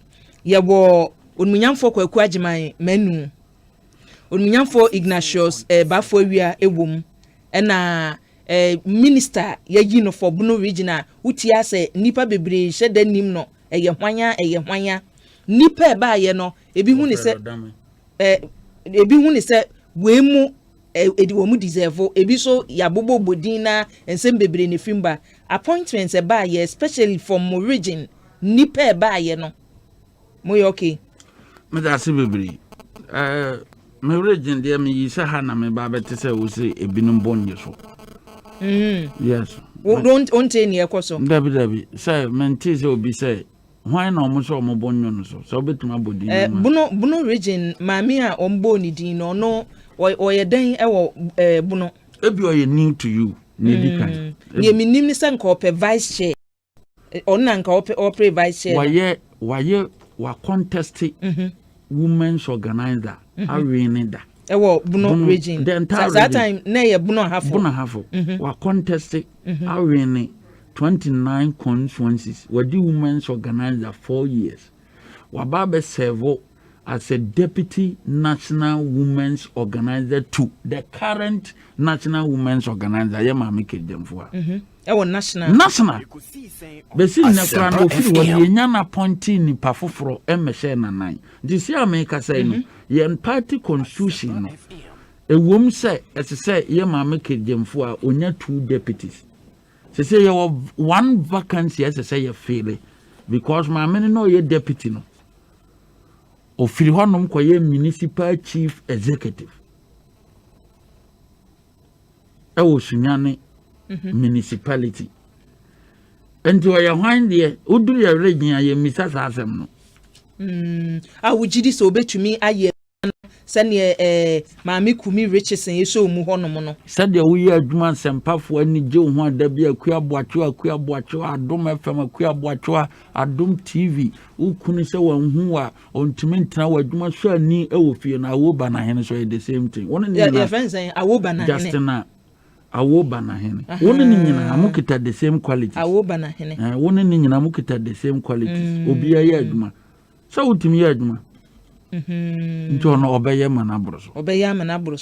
ye wo onmunyamfo kwaku agiman manu onmunyamfo Ignatius bafo awia ewom na minister yayi no for Bno regional utia se nipa bebre hyeda nim no eye hwanya nipa eba ye no ebi hu ni se wemu edi wo mu deserve ebi so yabobo bodin na ensem bebre ne fimba appointments eba ye especially from mo region nipa eba ye no mo ye okay me da se bebre me region dia me yisa ha na me ba bete se wo se ebinum bonye so yes don't any ekoso dabi say menti se obi say why na omo so omo bonyo no so betuma bodin Bno region mami a ombo ni din no no oye dan ewo Bno ebi oye new to you ni dikan ye minim ni se nka ope vice chair onna nka ope vice chair wa contest women's organizer arena da ewo Bno region that time na ye Bno hafo wa contest arena 29 constituencies were the women's organizer 4 years wababe serve as a deputy national women's organizer to the current national women's organizer yema make them for ewo national besi na kran ofiri woni enya na appointee ni pafoforo emehye na nan this year make say no yen party constitution no ewom say ese yema make them for onya 2 deputies. Say you have one vacancy as I say you feel it because my men know your deputy no ofiri honom koye municipal chief executive ewo sunyane municipality enti oye hwan de uduru ye regin aye misasa asem no awugidi so obetumi aye sane maami kumi Richardson yeso mu honom no sade wo adwuma sempafo ani je ho adabi akuaboacho adom FM akuaboacho adom TV ukuni se wanhu a ontimi ntena wadwuma so ani ewo fie na wo ba na hene so the same thing wona ni ya friends awo ba na hene Justina awo ba na hene wona ni nyina amukita the same quality awo ba na hene wona ni nyina amukita the same quality obi aye adwuma so utimi ye adwuma ntono obeye manabroso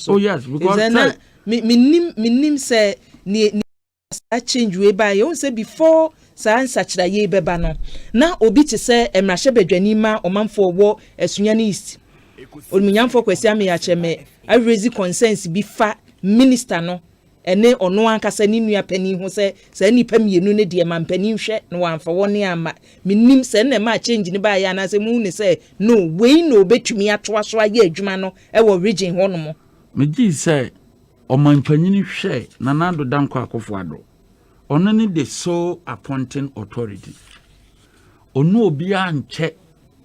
oh yes because minim say ni change we by you say before sa nsachira ye beba no na obi te say emrahye badwani ma omanfo wo esunyane east olmunyamfo kwesi ame ya cheme I raise concerns bi fa minister no ene ono ankasa ni nua pani ho se sa nipa mienu ne de ma pani hwe no amfa woni ama minim se na ma change ni ba ya na se mu ne se no we no betumi atoa so aye adwuma no e wo region ho no mo meji se omanpanyini hwe na nado danko akofo ado ono ni the sole appointing authority ono obi anche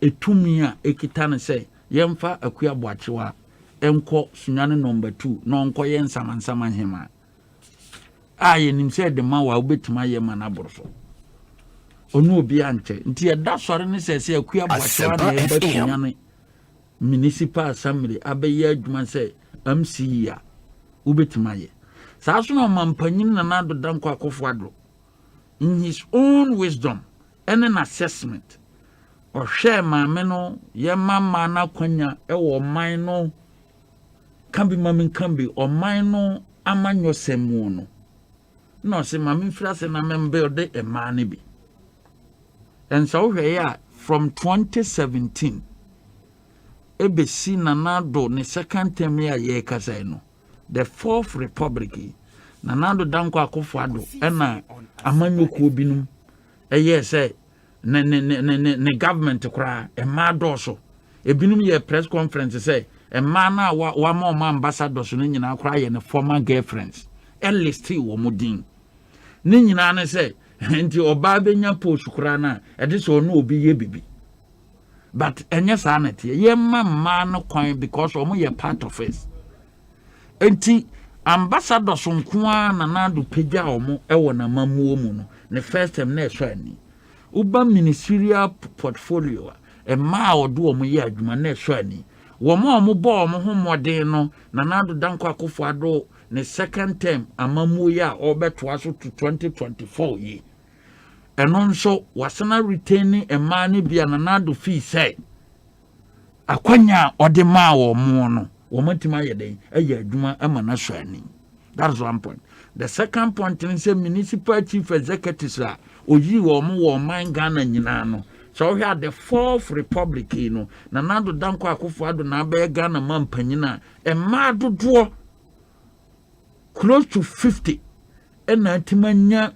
etumi a ekita ne se yemfa akuaboachewa enko sunyane number 2 no onko yensamansama hema aye nim se de ma wa obetima ye manaboroso onu obi anche nti e da sore ne se akuaboachewa na ye betunyane municipal assembly abeya adwuma se MC ya obetima ye sa so no mampanyin na nado danko akofo ado in his own wisdom and an assessment or share maame no ye mama na kwanya e wo man no kambi mamin kambi o man no amanyo semu no se mamin frase na membe de e man bi and so here from 2017 ebesi na nado ne second term ya ye kasa no the fourth republic na nado danko akofo ado na amanyo ko binum eye say ne government kra e ma doso ebinum ye press conference say e ma na wa ma ambassadors no nyina kra ye ne former girlfriends enlisted wo modin ne nyina ne say enti oba benya post kra na e de so no obi ye bibi but enya sanity ye ma no kwan because omo ye part of it enti ambassadors nkoa na nado peja omo e wo na mamuo mu no ne first time na e so ani uba ministerial portfolio e ma odo omo ye adwuma na e so ani wo mo omo bo omo ho modern no na nado danko akofo ado ne second term amamuo ya obeto aso to 2024 ye eno nso wasana retaining e ma ne bia na nado fee say akwanya ode ma wo mo no wo matima ye den eye adwuma ama na so ani. That's one point. The second point is municipal chief executives are oyi wo mo wo man Ghana nyina no. So we had the fourth republic no na nado danko akofo ado na be Ghana mampanyina e ma dodo close to 50 ena timanya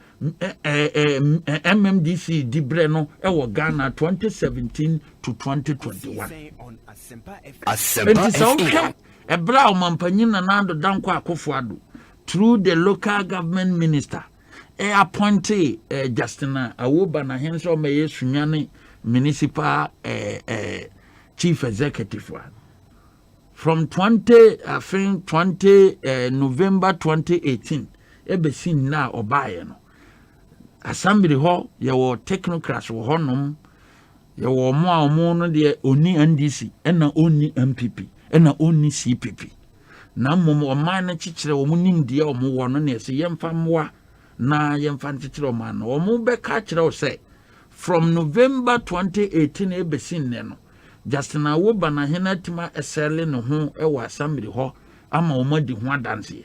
MMDC dibre no e wo Ghana 2017 to 2021. Asempa FM. E bra o mampanyina nado danko akofo ado through the local government minister appointee Justina Awoba na henso meye sunyane municipal chief executive from 20 November 2018 ebesin na obaye no assembly ho ye wo technocrats wo honom ye wo mo a mo no de oni NDC na oni MPP na oni CPP na momo oman na chichire wo munim de o mo wono na se yemfa moa na yemfa chichire o man o mo be ka chire o say from November 2018 ebesin ne no Justina Awoba na henatima esele no ho e wa assembly ho ama o madi ho adanse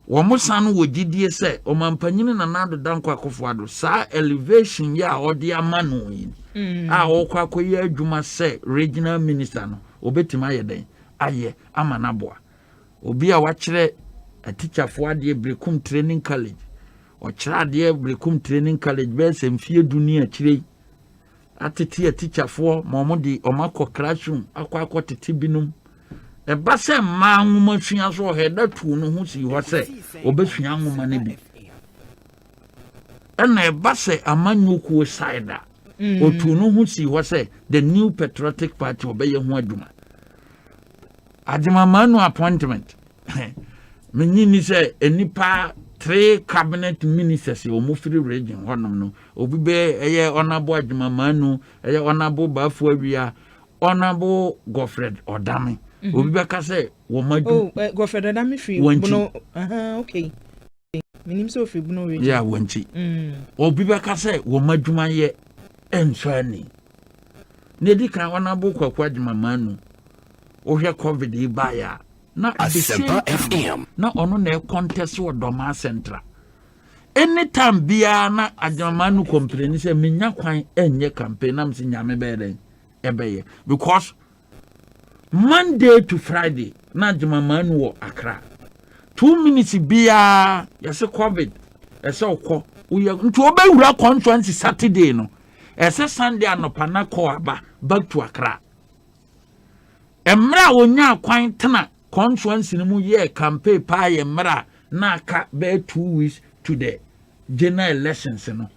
wo mo san wo gidie say o mampanyini na nado danko akofo ado sa elevation ya odi amano yi a o kwa koye adwuma say regional minister no obetima ye den aye ama naboa obi a wachire a teacher for ade brekum training college o chira ade brekum training college be se mfie dunia chire atete a teacher for momodi omako classroom akwa tete binum e ba se ma nwoma sua so he da tu no ho si ho se obesua nwoma ne bi and e ba se amanyuku side otu no ho si ho se the new patriotic party obeye ho aduma aduma manu appointment menyini se enipa 3 cabinet ministers o mufiri region honom no obi be eye honorable aduma manu eye honorable bafu awia honorable Godfred Odame obi be ka se wo madu Godfred Odame free buno okay minim so free buno region yeah wanchi obi be ka se wo maduma ye enso ani ne di kan honorable Kwaku aduma manu o hwe covid ibaya na Asempa FM na ono na contest wo Doma Central anytime bia na adamanu complain say menya kwan enye campaign am se nyame be ebeye because Monday to Friday na adamanu wo Accra 2 minutes bia yase covid ese okọ uye nti obewura conference Saturday no ese Sunday anopa na ko aba back to Accra emra wonya kwan tena conference ni mu ye campaign pa ye mra na ka be 2 weeks to the general elections no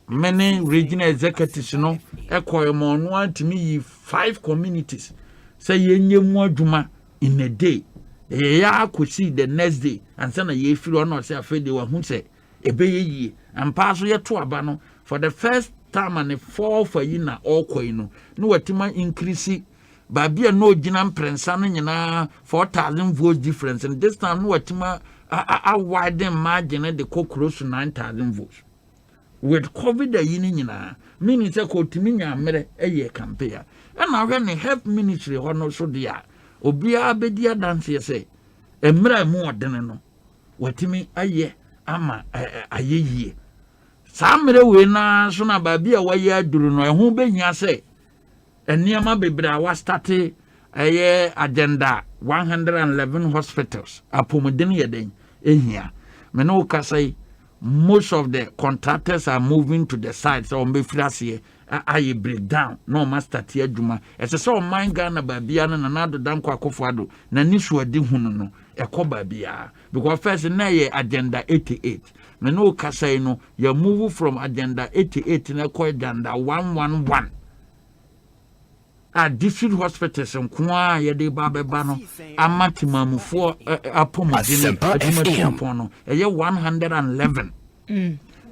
many regional executives no ekoyemo no antimi yi 5 communities say yenye mu aduma in a day ya akosi the next day and say na ye firi ono say afede wa hu say ebeye yi ampa so ye to aba no for the first time and fall for you na okoi no watima increase babia no gina prensa no nyina 4,000 votes difference and this time no watima a widen margin de close to 9,000 votes with covid yini nyina meaning say ko timi nya mere eye campaign and now when the health ministry hono so dia obia bedia dance say emra mu odene no watimi aye ama ayeye samre we na so na babia waye aduru no ehun behia say eniama bebra wa start agenda 111 hospitals apomodin yeden ehia me no ka say most of the contractors are moving to the side so on be frase aye breakdown no master tie adwuma ese so man Ghana babia na nado danko akofado na nisu adi hunu no ekoba bia because first na ye agenda 88 me no ka say no you move from agenda 88 na ko agenda 111 district hospitals nkoa ye de ba beba no amatimamufo apomodin no eye 111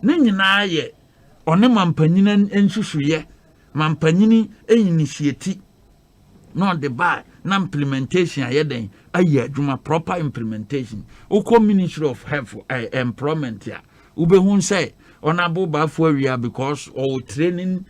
ne nyina ye one mampanyina ensusuye mampanyini initiate no the by na implementation ayeden aye adwuma proper implementation uko ministry of health employment ya ubehun say honorable bafu area because or training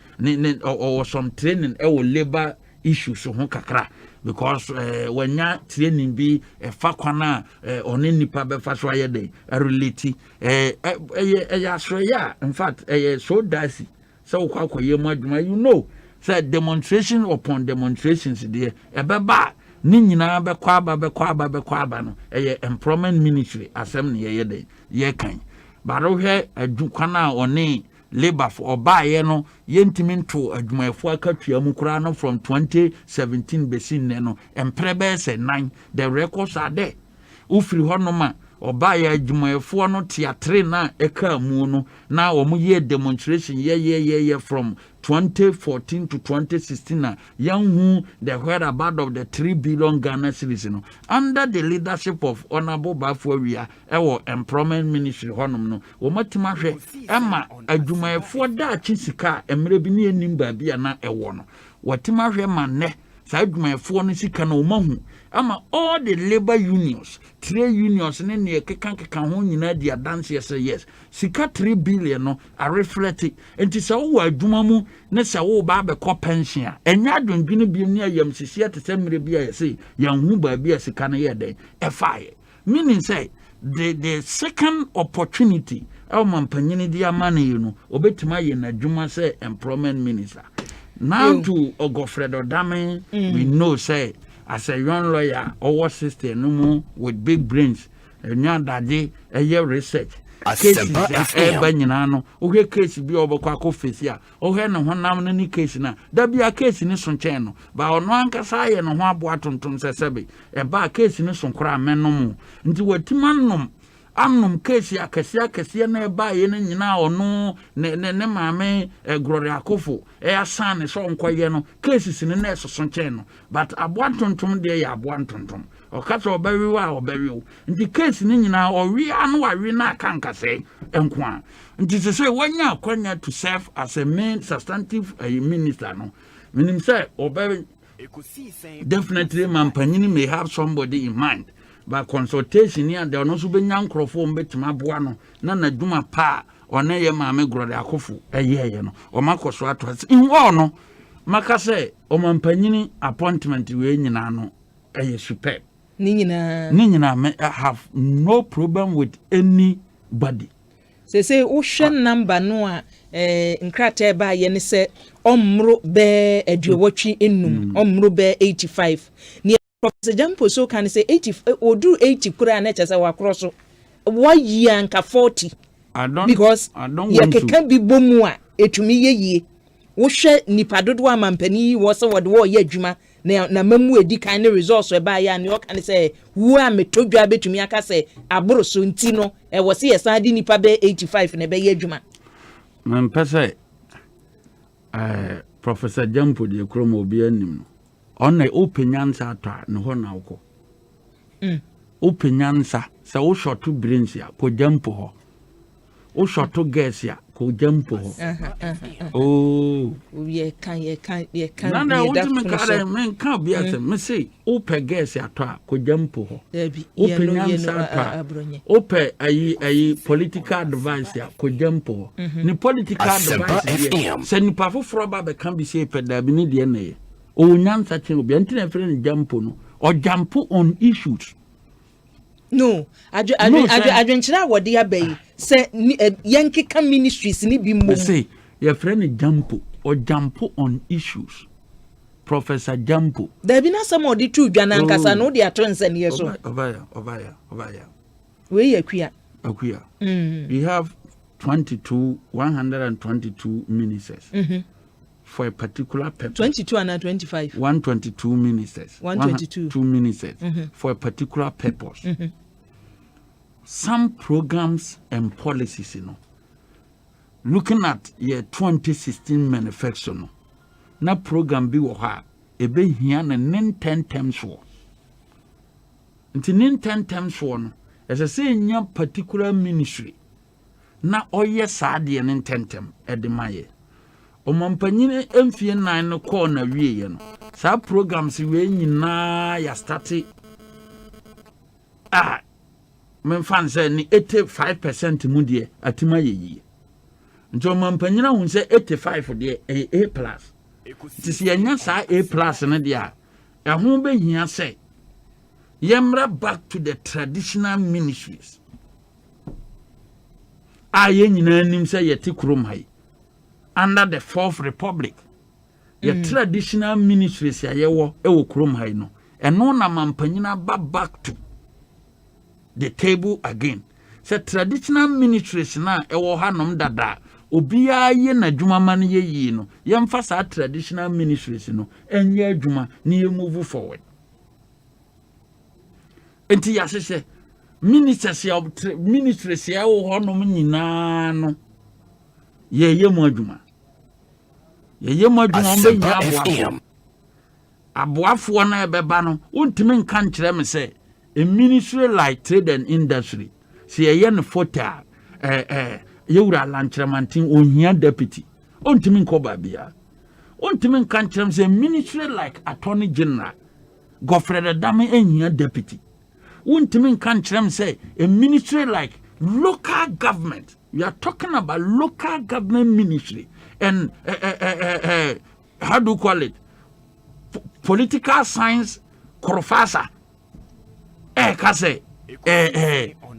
or some training labor issues so kakra because when ya training be fa kwana oni nipa be fa so ayede relate ya in fact so dicey so kwakoye mu adwuma you know say demonstration upon demonstrations there ebeba ni nyina be kwa aba no employment ministry asem ne yede ye kan baro hwe adukwana oni labor for obaye no yentimi nto adwumayefo akatua mu kura no from 2017 besin ne no emprebe se 9 the records are there ufiri honoma obaye adwumayefo no theatre na eka mu no na omuye demonstration ye from 2014 to 2016 na yanhu the whereabout of the 3 billion Ghana cedis no under the leadership of honorable Bafuawia ewo employment ministry honum no wo matima hwe ema adwumayefo da chisika emre bi ne enimba bia na ewo no watima hwe manne sa adwumayefo no sika na omahu ama all the labor unions trade unions ne keka ho nyina dia dance say yes sika 3 billion no a reflect enti sa wo adwuma mu ne sa wo ba be ko pension a enya adwendwene bi ne ayam sisia te semre bi a say yanhu ba bi a sika na ye den e fae meaning say the second opportunity our mampanyini dia mane you know obetima ye na adwuma say employment minister now to Godfred Odame we know say as a young lawyer, our sister no more with big brains, nya daddy, a year research. Asempa FM banyina no ohwe case bi obokwa akofesi a ohwe ne honam no ni case na da bia case ni so nchen no ba ono ankasa ye no ho aboa tontom sesebe e ba case ni so nkora menom nti watimanom amnom case akese na eba ye ne nyina ono ne maame Glory Akofo asane so nkoye no cases ni na so nchen no but aboa tontom de ya aboa tontom okata obawiwa obawiwo nti case ni nyina owi anu awi na kankase enkwa nti se wanya akwanya to serve as a main substantive minister no minim say obawi definitely mampanyini may have somebody in mind but consultation here there no so benya nkrofo mbetima boa no na naduma pa one ye maame Glory Akofo eyeye no o makoso ato in all no maka say o mampanyini appointment we nyina no eye superb Nina I have no problem with anybody. Say ocean number no nkrata ba ye ne se omro be aduowatwi enum omro be 85 ni Professor Jampo so can say 80 odu 80 kura na chese wa cross 1 year nka 40 I don't want to can be bomu a etumi yeye wo hwe nipa dodo amampani wo se wo de wo ye adwuma na mamu edi kan ne resource e ba ya ne o kan say wo a metodwa betumi aka say aboro so nti no e wo se yesan di nipa be 85 na be ye adwuma man pese Professor Jampo de kromo obi anim no on na openyansa atwa ne ho na wko openyansa se wo short brains ya ko Jampo ho o short gas ya ko Jampo ho oh ye kan na ultimate kare men kan bi asem me say o pe gas ya to ko Jampo ho openyansa atwa o pe ayi political advice ya ko Jampo ho ni political advice se ni pa foforo ba be kan bi say pe da bi ni de na ye o nyansa chen obi antina friend Jampo no o Jampo on issues no adwenchira wode ya bayi se yankeka ministries ni bi mo say your friend Jampo or Jampo on issues Professor Jampo there be na some of the two dwana nkasa no de atonse ne yeso obaya we yakua we have 122 ministers for a particular purpose 22 and 25 122 ministers 122 ministers for a particular purpose some programs and policies looking at year 2016 manifesto na program bi wo ha e be hia na 10 terms for nti 10 terms for no as I say nya particular ministry na oye saade ne 10 term e de maye o mampanyine emfie nan no call na wieye no sa programs we nyina ya start men fan say ni 85% mu de atima yeyi njo mampanyina hu say 85 de A+. This yenya sa A+ ne de a ho be hia say yemra back to the traditional ministries aye nyina nim say yeti krom hai under the Fourth Republic your traditional ministries ya yewo ewo krom hai no eno na mampanyina back to the table again say traditional ministries na ewo hanom dada obiya ye na dwuma man ye yi no yemfa sa traditional ministries no enye adwuma ni ye move forward enti ya sese ministers ya ministries ya wo honom nyina no ye mu adwuma ye mu adwuma mbe nya aboafo na ebeba no untimi nka nkyere me say a ministry like trade and industry see ye no fota yewura lanchramantin ohia deputy ontimi nko babia ontimi nka nkyere say ministry like attorney general Godfrey Dame ehia deputy ontimi nka nkyere say a ministry like local government. We are talking about local government ministry and how do you call it? Political science professor.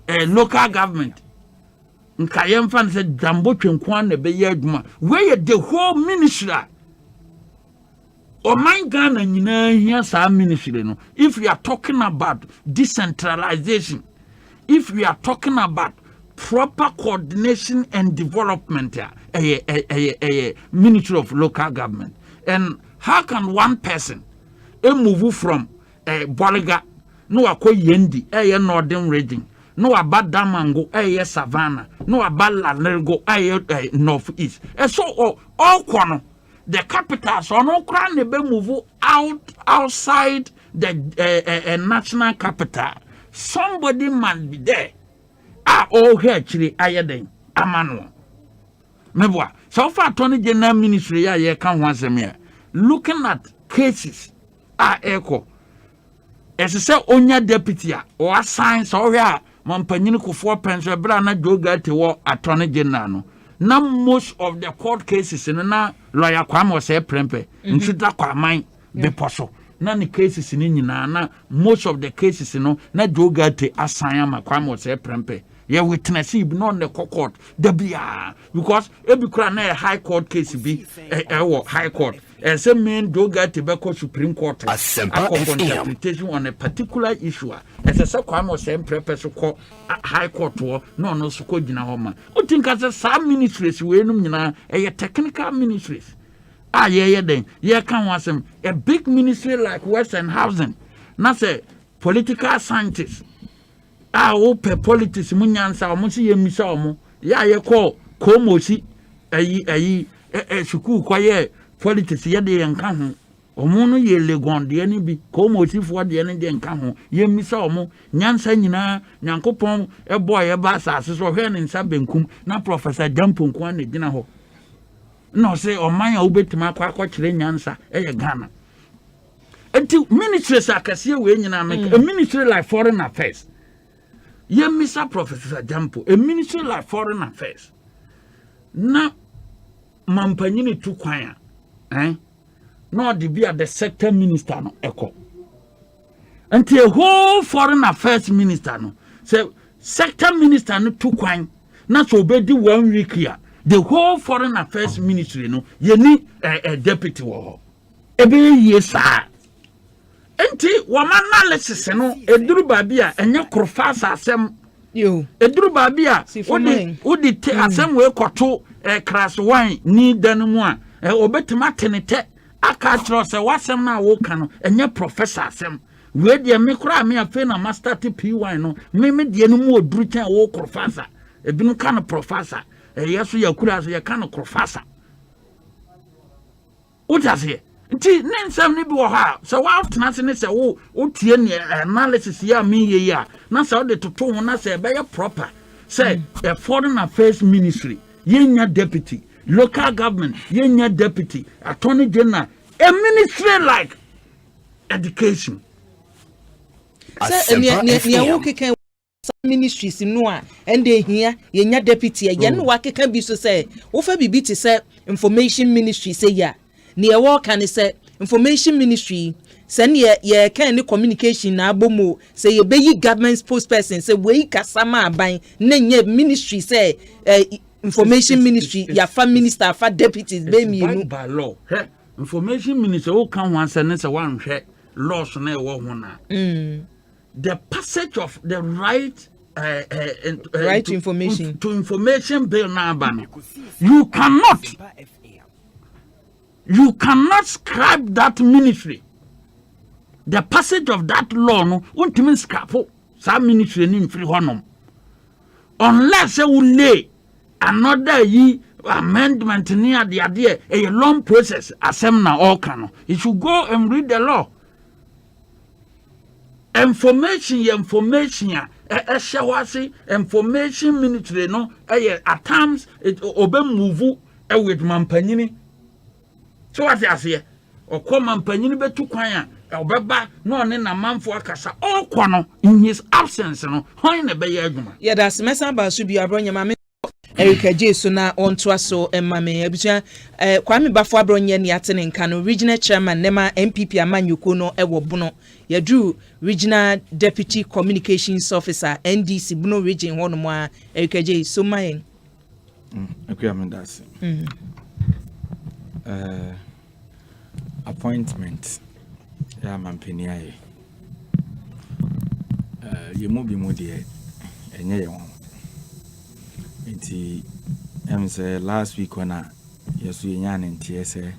Local government. Nkayem fan say Jambo Twenkwan ne be yaduma. Where the whole ministry. O my Ghana nyina here sa ministry no. If we are talking about decentralization, if we are talking about proper coordination and development Ministry of Local Government. And how can one person move from Boliga no akọ Yendi northern region no about Damango Savannah no about Lanergo northeast so all corner the capital so no crown they be move outside the national capital. Somebody must be there. All here actually ayeden amano meboa so far Attorney General Ministry ya can once a year looking at cases echo as say onya deputy or assign so here mampanyini ko 4 pence bra na joga te wo Attorney General no na most of the court cases na lawyer Kwame say prempe ntuda kwaman be poso na ni cases ni nyina na most of the cases no na joga te assign ama Kwame say prempe ye witness be non the court debia because ebi kura na high court case be high court and some men do get to be Supreme Court interpretation on a particular issue as a Kwame same purpose call high court war no so ko gina homa o think as some ministries we no nyina technical ministries then ye can want some a big ministry like Western Housing na say political scientists open politics munyansa omo si yemisa omo ya ye call komosi suku kwaye politics ye de yanka ho omo no ye legon de ni bi komosi fo de ni de yanka ho yemisa omo nyansa nyina nyankopon ebo ye ba asase so hwe ne nsa benkum na Professor Jamponko an gina ho no say oman ya obetima akwa kire nyansa ye Ghana until ministries akase we nyina make a ministry like foreign affairs. Ye Mr. Professor Jampo, a ministry like foreign affairs. Na mampanyini tu kwanya, no the be the sector minister no echo. Until a whole foreign affairs minister no, say sector minister no tu kwanya, na so be di 1 week here. The whole foreign affairs ministry no, ye ni a deputy wo. Ebe ye sa. Enti woman analysis no eduru babia enye krofasa asem yo eduru babia odi te asem we koto crash wine ni danmu a obetima tenete aka tro se wasem na wo kan enye professor asem we de me kura me afi na master tp wine no me de no mu oduru chen wo krofasa ebinu kan professor yeso yakura so ye kan krofasa utase nti nensam ni bi wo ha so wa tena ne se wo tie ne analysis ya me ye ya na se wo de toto ho na se be ye proper say a foreign affairs ministry yenya deputy local government yenya deputy Attorney General a ministry like education ne wo keke ministries no a ende hia yenya deputy ye no wa keka bi so say wo fa bibi te say information ministry say ya ne wo kan say information ministry sen ye kan ni communication na abomo say ye be government spokesperson say we kasama aban na nye ministry say information ministry ya fa minister fa deputies be mi nu by law information ministry o kan wan say wan hwe laws na e wo ho na the passage of the right to information to information bill na ban you cannot scrap that ministry. The passage of that law no won't mean scrap some ministry in free honum. Unless you will lay another amendment near the idea a long process Asemna all can. You should go and read the law. Information information ministry no at times it obe move with mampanyini. So what you say? O come mpanyini betu kwan a obeba no ne na manfo akasa all kwano in his absence no hon na be ye adwuma. Yeah, that's mesa ba so bi abronya mame Erika Jesu na onto aso mame abusua Kwame Bafo abronya ne atene nka no regional chairman nema MPP amanyuko no ewo bono yadu regional deputy communications officer NDC Bono region hono mo a Erika Jesu mayen. Akwamendase. Appointment ya mampenia ye yemu bi mu de enye ye won Nti say last week when yesu yenya ne ntie say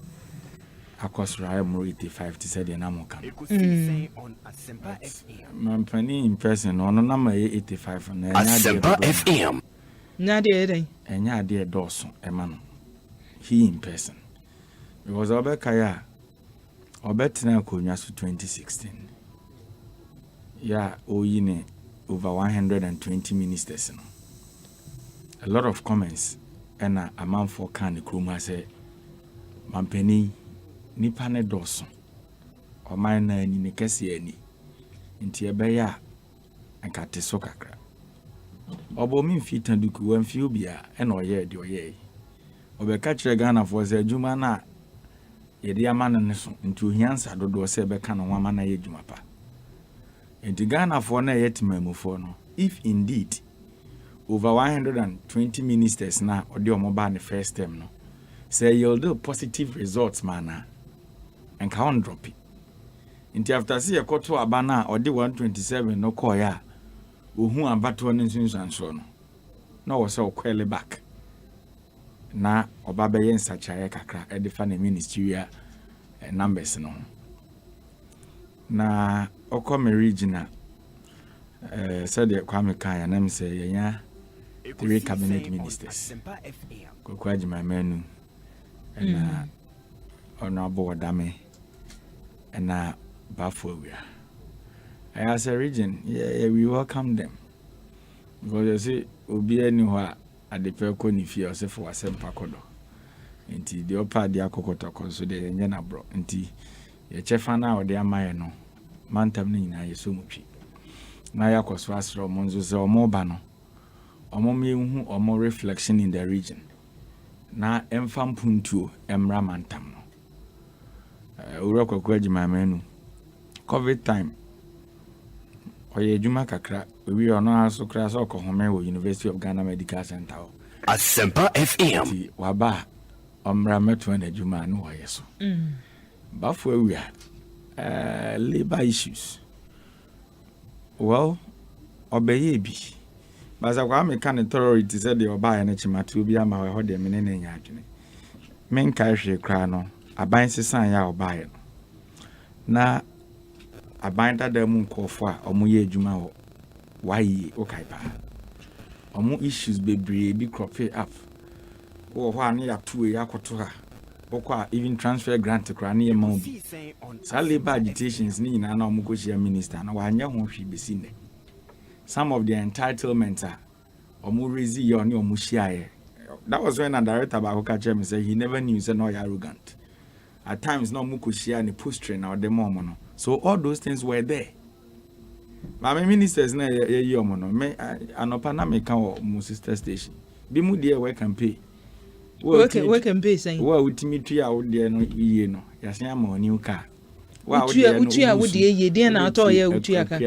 akosra mo 85 to say the namoka. Ekosiisen On Asempa FM. Mampani in person no na 85 na Asempa FM. Na de den. Enya de doso ema no. He in person. Because obekaya obetena konwa so 2016. Yeah, oyine over 120 ministers no. A lot of comments and a man for can kruma say mampani nipa ne doso o man na ni ne kese ani nti ebeya ankate so kakra obo mi mfita duku wan fi obia e na oye de oye obeka kire Ghana for say adwuma na ye de amana ne so nti ohiansa dodo se beka no wama na ye adwuma pa nti Ghana for na yetimam for no if indeed over 120 ministers na odi omoba the first term no say you'll do positive results mana and can drop it into after see a quarter abana odi 127 no call ya ohu abato ne nsunsanso no na wo say okwele back na obabe yen sachaye kakra e de fa na ministerial numbers no na okome regional said the kwame kaya na me say yenya 3 cabinet ministers kokwaji my menu and honorable Wadame and Bafowia. As a region, we welcome them. Because you see, Obi anywhere at the Perconi fear for Asempa Kodo. Inti the upper dia kokotoko so the Yena bro. Inti ye chefana or their mayano. Mantamni na yesumuchi. Na yakos wasro monzo se omobano. Omomi hu omo reflection in the region. Na emfam puntu emra mantam no ura kwakwaji mamenu covid time oye juma kakra we ono aso kra so ko home wo University of Ghana Medical Center Asempa FM waba omra meto na juma no oye so bafo awia labor issues well obeye bi baza kwa American authority said the oba na chimatu bi ama we ho de menene nya adwene men kai hwe kra no aban sesan ya oba ye na aban da mu nkofo a omo ye adwuma ho wayi okai pa omo issues bebre bi crop up wo ho an ya tuwe yakoto ha okwa even transfer grant kra na ye ma obi sa labor agitations ni na omo ko share minister na wanya ho hwe besi ne. Some of the entitlements are Omurizi Yoni Omushiaye. That was when a director Bahoka me said he never knew so no arrogant. At times no Mukushia ni push train or the momono. So all those things were there. But my ministers na yomono me anopana me kan sister station. Bi mu there work and pay. Work and pay saying. Well ultimate 3 out there no ye no. Yasia mo new car. Wow, utia would ye dear na to ye utia ka.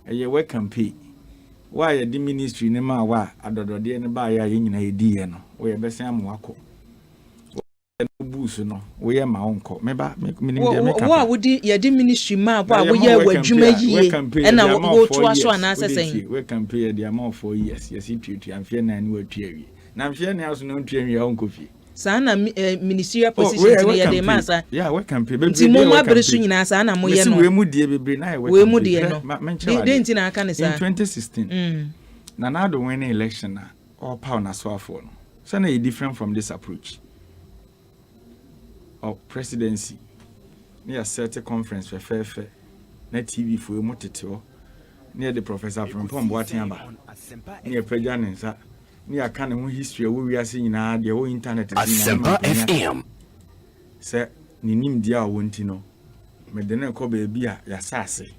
Eye work and pay. Why the ministry ne ma wa adodode ne ba ya nyina edi ye no. We be se am wako. No boost no. We ma onko. Me ba me ka. Wa wodi ye di ministry ma wa we ye wadwuma yie. E na wo to aso anasa sen. We can pay the amount for years. Yes it amfie na ni watwa wi. Na amfie na aso no ntwa wi onko fi. Sana ministerial positions ne ye de masa. Yeah, we can pay. Nti mo ma beresu nyina sa na mo ye no. We mu die bebre na we mu die no. De nti na aka ne sa. In 2016. Na do win election na all power na so afo no. So na different from this approach. Or presidency. Near certain conference for fair. Na TV for mu tete o. Near the professor from Pomboatin aba. Near prejanensa. Near kan ho history we are seeing na the whole internet is Asempa FM. Say ni nim dia wonti no. Me de na ko ba bia ya sase.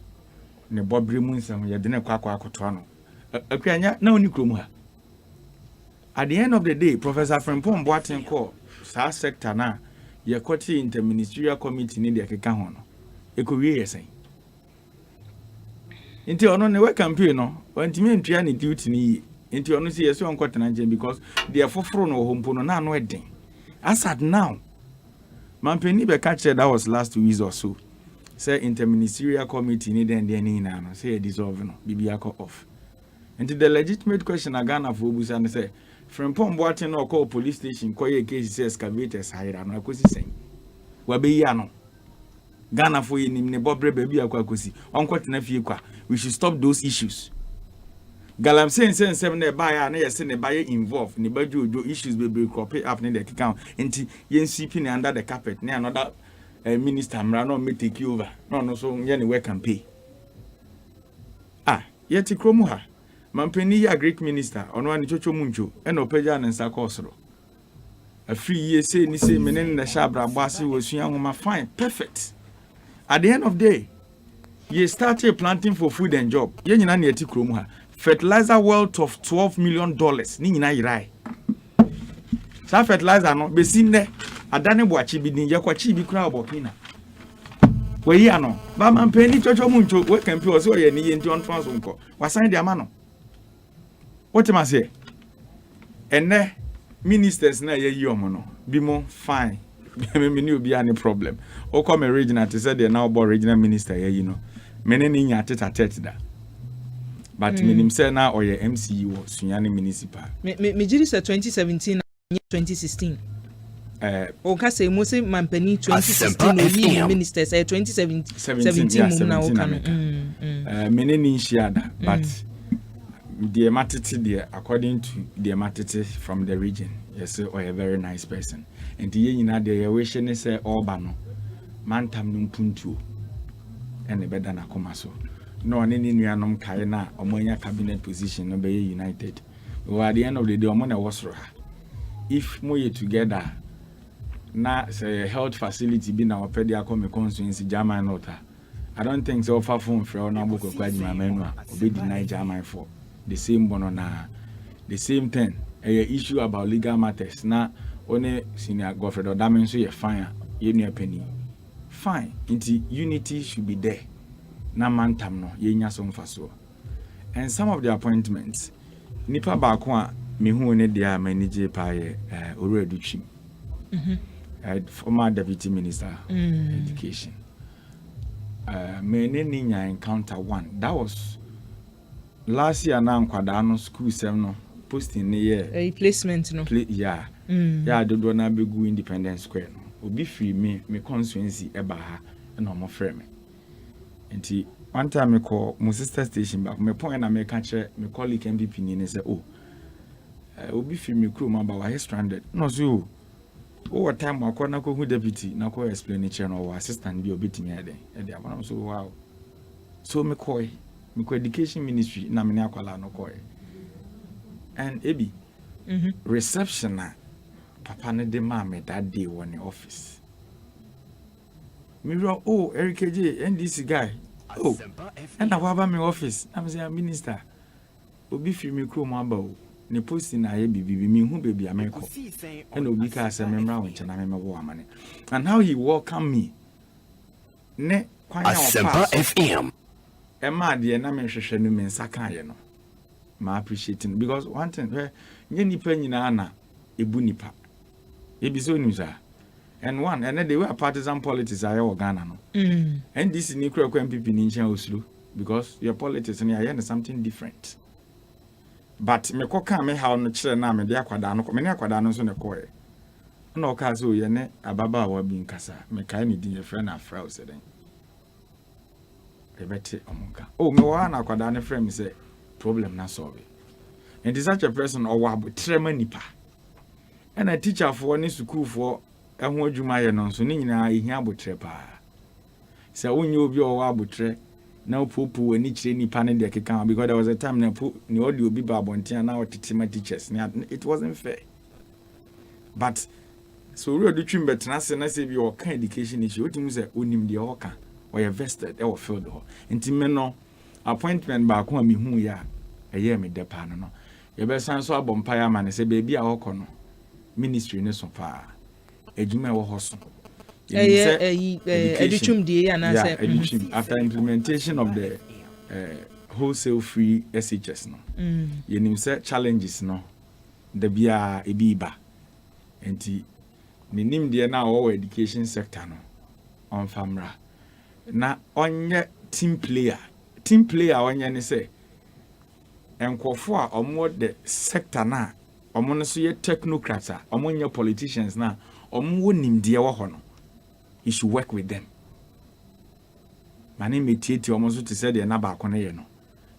Ne bobre mu nsam ya de na kwa akoto no. Akuanya na oni krom ha. At the end of the day, Professor Frimpong Boatin call sa sector na ye kwoti interministerial committee ni de keka ho no. Ekowie yesen. Inti ono ne we campaign no, wantimi ntua ne duty ni Inti onu si yeso onkotena nje because they are foforo no hompo no na no eden. As at now, Mampeni be catch that was last week or so. Say interministerial committee ni den ni na no say dissolve no bibia ko off. And the legitimate question again of Obusa and say, from Pom Boatin or call police station, call your case excavators hire and Akosi saying. Wabe Yano. Ghana for you in the Bobre baby Akwakosi. Uncle Nefiqua. We should stop those issues. Galam saying 7 buyer and yes, send a buyer involved in the budget do issues be copy up in the account. And yen sweeping under the carpet. Near another minister Mrano may take you over. No, so anywhere can pay. Yet Kromuha. Mampeni ya Greek minister on one chocho muncho and opeja and sakosro. A free year say ni say menen na shabra basi was young fine, perfect. At the end of the day, you started planting for food and job. Yen na yeti Kromuha. Fertilizer worth of $12 million. Ni na irai. Sa fertilizer no be sinde adane boachi bi ni yakwachi bi kura obokina. We yi ano ba mampeni chocho muncho we can pay so ye ni yenti on transfer nko. Wasan dia ma no. What am I say? And ministers na ye yi omo no. Bi mo fine. Me ni obi any problem. O come a regional to say they now about regional minister ye you know. Mene ni nya teta da. But minim say na or ye MCU or Sunyani municipal. Me jiri say 2017 and 2016. Okay, say Mose Mampeni 2016 no ministers 2017 na okano. Mene ni shiada but the matiti there according to the matiti from the region. Yes, or a very nice person. And the yina the wishing say Obano mantam num puntu and the better na komaso. No any nuanom kai na omonya cabinet position no be united. Well, at the end of the day omona was if moye together na say health facility be na opedia come constituency German nota. I don't think so far from for na boko kwa jima menwa obe deny German for the same bono na the same thing a issue about legal matters na one senior Godfrey Odamen so ye fine ye nua penny fine into unity should be there na mantam no ye nya so mfaso and some of the appointments nipa ba ko a me hu ne dia manage pa ye Oreduchim former deputy minister education me ne nya encounter one that was last year na nkwada no school sem no posting ne ye replacement no yeah dodo na begu Independence Square no obi free me constituency eba ha na omo frɛ me nti one time me call my sister station back me point na me catch me colleague MPP ni say oh obi free me crew ma ba wa stranded no so over time akona ko hu deputy na ko explain it no assistant bi obetimi ade e dey am so wow so me ko education ministry na me na akwala no ko and ebi reception na papa ne de ma me that day one in office me oh Eric J NDC guy oh and I wa me office I'm say minister obi fi me kro mo aba o ne post na ye bibi me hu baby ameko and obi ka say me mra won chana me wo amane and how he welcome me ne kwanya Asempa FM Emma de na me hwehwe no me nsaka ye no ma appreciating because one thing nye nipa nyina na ebu nipa ebi so nusa and one and they were partisan politics are Ghana no and this is nikra kwa MPP ni nchen oslu because your politics ni aye something different but me koka me how no kire na me de akwada no me ne akwada no so ne koye na o ka so ye ne ababa wa bi nkasa me kai ni din ye friend na fra o se den ebete omonka oh me wa na akwada ne friend me say problem na solve and is such a person or wa trema nipa and a teacher for ni school for ehun adwuma ye no so ni nyina ehia abotre pa se wonye obi o wa abotre na opopo ani kire nipa ne de keka because there was a time na ni odi obi ba abontia na otetima teachers it wasn't fair but so we do twim betena se na se bi o kan education issue otimu se onim de o kan o ye vested e o field ho enti me no appointment ba ko a me hu ya eye me de pa no ye be san so abompa ya ma ne se baby a hokọ no ministry ne so pa ejuma wo hoso educhum die ya na say after implementation of the wholesale free SHS no ye nim say challenges no da bia ebiba enti ni nim de na wo education sector no on famra na onye team player onye ne say enkofo a omo the sector na omo no so ye technocrats a omo nye politicians na omo wonim de wo ho no you should work with them mane metieti omo so to say de na ba kono ye no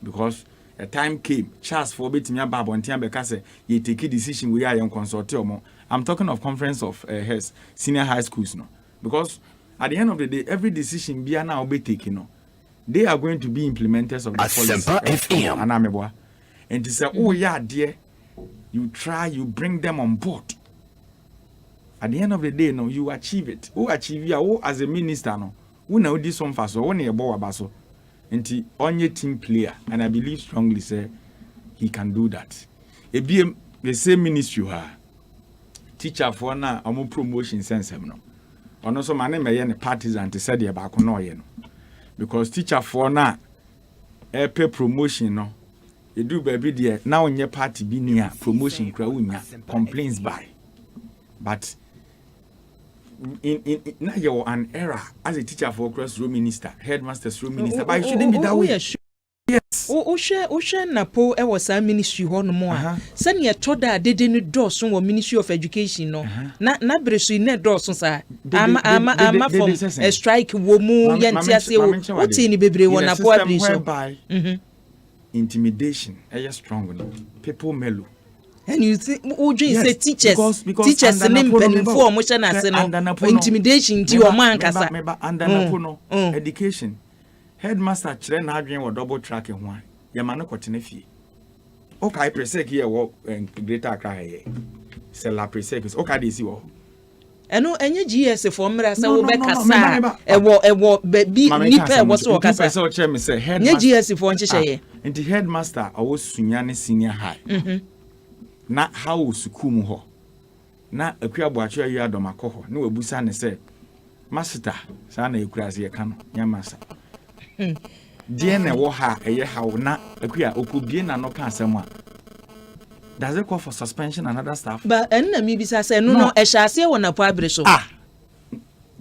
because a time came Charles for betimi aba abontia be ka say ye take decision we are consult omo. I'm talking of conference of heads senior high schools no because at the end of the day every decision be na obe take no they are going to be implementers of the Asempa FM anameboa and say oh yeah dear you try you bring them on board at the end of the day no you achieve it who achieve you as a minister no who na odi some faso who na ebo wabaso nti onye team player and I believe strongly say he can do that ebiem the same ministry ha teacher for na omo promotion sense no ono so mane meye ne partisan te said e ba ko no ye no because teacher for na pay promotion no you do baby there now onye party bi ni a promotion kra wunya complaints by but in now you're an error as a teacher for cross row minister headmaster row minister but it shouldn't be that way. Yes. Oshe na po e was a ministry ho no mo a. Sane ye toda dede ni dɔɔso wɔ Ministry of Education no. Na bresu ne dɔɔso sa. Ama from a strike wo mu yenti ase wo. Oti ni bebre wɔ na po abresu. Intimidation is strong no. People mellow. And you think Uju say teachers teachers nim penifo mo hye na ase no. Intimidation ti o man kasa. Under no education. Headmaster chere na adwen wo double track ho a ye ma no kotene fie okay presec here wo greater Accra here se la presec okay dey see wo eno enye GS for mra se wo be kasa ewo bi nipa wo so kasa so chere me say headmaster nye GS for nchehye ye and the headmaster awo sunya ne senior high na how school mu ho na akua boacho ayi adomako ho na wabusa ne say master sa na ekura se ye ka no nya master dear na wo ha eye how na akua okobie na no ka asem a does it call for suspension and other stuff but enna mi bisa say no ehyaase wo na po abre so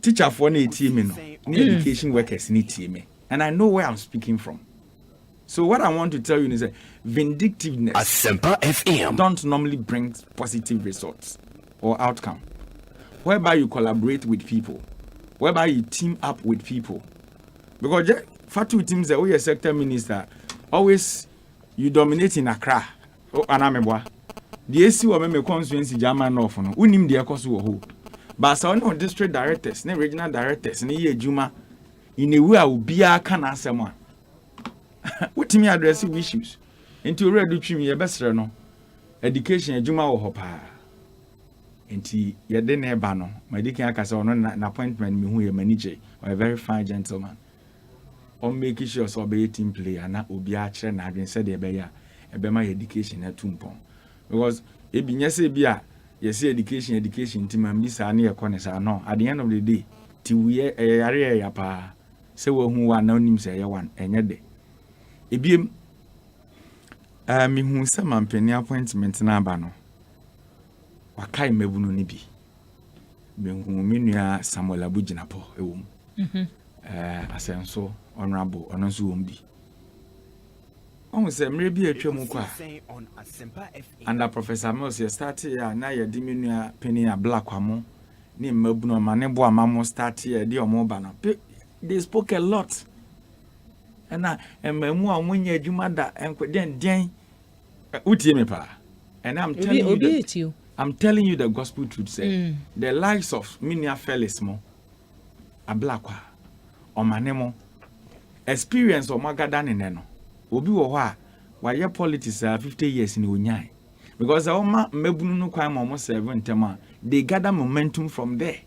teacher for na etie me no education workers ni tie me and I know where I'm speaking from. So what I want to tell you is that vindictiveness Asempa FM don't normally bring positive results or outcome whereby you collaborate with people, whereby you team up with people. Because Fatu teams the way sector minister always you dominate in Accra. Oh, anameboa. The AC wo me constituency German North no. Unim de ekoso wo ho. But so no district directors, ne regional directors, ne ye adwuma in a way obia ka na asem a. Wotimi address issues. Into ready twimi ye besre no. Education adwuma wo ho pa. Enti ye de na eba no. Medical akasa no na appointment me hu ye manager or a very fine gentleman. On make sure so be a team player na obi a kire na adwen said e be ya e be ma education na tumpon because e bi nyese bi a ye say education team am bisa na ye kone sa no at the end of the day ti we yare ya pa se wo hu wa na onim se ye wan enye de e biem mi hu se mampani appointment na aba no wakai mebunu ni bi me hu menua Samuel Abuginapo e wo mu asenso honorable ononso wombi on say mre bi atwam kwa under Professor Mills ye start here na ye di menua penny a black kwamo ni mabunu ma ne bo amamo start here di omo ba no they spoke a lot and emamu a wonye adwuma da enkweden utie me pa and I'm telling you the gospel truth say the likes of Minia Felix mo a black kwa omanemo experience o magada ne no obi wo ho a waye politics 50 years ni onyai because o ma mabunu no kwan mo 7 tema they gather momentum from there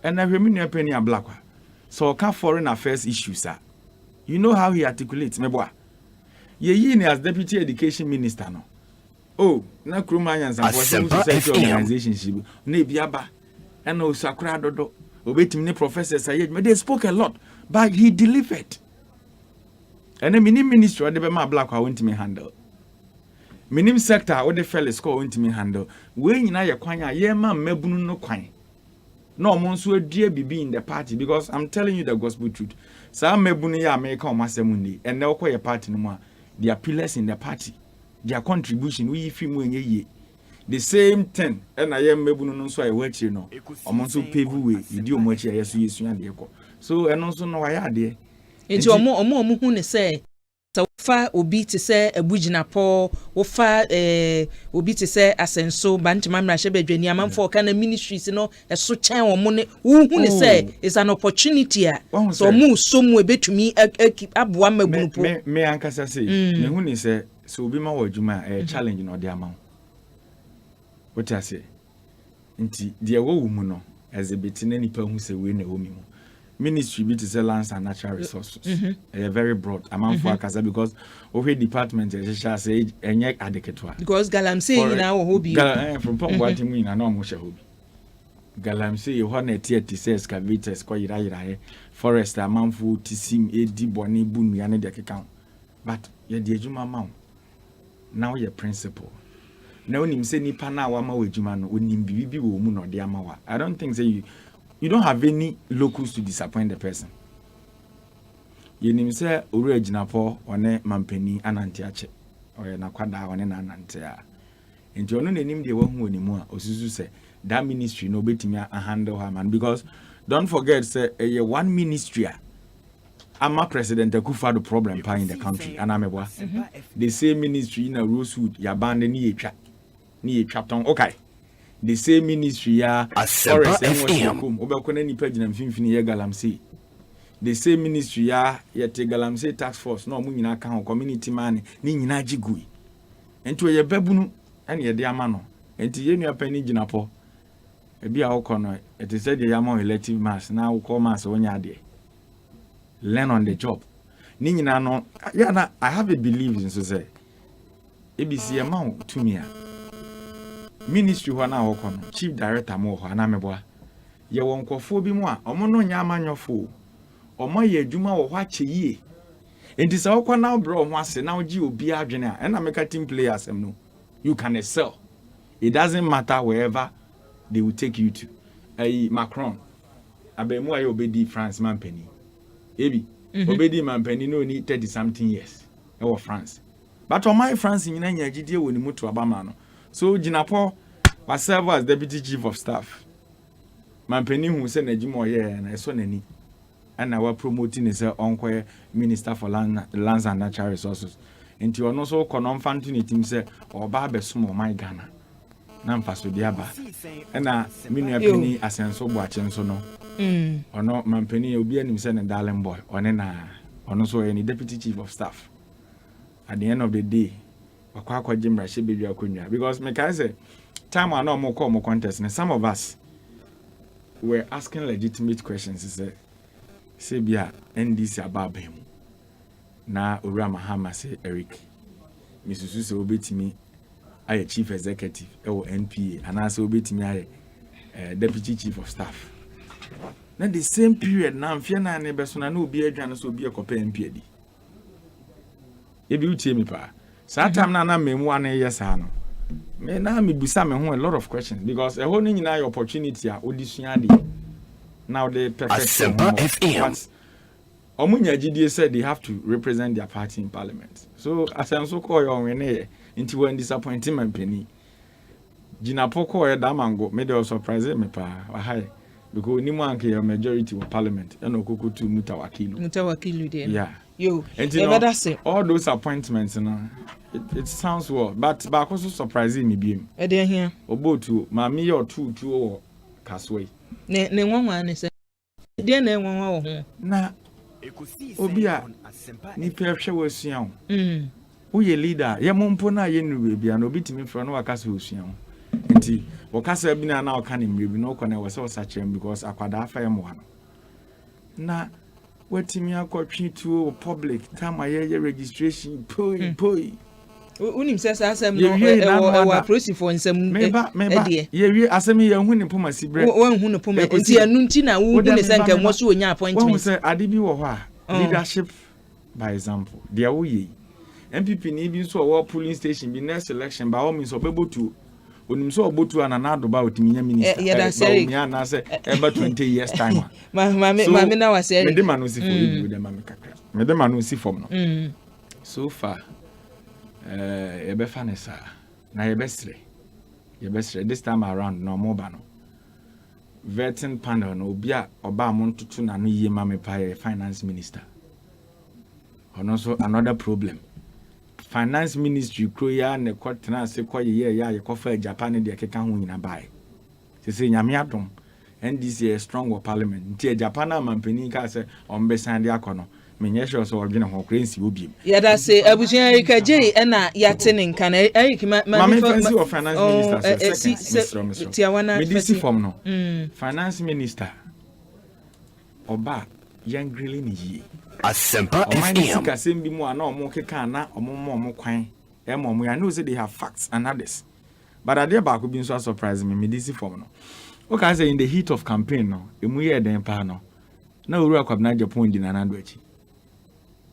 and every penny a black one so ka foreign affairs issues you know how he articulates meboa ye ni as deputy education minister no oh na krumanya for society organization shibu na biaba and o sakura dodo obetim ne professors they spoke a lot but he delivered. And the ministry or the black I want me handle. Minim sector or the fellas call want me handle. When you know your kwanya, yeah, ma mebunu no kwany. No monsu dear be in the party because I'm telling you the gospel truth. Sa mebunu ya make on masemundi and now call your party no more. their pillars in the party, their contribution, we feel when ye. The same thing, and I am able to so I watch you know. I'm also pave way, you do much yes, so and also no I had there. It's your more who say. So far, obi to say a bujina po, or far obi to say asenso, bantam rashebe, Jeniaman for kind of ministries, you know, a so chain or money, who say is an opportunity. So move somewhere to me, keep up one me uncle say, me say, so be my word, a challenge in the amount. What I say, inti, dear woman, as a bit in any person who say, we know me. Ministry bit is lands and natural resources. Very broad amount for Akasa because over department shall say and yet adequate. Because Galamsey in our hobby from what you mean and almost a hobby. Galamsey, you want a tier to say excavators, quite forest amount for to seem a deep bonny boon and the account. But you're the Juma mount. Now your principle. Now him say ni pana wama we Juman would him be woman or the amawa. I don't think say you don't have any locals to disappoint the person. You name say original for one mampeni anantiache or nakwada one nanantia. And you know the name the one who anymore or say that ministry no bet me a handle her man because don't forget say a one ministry I'm a president who found the problem in the country and I'm a the same ministry in a rosewood ya band ni chapter okay. The same ministry ya Asempa FM. Obekona ni page na mfimfini ya Galamsey. The same ministry ya te Galamsey task force no mu nyina ka ho community man ni nyina jigui. Ento ye babunu ene ye de ama no. Enti ye nua pani ginapo. Ebi a wokono it is said ye am elective mass na wo mass wonya ade. Learn on the job. Ni nyina no ya na I have a belief in so say. ABC amount to me. Ministry ho na wokono chief director mo ho na meboa ye won kwofo bi mu a omo no nya amanyofo omo ye adwuma wo ho acheyie enti se wokona bro ho ase na ogi obi adwene a na make team players no you can excel. It doesn't matter wherever they will take you to. Macron abemu aye obedi France man penny ebi obedi man penny no ni 30 something years e wo France but on my France nyina nya gidie woni mutu abama no. So Jinapo was served as deputy chief of staff. Mampeni who said Najimo here and I saw any. And our promoting is uncle minister for lands and natural resources. And you are not so confronting it himself or barber sumo my Ghana. Namfaso diaba. And mini penny as and so watching so no. Or no Mampeni will be an himself and darling boy or nena or no so any deputy chief of staff. At the end of the day. Because I say time I know more call more contest and some of us were asking legitimate questions say bia NDC about him na Urama Hama say Eric Mrs. Suso obetimi I chief executive or NPA and also obetimi I deputy chief of staff na the same period na mfia na ne beso na obi adwan so obi ekopa NPA di ebi utie mi pa. Sometimes na memu ane yesa no. Me na me busa me ho a lot of questions because a whole ni na opportunity a odisua de. Now the perfect Asempa FM. Omunya gidie said they have to represent their party in parliament. So asenso call your wene into when disappointment penny. Gina poko e da mango me dey surprise me pa. Why? Because ni mo anke your majority of parliament and okoko to mutawakilu there. Yeah. You and you know, all those appointments, you know, it sounds well, but also surprising me being. I didn't hear. About to Mammy or two or Casway. Ne one is dear name one. Na Obia ni perhaps was young. We a leader, Yamompona yen be an obit me for no Acasus young. And Ocasa been now canning me, no corner was so such him because I could have one. Na what me akotwe to public time aye registration poi unim says asem no e process for nsem e ye wi asem ye hu ne poma sibre won hu ne poma enti anu nti na wo hu ne senka mo so onya appointment won say ade bi wo ho a leadership by example there wo ye MPP ni bi so wo polling station bi next election by all means obebo to onim so obotu ana na adoba otiminya minister ya na say eba 20 years time mama na wa say me de manu si for you de mama kakra me de manu si form no so far Ebefa ne sa na yebesre this time around no more ba no vetting panel no obi a oba amontoto na no yie ma me pa finance minister ono so another problem finance ministry kroya ne kwatena se koye ya yekofa Japan de keka ho nyina bae se nyame atom NDC is strong or parliament nti Japan amampani ka se ombesan de akono menye sure so odwene ho krensi obi ya da se abusia Erika J na yatene nka na Eric ma fancy of finance minister tiawana medisi form no finance minister oba young grilling yi Asempa FM ka sembi mu ana omo keka na omo kwan omo ya know say they have facts and others but ade ba ko bi so surprise me medisi form no o can say in the heat of campaign no emu ye den pa no na oru akwabna Japan di na nando achi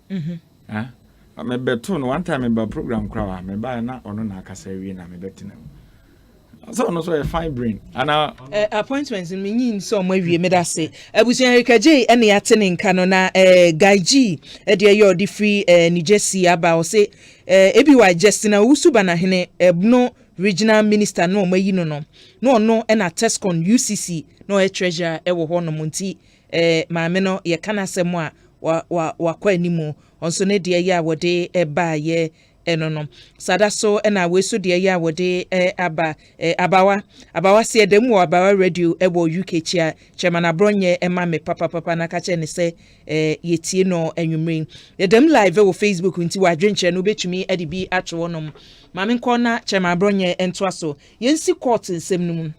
me beto no one time me ba program krawa me ba na ono na akasa wi na me betina so no so a fine brain and appointments me nyin so mo awie me da se abusuan Erika J ene yatene nka no na gaiji e de yo di free Nijesi aba o se ebi wa Justina Usuba na hene ebno regional minister no mayi no na Tescon UCC no e treasurer e wo ho no monti maame no ye kana asem a wa kwa animu onso ne de ya wode ba ye enono sada so na we so de ya wode abawa se dem wo abawa radio e wo UK chia chairman abronye e ma me papa na ka che ne se yetie no anwumrin ye dem live wo Facebook nti wa dwenche no betumi e de bi atwo no maame nko na chairman abronye ento aso yensi court nsem no mu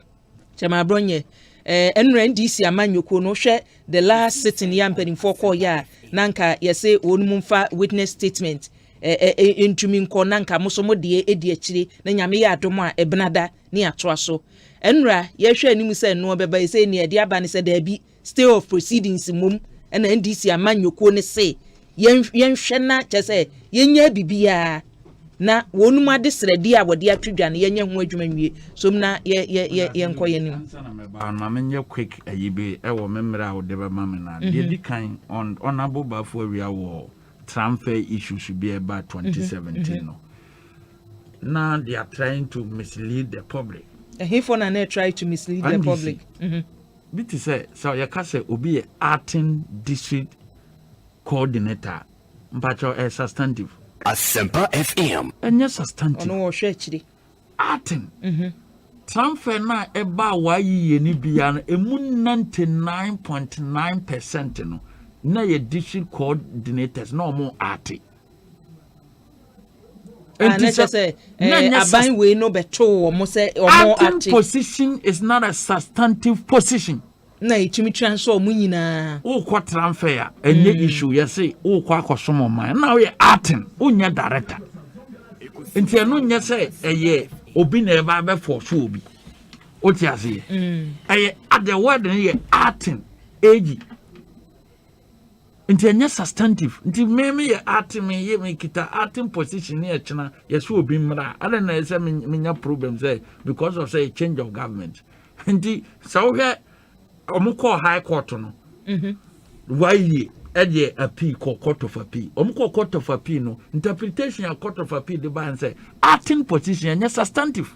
chairman abronye NDC amanyoko no hwe the last sitting ya mpanimfo call ya nanka yese onumfa witness statement entumi nko nanka mosomo de edi akire na nyame ya adom a ebnada ne atoa so enra ye hwe anim se no beba yese ne edi aba ne se da bi stay of proceedings mum na NDC amanyoko ne se yen hwe na chese yenya bibia na wonum ade sredi a wode atwedwa ne yenye ho adwuma nwie somna ye nko ye nim na menye quick ayibe e wo memra wo de be mame na de di kan on aboba fo awia wo transfer issue should be about 2017 no now they are trying to mislead the public he for na try to mislead the public bit say so you can say obi acting district coordinator mpacho substantive Asempa FM. And yes, substantive. Ono wo hwe chiri. Atin. Transfer na eba wa yi ni bia no emu 99.9% no na ye district coordinators no mo ati. And just say aban we no beto wo mo say omo ati. Position is not a substantive position. Na itumi transfer mu nyina o kwa transfer enye issue yesi o kwa akosomo man na we atin unya director enti enu nya say eye obi na eba be for so obi o ti ase eye at the word ye atin agi enti enya substantive enti me ye atin me ye me kita atin position ye chena yeso obi mra ale na say me nya problem say because of say change of government enti so we Omuko high court no. Why ye appeal court of appeal. Omuko court of appeal no. Interpretation of court of appeal the ban say acting position and yes substantive.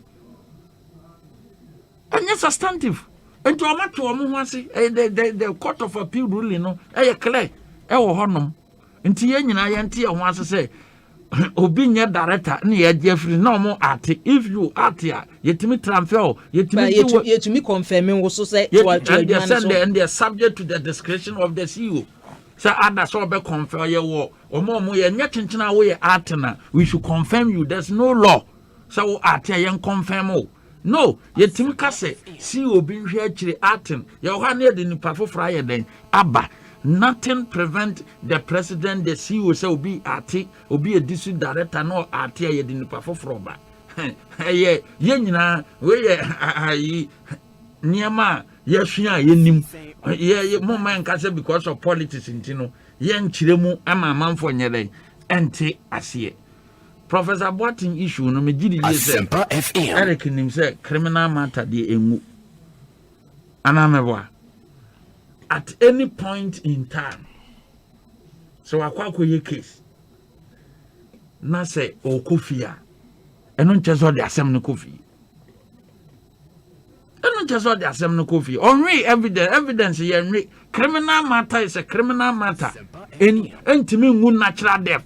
And yes substantive. And to amato omuhwase the court of appeal ruling no clear. Wo honom. Nti ye nyina ye nti ye ho ase say obi nye director na ye Jeffrey na mo ate if you ate ya yetimi transfer yetimi confirming wo so say and they are subject to the discretion of the CEO say ada so be confirm ye wo omo ye nya chenchena wo ye ate na we should confirm you there's no law so wo ate ye confirm o no yetimi ka say CEO bi hwe akire ate ye ho na ye de nipa foforo aye den aba. Nothing prevent the president, the CEO, say obi ati, obi a district director, no ati a yedi nipa fofroba. Ye nyina we ye niama ye hwia ye nim. Ye mo man ka say because of politics intino. Ye nchire mu ama amanfo nyele ente asiye. Professor Boating issue no me gidi ye say Asempa FM. Eric nim say criminal matter de enwu. Anamebwa. At any point in time, so akwako ye case. na say o kofia eno nche so de asem no kofi eno nche so de asem no kofi onwe evidence ye nwe criminal matter is a criminal matter entimi ngu natural death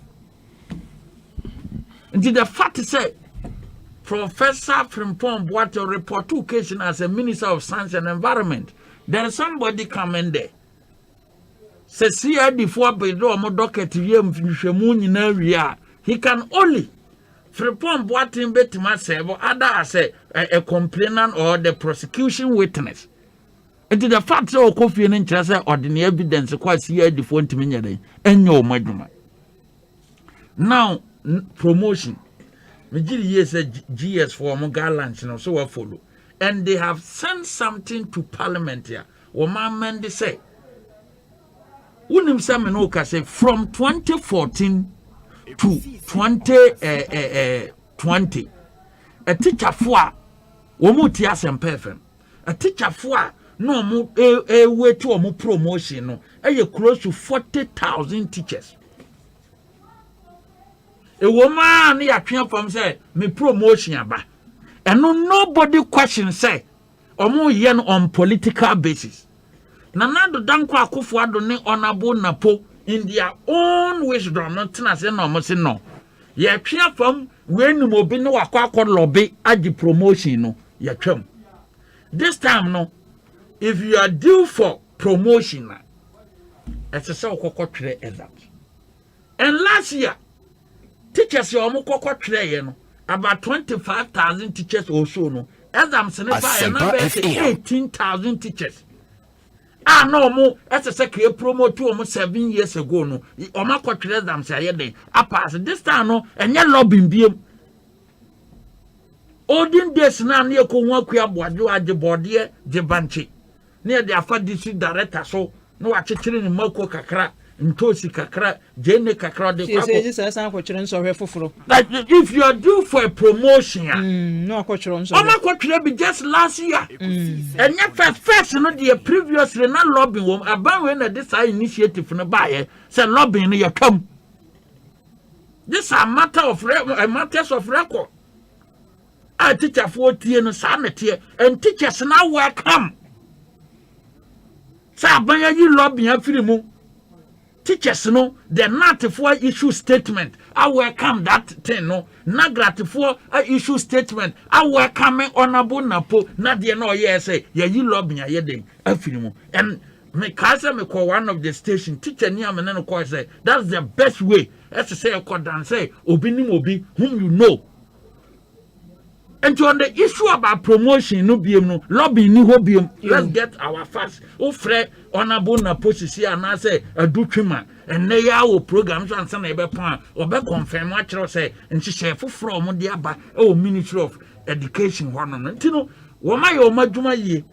and the fact is say Professor Frimpong Boato report two cases as a Minister of Science and Environment. There is somebody coming there. Say see before bedo mo docket yem nhwemu nyina wia. He can only Frimpong Boato betima serve other as a complainant or the prosecution witness. It is the fact so Kofi no nkyerɛ sɛ ordinary evidence kwa see before ntimi nyɛ enyo madwuma. Now promotion yes, GS for Mogalans, you know, so I follow. And they have sent something to Parliament here. Woman, they say, say from 2014 to 2020, a teacher for Womuti Asempa FM, a teacher for no more a way to a more promotion, no, close to 40,000 teachers. A woman ya twen from say me promotion aba and nobody question say omo yen on political basis na nado danko akofo ado ne honorable napo in their own wisdom not na say no mo say no ya twen from when mo bi no akwa lobby agi promotion no ya twam this time no if you are due for promotion na it's a so kokotwe exam and last year teachers you no about 25,000 teachers also no exams ne ba 18,000 teachers no mo as a secretary promote to 7 years ago no o ma kwatire exams ayeden pass this time no enye lobbying biem olden days na ne ko hu akua boade age bode je banche ne de afa district director so no wa chechire ni mako kakra ntosi kakra jene kakra de kwako if you are due for a promotion no akochiro nso be just last year and yet first no the previously na lobbying wom aban we na this initiative no bae say lobbying no come this a matters of record a teacher for tie no sanete and teachers now welcome sa aban yi lobbying afiri mu teachers no the not for issue statement I welcome that thing no na grateful issue statement I welcome honorable napo na de no yes say ye lobby ya den afirimu and me kasa me call one of the station teacher ni am no call say that's the best way as to say call dan say obi nim obi whom you know. And on the issue about promotion, no BM, lobby, no BM, let's get our fast. Oh, Fred, honorable Naposi, and I say a document, and they are programs on some neighbor point, or back confirm what you say, and she say for from the Abba, Ministry of Education, one on you know, Wama or Majuma ye,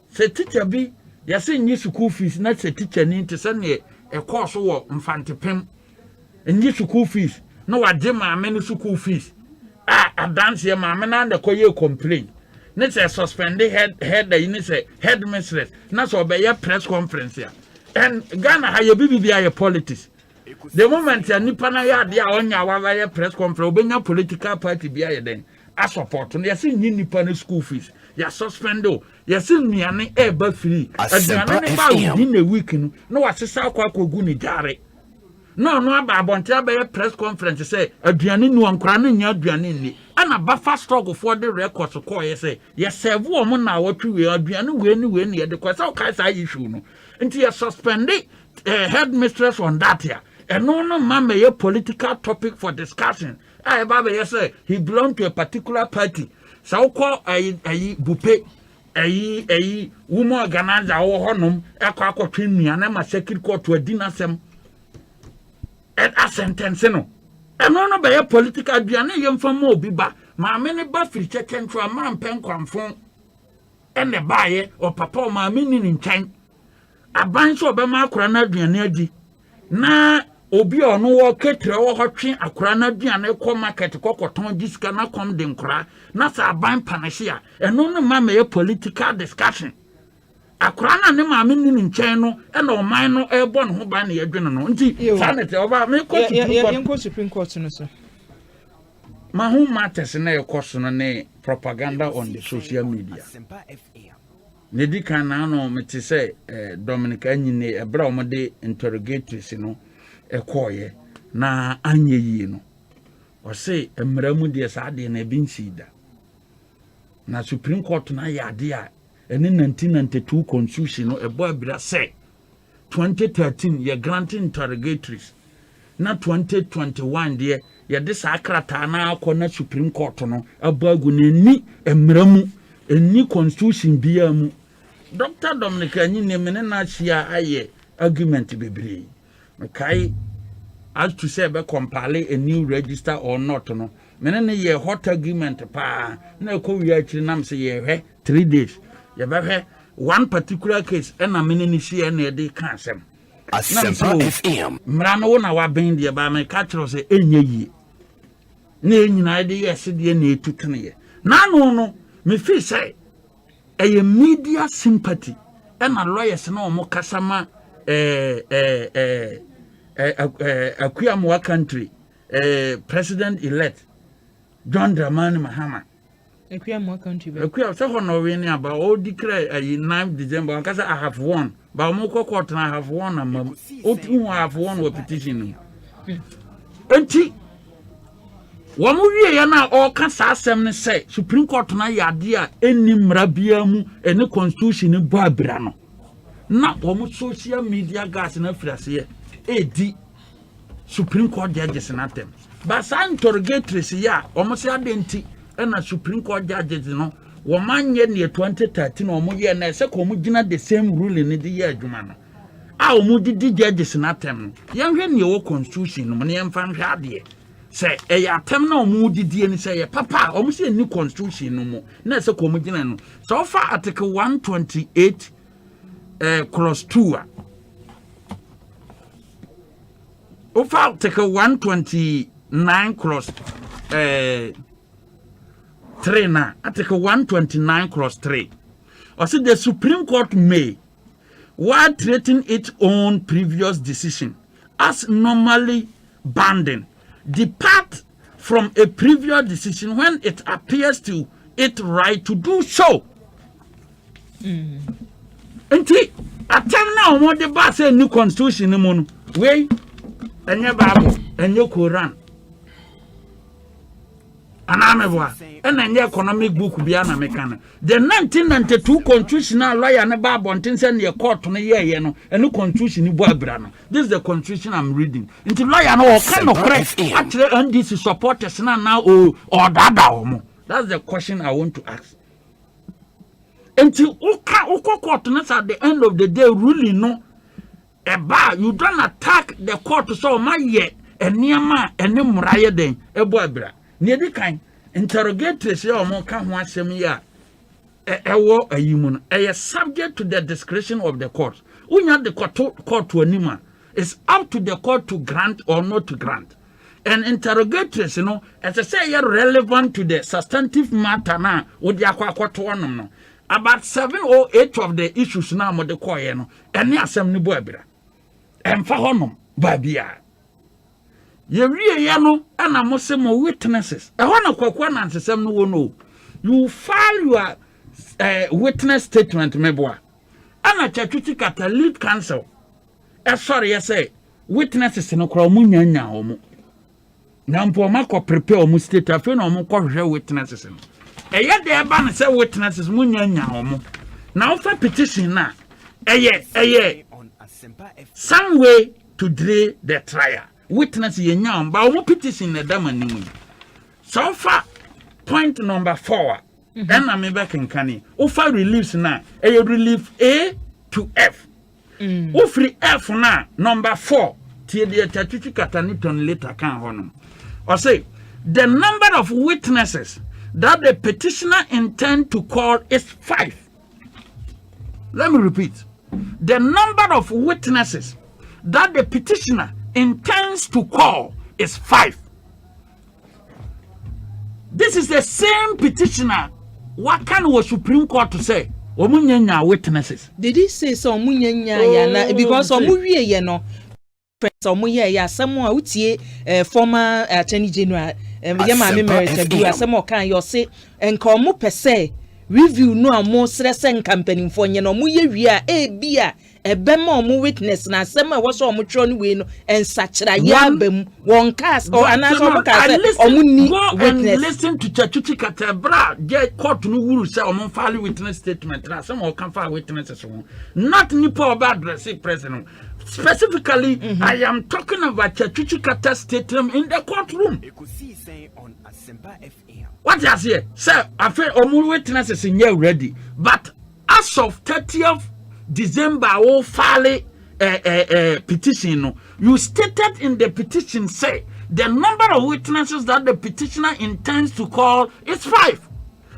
say teacher be, you're saying you school fees, not say teacher need to send a course or infant pim, and you school fees, no, I did my many school fees. I dance here, mamma, and the coyer complain. Let's say suspended head the headmistress, not so by your press conference here. And Ghana, how you be your politics. The moment you nipana ya dia on your press conference, when your political party be then. I support, and you're seeing Nipana school fees. You're suspended, you're seeing me an air free. In a weekend, no, I say, Guni Jare. No, about a press conference say aduane no ankra no nya aduane ni ana ba fast struggle for the records ko say yes serve woman na wotwe we aduane we ni de kwasa o kai say issue no nti you suspend headmistress on that here and no mama a political topic for discussion I baba say he belong to a particular party so call ayi bupe ayi woman organizer wo honom akwa nnuane ma secret court to adinasem and a sentence no and no be a political aduane yem fam obi ba ma me ne ba firi chechen to a man pen kwamfon and the buyer or papa or ma me ni nchen aban so be ma akora na aduane adi na obi ono wo ketre wo hotwe akora na aduane ko market kokoton disika na kom de nkora na sa aban panahye a eno no ma me political discussion akora na ne ma me ni nchen no e na oman no e bo ne ho ba na yedwene no nti sanete oba me ko Supreme Court no so my home matters na ekoso no ne propaganda on the social media. Nedi kan na no mete say Dominic anyine ebra o de interrogatories no ekoye na anye yi no. O say emramu de sa de na binsida. Na Supreme Court na yade a ene 1992 constitution no ebo abira say 2013 ye granting interrogatories na 2021 de ye de sakrata na akọ Supreme Court no abagu na ni emramu eni constitution bia mu. Dr. Dominic anyine mene na chia aye argument bebre. Okay, as to say be compile a new register or not no. Mene ne ye hot argument pa na ko wi akiri nam say ye 3 days. Ye be one particular case na mene ni share na de ka asem. Asempa FM. Mra no na wa ben de ba me ka kiro say enye yi. Na enyina de yes de na etutene ye. Na no me feel say a media sympathy and a lawyers no mo kasama Akuyamwa country president elect John Dramani Mahama Ekuyamwa country Akuyam so no we ni about all declare 9 December because I have won but mo court I have won am o have won with petition enti Wamu ye na all can asem say Supreme Court na yade a eni mrabia mu ene constitution ni babra no na wamu social media gas na frase edi Supreme Court judges na tem but san interrogatories ya wamu se adenti na Supreme Court judges no wamanye ne 2013 wamu ye na se ko mu gina the same ruling ni di ye adwuma no a wamu di judges na tem no yenhwe ne wo constitution no ne yemfa nhwe ade say atem na omu didie ni say papa omu say ni constitution no mu na say ko mu gina no so far article 128 clause 2 over article 129 clause 3 na article 129 clause 3 or say the Supreme Court may, while treating its own previous decision as normally binding, depart from a previous decision when it appears to it right to do so. Enti atem na omo de ba say new constitution mu no we enye Bible enye Quran anamebwa enye economic book bia na mekana the 1992 constitutional lawyer ne Bible ntin say ne court no ye no ene constitution ni bo abira no this is the constitution I'm reading nti lawyer no o kan no correct actually NDC supporters na o dada omo. That's the question I want to ask. Until court at the end of the day really no you don't attack the court so my ye eniama eni muraye den ebo abira ne di kan interrogatories ya omo ka ho asem ya ewo ayimu no subject to the discretion of the court. Unya the court to anima is up to the court to grant or not to grant. And interrogatories as I say relevant to the substantive matter na odi akwa to one no. About 7 or 8 of the issues now mo de koye no ene asem ni bo abira emfa honom babia ye wie ye no ana mo se mo witnesses e hono kwakwa na nsesem no wono you file your witness statement meboa ana chachuti kata lead counsel sorry you say witnesses no kra mo nyanya omo na mpo mako prepare omo state afi na omo ko hwe witnesses no eye de eba na say witnesses munyanya omo na ofa petition na eye some way to delay the trial witness yenya ba omo petition na dama nimu so far point number 4 na me back in kani ofa reliefs na eye relief A to F ofri F na number 4 tie de tatutu kataniton later kan hono or say the number of witnesses that the petitioner intend to call is 5. Let me repeat. The number of witnesses that the petitioner intends to call is 5. This is the same petitioner. What can the Supreme Court to say? Omunyanya witnesses. Did he say so? Omunyanya because omuwie no. So omuye ya someone utie former Attorney General ye ma me merit do asem o kan yo se enka omo pese review no amo sresen campaign fo nye no mo ye wi a e bia ebema omo witness na asem a wo so omo tro no we no ensachira ya bam won cast or anaso omo cast omo ni witness. Listen to Chachuchi Katebra get court no wuru say omo file witness statement na asem o kan file witnesses so not nipa oba address president. Specifically, I am talking about Chachuchi Kata statement in the courtroom. Ekosiisen On Asempa FM. What you say? Sir, I feel omu witnesses in here ready. But as of 30th December, we file petition. You stated in the petition, say, the number of witnesses that the petitioner intends to call is 5.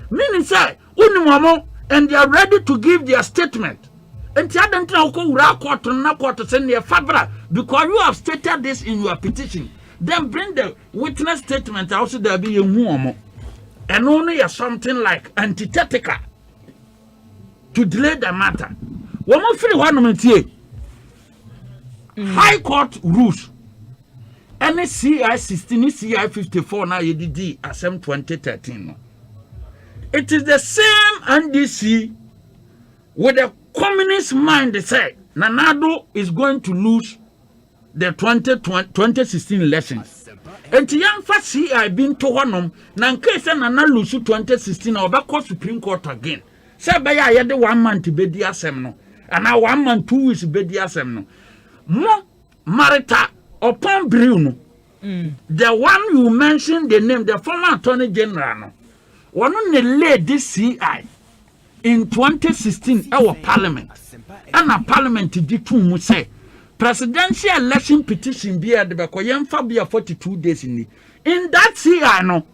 Meaning, say, unimomo, and they are ready to give their statement. And the other thing, send your fabra because you have stated this in your petition. Then bring the witness statement. Also, there be a muomo, and only something like antithetical to delay the matter. One more free 1 minute here. High Court rules. Any CI 16, CI 54 now EDD Asempa 2013. It is the same NDC with the communist mind. They say Nanado is going to lose the 2016 elections. And the young first CI been to one na case Nana lose 2016 or back to Supreme Court again. Say by ya the 1 month to be the Assemno. And now 1 month 2 weeks be the Assemno. Mo Marita upon Bruno. The one you mentioned the name, the former Attorney General. One on the lady CI in 2016 our parliament. And a parliament did two say presidential election petition be at the Bakoyan Fabia 42 days in that CI no.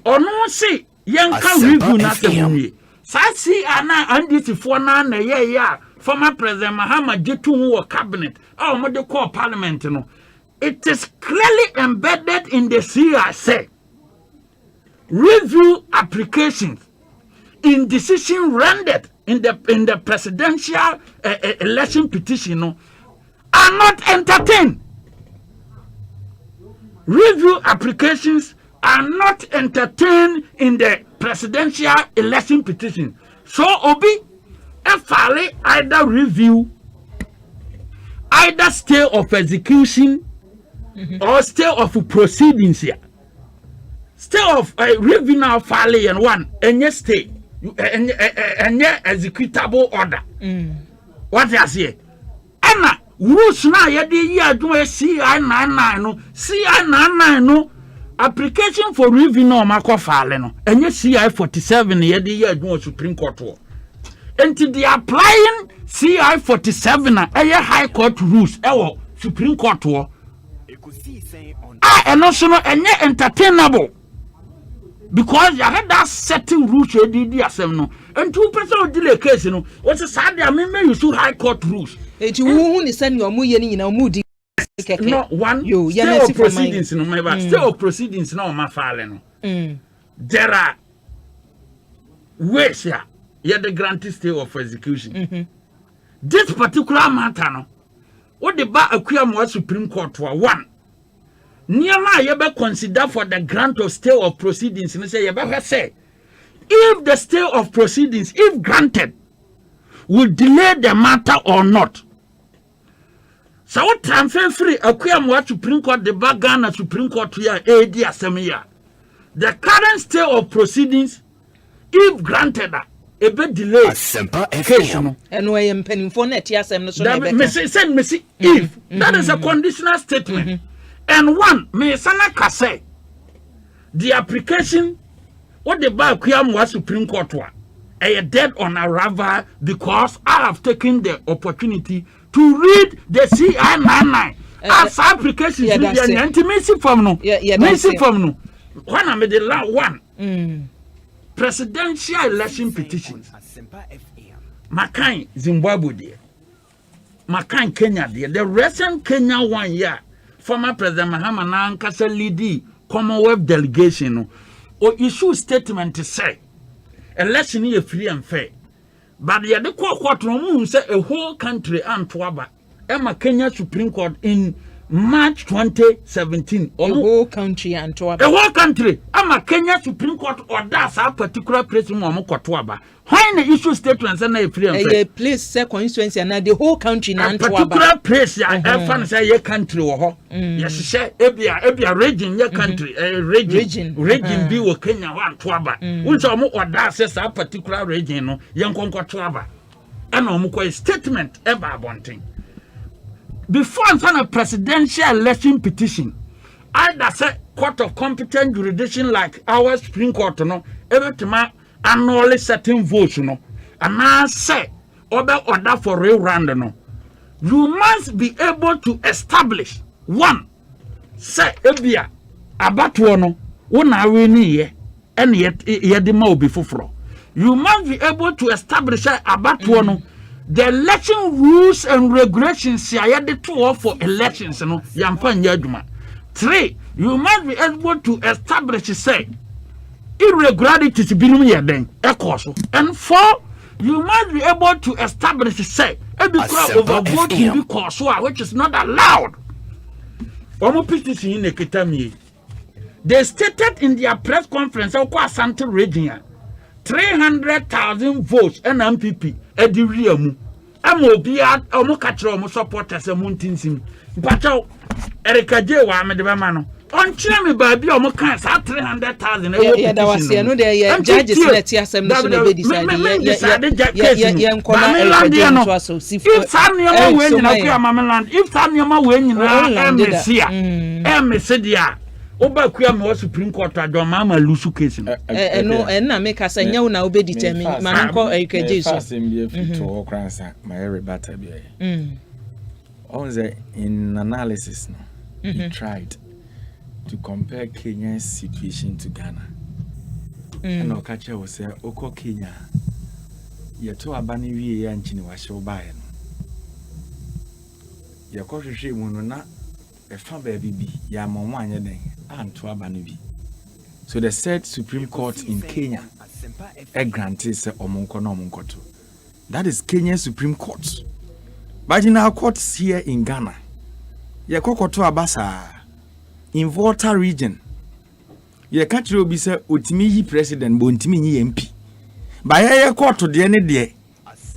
Or no see Yanka review nothing. See Anna and this for na yeah. Former President Mahama Jetu cabinet. Oh, what they call parliament, you know. It is clearly embedded in the CRC. Review applications in decision rendered in the presidential election petition, you know, are not entertained. Review applications are not entertained in the presidential election petition. So, Obi, file either review, either stay of execution, or stay of proceedings here. Stay of review now file and one, and yes stay, and executable order. What you say? Anna, rules now yedi year do a CI99 no, CI99 no. Application for review no mako file no, and yes CI 47 yedi year do a Supreme Court war. Until they applying CI 47 a high court rules Supreme Court war. And also no entertainable because you had that certain rules you did no and 2% delay case no what's a sad you should high court rules. You send your moody. No one stay of proceedings no my bad. Stay of proceedings no my file no. There are ways here. You the granted stay of execution. This particular matter, no, what the bar acquire Supreme Court for one. Nearby, you be consider for the grant of stay of proceedings. And say, you better say, if the stay of proceedings, if granted, will delay the matter or not. So what transfer free acquire Supreme Court the bar Ghana Supreme Court here AD Asemia. The current stay of proceedings, if granted. A bit delay. Asempa FM. And we am penning for net. Yes, I'm not sure. If that is a conditional statement, and one may Sanaka say the application what the bar was Supreme Court a dead on arrival because I have taken the opportunity to read the CI99 as applications in the intimacy form no. Intimacy form no. One I made the last one. Presidential election petitions. Makai Zimbabwe there. Makai Kenya there. The recent Kenya 1 year, former President Mahama Nankasa lead Commonwealth delegation or issue statement to say election is free and fair. But the other court say a whole country and Tuaba. Emma Kenya Supreme Court in March 2017. The whole country and to the whole country. I'm a Kenya Supreme Court or that's a particular place in Momokotuaba. Why the issue statements and a free and place constituency and the whole country and particular place ya fan say your country or yes say ebia region your country region be wo Kenya one Tuaba. Which or that's a particular region no yankonko Tuaba. And omuko statement ever bonting. Before a presidential election petition, either say court of competent jurisdiction like our Supreme Court, no, every time annually certain votes, no, and now say order for real round, no, you must be able to establish one, say ebia abatuono, una wini ye, and yet the more before. You must be able to establish abatuono. The election rules and regulations are the two for elections. No, 3, you must be able to establish say irregularities and 4, you must be able to establish say overvoting because which is not allowed. They stated in their press conference Asante region 300,000 votes and MPP at the real. I'm obia omokatro supporters amuntinsim. Pacho Erika J wa me de bemano. On chime baabi omokan sa 300,000 yeah, that was no there judges let asem no so be decide if Sanyama we nyina ku amameland if Sanyama we nyina emse dia Oba kuya me Supreme Court adon mama lusu case no na make us anya na obe determine man ko Ekosiise so to kransa my rebata bi on the in analysis no he tried to compare Kenya's situation to Ghana and okache was say oko Kenya ye to abani wie ya nchini wa show bae no ye ko hwehwe mu no na e fa ba bibi ya momo anye den anto abani bi. So the said Supreme Court in Kenya granted say omonko na omonko to. That is Kenya's Supreme Court. But in our courts here in Ghana, ye kokoto abasa in Volta region. Ye country obi say otimi yi president bo ntimi yi MP. Ba ye court to de ne de.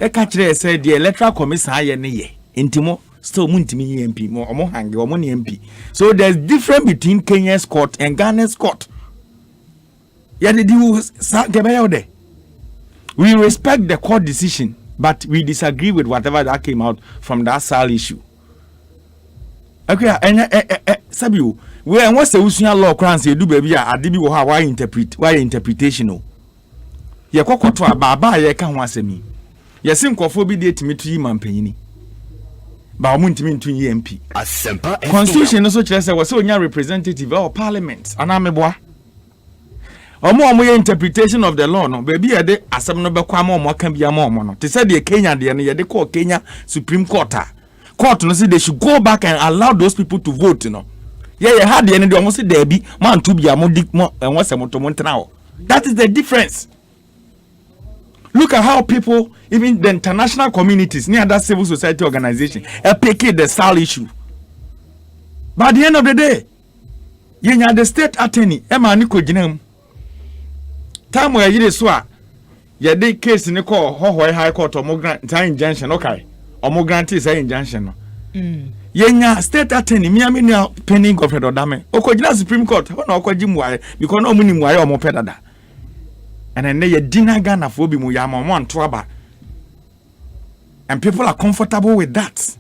E country say the electoral commission aye ne ye. Ntimo still muntimi yi MP mo omo hange omo ne MP. So there's difference between Kenya's court and Ghana's court. Yeah, we respect the court decision, but we disagree with whatever that came out from that SAL issue. Okay, Sabiu, when what's the Usual law crowns you do baby? Adibi why interpretation? Ye kokotwa baba ye ka ho asemi. Ye sinkofo bi de timi to yi mampanyini. Ba omuntimi ntu yi MP. Asempa Constitution no so kire say we say onya representative or parliament. Ana meboa. Omo ye interpretation of the law no baby ye de asem no be kwa omo kan bia ma omo no. Te say the Kenya de no ye de call Kenya Supreme Court. Court no say they should go back and allow those people to vote no. Ye had the de omo say there be man to bia mo dik mo enwo se moto mo ntena ho. That is the difference. Look at how people, even the international communities, near that civil society organization, pick the SAL issue. But at the end of the day, you have the state attorney, Emma Nico Jinem. Time where you saw, you did case in the call, High Court or Mogrant injunction, okay, or Mogrant is an injunction. Yenya state attorney, Miami now pending of Dame, Okojina Supreme Court, Okojim, because no minimum wire or mopedada. And then they dinner Ghana for be muyama one twaba. And people are comfortable with that.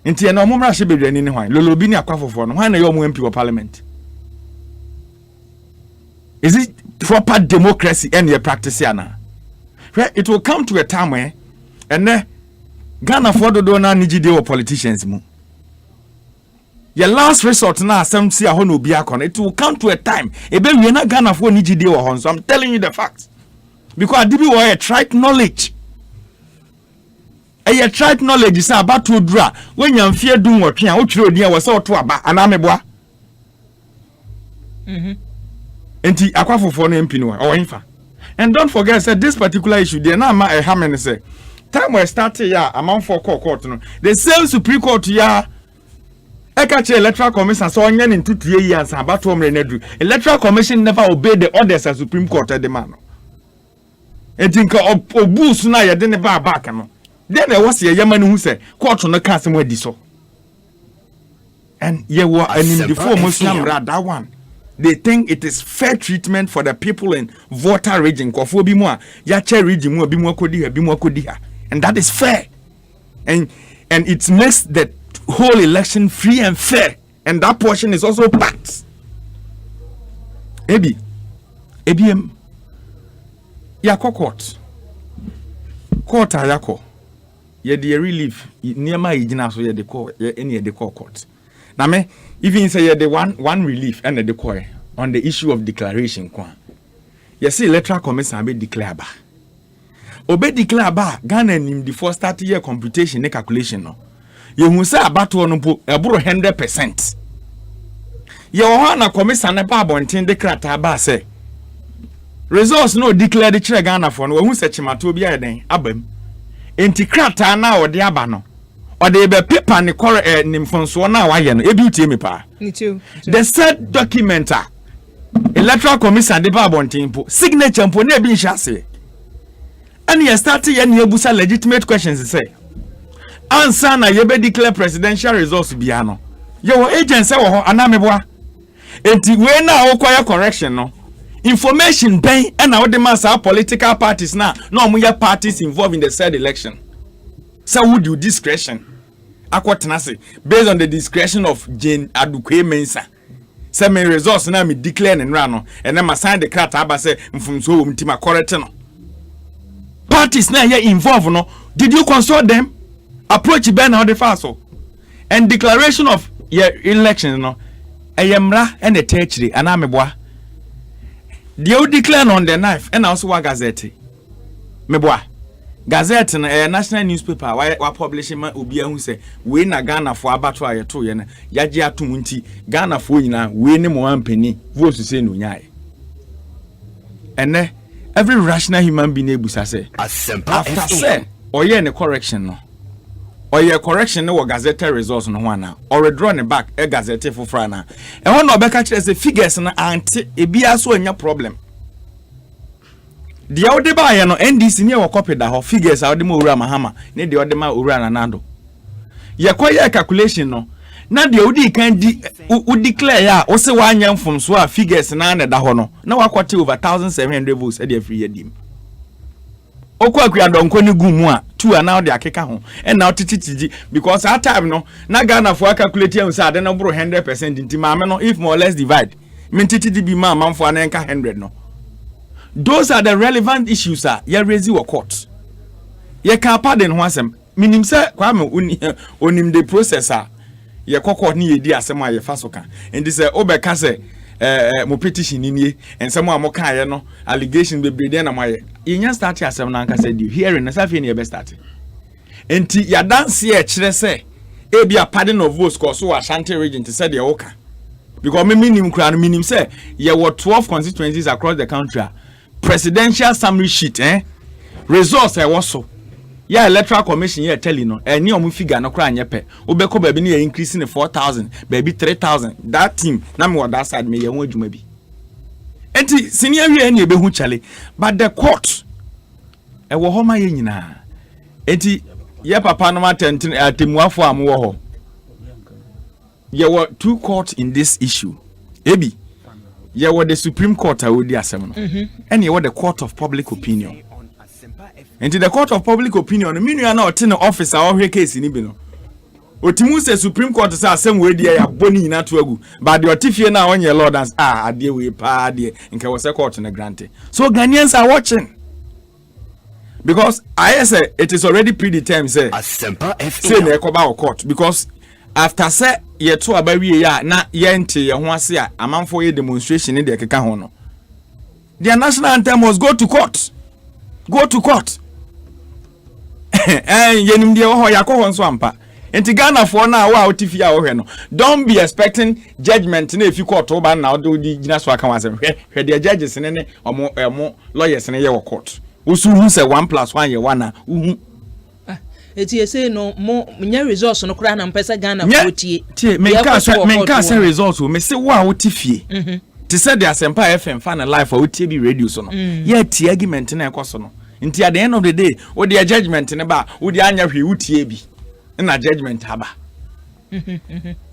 Inti no mumra she be dwani ni hwan. Lolo bi ni akwafofo no. Hwan na yo mu MP of parliament. Is it proper democracy and your practice ana? It will come to a time where and then Ghana for do na nigide o politicians mu. Your last resort now, some see a hono be it will come to a time. Ebe we na Ghana for nigide o hon. So I'm telling you the facts. Because adibi we a tried knowledge. A tried knowledge is about to draw. When you fear doing what you are, was so to aba anameboa. Enti akwafo for no MP no or infa. And don't forget say this particular issue there na ma hamene say time we start here amount for court no. The same Supreme Court here Ekache Electoral Commission so onye into 3 years about to Renedru. Electoral Commission never obeyed the orders of Supreme Court at the man. And think of Obus na ya didn't bar back. Then there was a Yaman who said, Court on the castle where this so. And ye were in the four Muslim that one. They think it is fair treatment for the people in Volta region. Kofo bimwa, Yache region, bimwa kodiha. And that is fair. And it makes the whole election free and fair. And that portion is also packed. ABM. Yako court. Court ayako. Ye the relief. Niyama ijina so ye de court. Ye any de court. Now me even say ye the one relief and the court on the issue of declaration kwa. You see Electoral Commission be declare ba. Obe declare ba Ghana nim the first 30-year computation ne calculation no. You hu say abato no po eburo 100%. Ye wo na commission ne ba bonten declare ta ba say results no declare the chere Ghana for no hu say chimato bia den abam. Enti krata na ode aba no. Ode be paper ne kore ni mfonso na wa ye no ebi utie me pa. The said document Electoral Commission de ba bonten po signature po na ebi nhia se. And you start to busa legitimate questions say answer na you be declare presidential results biano your agent say wo anameboa enti we na okwaya correction no information ben and how the mass political parties na no omuya parties involved in the said election so would you discretion akwotena say based on the discretion of Jane Adukwe Mensa say me results na me declare nra no and then ma sign the card aba say mfumso wo mtima correct no parties na here involved no did you consult them approach Ben how the faso and declaration of your election no ayemra and the tertiary and ameboa they declare on the knife and also wa gazette meboa gazette na national newspaper wa publishing ma obi ahu say we na Ghana for abato ayeto ye na yaje atum nti Ghana for nyina we ne mo ampani vote say no nyae ene every rational human being able to say after say or ye ne correction no or ye correction no gazette results no one na or withdraw ne back e gazette for frana e ho no be ka kire say figures na anti e bia so anya problem the ode ba ye no NDC ne wo copy da ho figures ode ma owura mahama ne de ode ma owura nanado ye koye calculation no na de odi kan di u declare ya o se wanya mfomso a figures na da ho no na wakwate over 1700 votes e de free yedim okwa donko ni gumu a two na de akeka ho e na otititiji because at time no na Ghana for calculate am say ade no bro 100% nti ma me no if more or less divide me tititi bi ma manfo na enka 100 no. Those are the relevant issues ya raise your court. Ye can pardon ho asem minim say kwa me onim the processor ye court ni ye di asem a ye fa so kan and this obeka say mo petition ni ensem a mo kan ye no allegation bebre dey na mo ye nya start asem na nka say the hearing na safi na ye be start enti ya dance ye kire say e bia pardon of votes cause so Ashanti region to say the oka because me minim kra no minim say ye were 12 constituencies across the country presidential summary sheet results was so yeah Electoral Commission here telling no any omu figure no kra anyepe obeko ba bi na increase in 4,000 baby 3,000 that team na me that side me ye ho adwuma bi enti senior we any be hu chale but the court e wo ho ma ye nyina enti ye papa no matenten atemuafo am wo ho ye were two courts in this issue ebi ye were the Supreme Court awodi asem no and ye were the Court of Public Opinion. Into the Court of Public Opinion, minu na otene officer or he case ni bi no. Otimu say Supreme Court say asem we dey ya boni na to agu, but the otifie na onye law dance ade we pa ade nke we say court na grant. So Ghanaians are watching. Because I say it is already predetermined say Asempa say na ekoba court because after say ye to abawie ya na ye nte ye ho ase a amanfo ye demonstration ni de keka ho no. Their national anthem must go to court. Go to court. Yenim de ho yakọ nso ampa. Enti Ghana for na wa otifia wo hwe no. Don't be expecting judgment na efi court oba na do di gina so aka wasem. Hwe de judges ne omo lawyers ne ye wo court. Usu hu say 1 + 1 ye 1 na uhu. eti say no mo nya results no kura na mpesa Ghana votie menka say results me say wa wo tifie te say the Asempa FM fan live for wotie bi radio so no ye tie argument na ekoso no nti at the end of the day wo the judgment ne ba wo the anya hwe wotie bi na judgment haba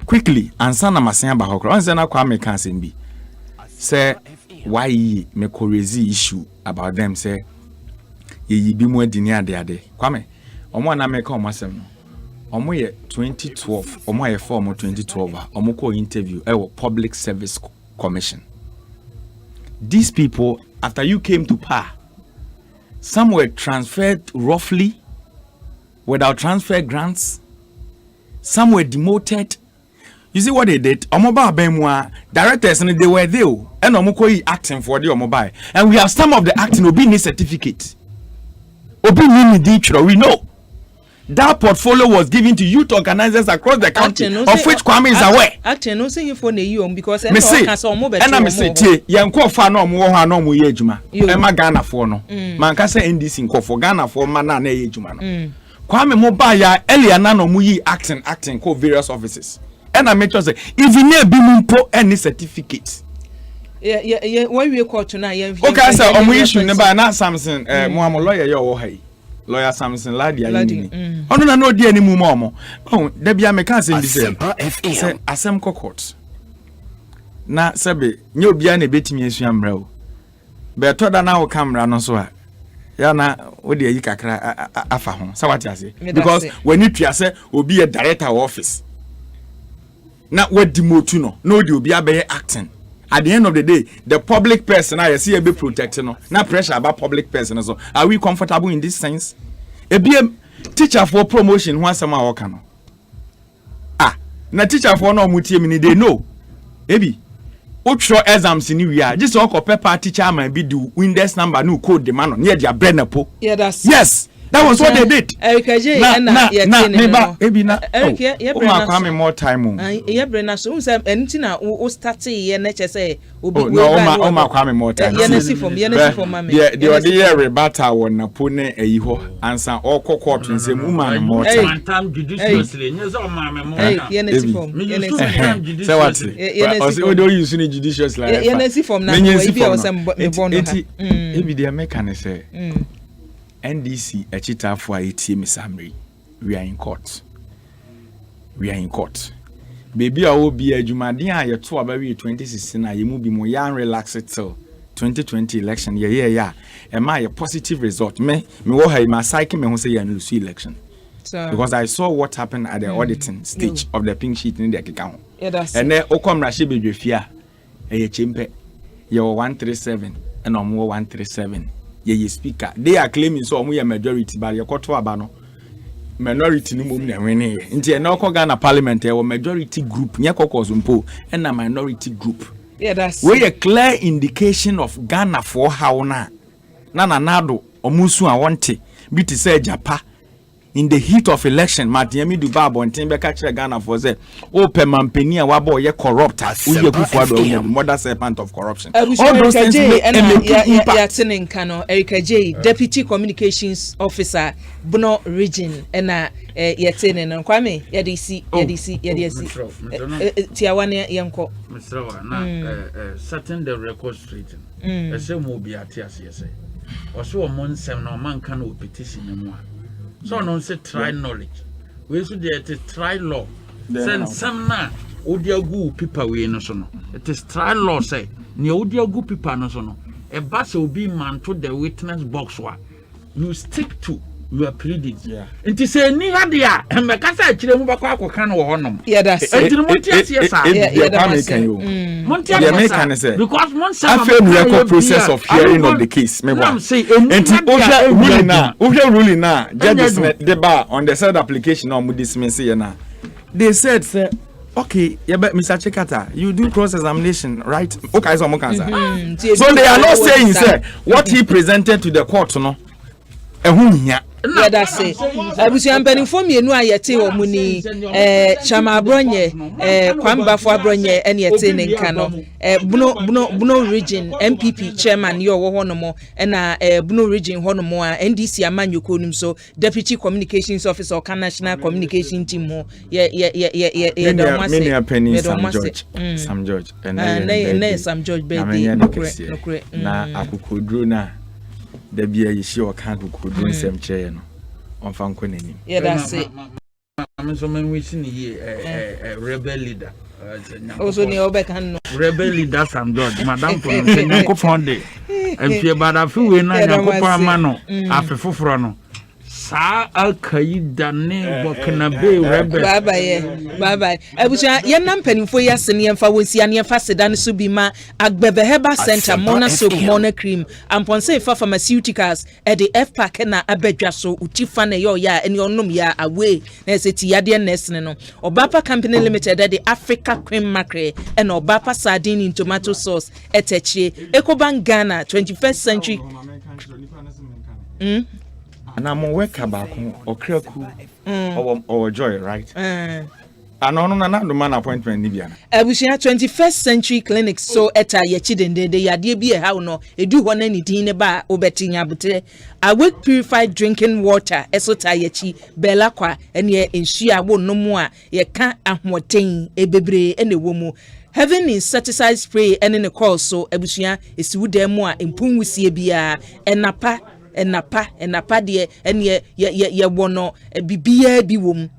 quickly ansa na masen aba hokro onse na kwa meka asem bi say why me correzi issue about them say ye bi mu adini ade kwame omo na meka omo asem no omo ye 2012 omo ye form 2012 omo ko interview public service commission. These people after you came to power, some were transferred roughly without transfer grants, some were demoted. You see what they did? Omoba Bemwa directors and they were there and omukoi acting for the Omoba. And we have some of the acting obi need certificate. Obi need digital, we know. That portfolio was given to youth organizers across the country, of which Kwame is aware. Actually, no saying for you because I say, Yanko Fano, Moha, no Muyejuma, Emma Ghana for no. Mancasa NDC for Ghana for Mana Ejuma. Kwame Mobaya, Eliana no Muyi acting, co various offices. And I make sure say, if you need Bimumpo any certificates. Yeah, why we call tonight? Okay, sir, issue number not Samson, Muhammad lawyer, your Lawyer Samson Ladi. Oh no, dear any mumo. Oh, there be a mechanism. Say Asempa court. Na sabe, nyo bia na betimi esuamra o. Be to da na wo camera no so a. Ya na wo de yi kakra afa ho. Sa what ase? Because when you twa say obi a director office. Na we demote no de obi abe acting. At the end of the day, the public person I see a be protected no. Na pressure about public person so. Are we comfortable in this sense? A BM teacher for promotion once a work no. Na teacher for no mutie mini they know. Ebi outro exams in we are just all paper teacher might be do Windows number no code the man near their brain po. Yeah, that's yes. That was what they did. Eric J Ebi na Kwame more time. Yeah, Brenna so say anything na o start here na say obi Kwame more time. Yenesi from mama. The other rebata won na pone eyi ho ansa all court nsem woman more time. Time judiciously nyezo mama more. Yenesi from. Say what? O do use ni judiciously. Yenesi from na we be awesome born. Ebi dey make an say. NDC echitafo a etie summary. We are in court. Baby a obi adwumaden a yeto abawi 2016 a yemu bi mo yan relax it till 2020 election yeah. Am I a positive result? Me wo ha my psyche me ho say yan lose election. So, because I saw what happened at the auditing stage of the pink sheet in the account. Yeah, that's and then okom rashi bedwefia e chimpe ye 137 and omo 137. Ye speaker they are claiming so omo majority but ye koto aba no minority no mum na wene nti e na okọ Ghana parliament e majority group nye kokos mpo and a minority group. Yeah, that's we a clear indication of Ghana for how na nado omusu a wonte bi ti say japa in the heat of election Matiemi Duba bonten be ka kire Ghana for say o pemampeni a wabo ye corrupt uye kufuado mother serpent of corruption. All those things ya tinin kano Erika J deputy communications officer Bono region na ya tinin Kwame ya DC tiawane yanko Mr. na setting the record straight ese mo bi atiase yese oso o monsem na man kan o petition mu a so no say try knowledge we should dey try law send some na odiagu paper we no so no it is try law say ne odiagu paper no so no e ba se obi man to the witness box wa you stick to your pleadings. Nti say ni ade a me kasa akire mu bakwa akoka no wo honom. Yeah, that's it. Enti monti asie sa. Monti asie sa. Because mon say record process of hearing of the case. Me wa. Enti ruling na judges the bar on the said application on dismiss here na. They said say okay, yeah, but Mr. Chekata, you do cross examination, right? Okay, so they are not saying say what he presented to the court no. Yeah, that's it. Abusua mpanimfo mienu a yete wo mu ni Chama Abronye Kwamba fo Abronye ene yete ne nka no Buno region MPP chairman yo wo hono mo na Buno region hono mo a NDC amanyoko num so deputy communications officer or national communication team ho ye do mase Sam George Sam George baby na akokodro na da bia yeshi o kan akokodro nsem che no onfa nko nani yeah that's it I'm so many wish ni rebel leader also ni obeka no rebel leader Sam George madam for nko fonde empie bada fi we na nko pa ma no afefoforo no sa alkai dane bokna be rebel bye bye abuja ye nam panimfo ya sene yemfa wonsia ne yemfa sedan so bi ma agbebe heba center mona soap mona cream amponse fa pharmaceuticals e de F pack na abadwa so utifa na yo ya ene onom ya away na seti yade nesne no Obapa company limited de Africa cream mackerel and Obapa sardine in tomato sauce etechie Ecobank Ghana 21st century na mo work abako okraku or joy right anono na do man appointment ni bia na abusia 21st century clinics so eta ye chidendede yade bi e ha no edu ho na ni din ne ba obetinya butere awake purified drinking water esota ye chi bela kwa ene enhia wo nomu a ye ka ahoten ebebre ene wo mu Heaven insecticide spray ene ne call so abusia esiwudan mu a empunwusie bia enapa de ene ye wono bibia bi wom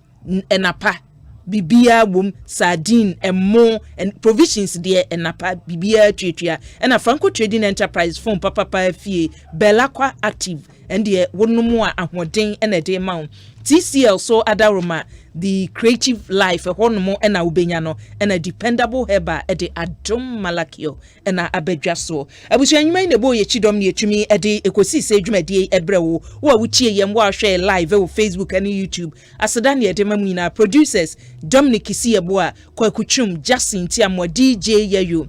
enapa bibia wom sardine emo and provisions de enapa bibia twetwea ena Franco Trading Enterprise phone papa fie Belakwa active and wonomu a ahoden ene de ma TCL so adaroma the creative life honomo ena ubenya no ena dependable heba e de adom malakio ena abedwa so abusuan nwuma ne bo ye chidom ne etumi e de ekosise adwumadi ebrewo wo awutie yem wo ahwe live wo Facebook and YouTube aseda ne de mamu nyina producers Dominic Isiebo a kwakutwum Jackson Tiamo DJ Yayo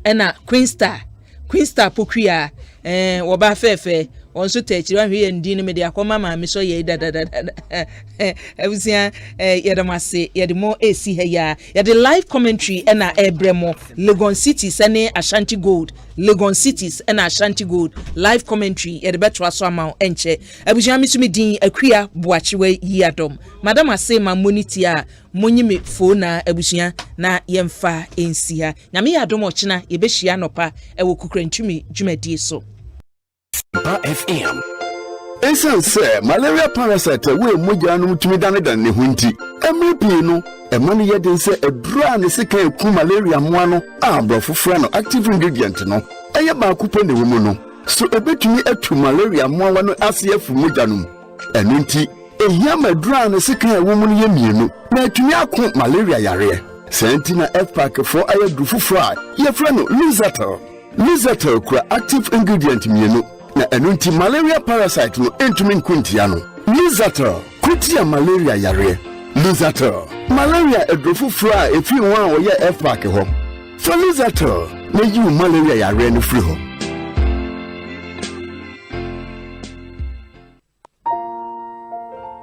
ena Queen Star Pokria wo ba fefe onso techira hwe ndi ne media akoma ma me so ye da ebusia ye da mase ye de mo esi ha ya ye de live commentary na ebremo Legon Cities ene Ashanti Gold Legon Cities ena Ashanti Gold live commentary ye de betwa so ama enche ebusia mi sumi din akua boachiwe yiadom madam Asema monitor monyi me phone ebusia na yemfa ensia nyame yadom ochina ye behia nopa ewo kukrantumi dwumadi so FM. Esan se malaria parasite we moja no mutumi dan ne hunti. Emri no e mani ye den se edura ne sika eku malaria moa no abrofofra no active ingredient no. Eye ba kupo ne wo mu no. So ebetumi atu malaria moa no ase afu moja no. Enu nti ehia madura ne sika ewo mu no ye mienu na atumi akon malaria yare. Sentina F pack for aye dufufra ye fra no Lizatel kura active ingredient mienu. Na enunti malaria parasite no entumi nkuntia no Lizatel kutia malaria yare Lizatel malaria edrofufra efi wan oye F-pack ho for Lizatel na you malaria yare no free ho.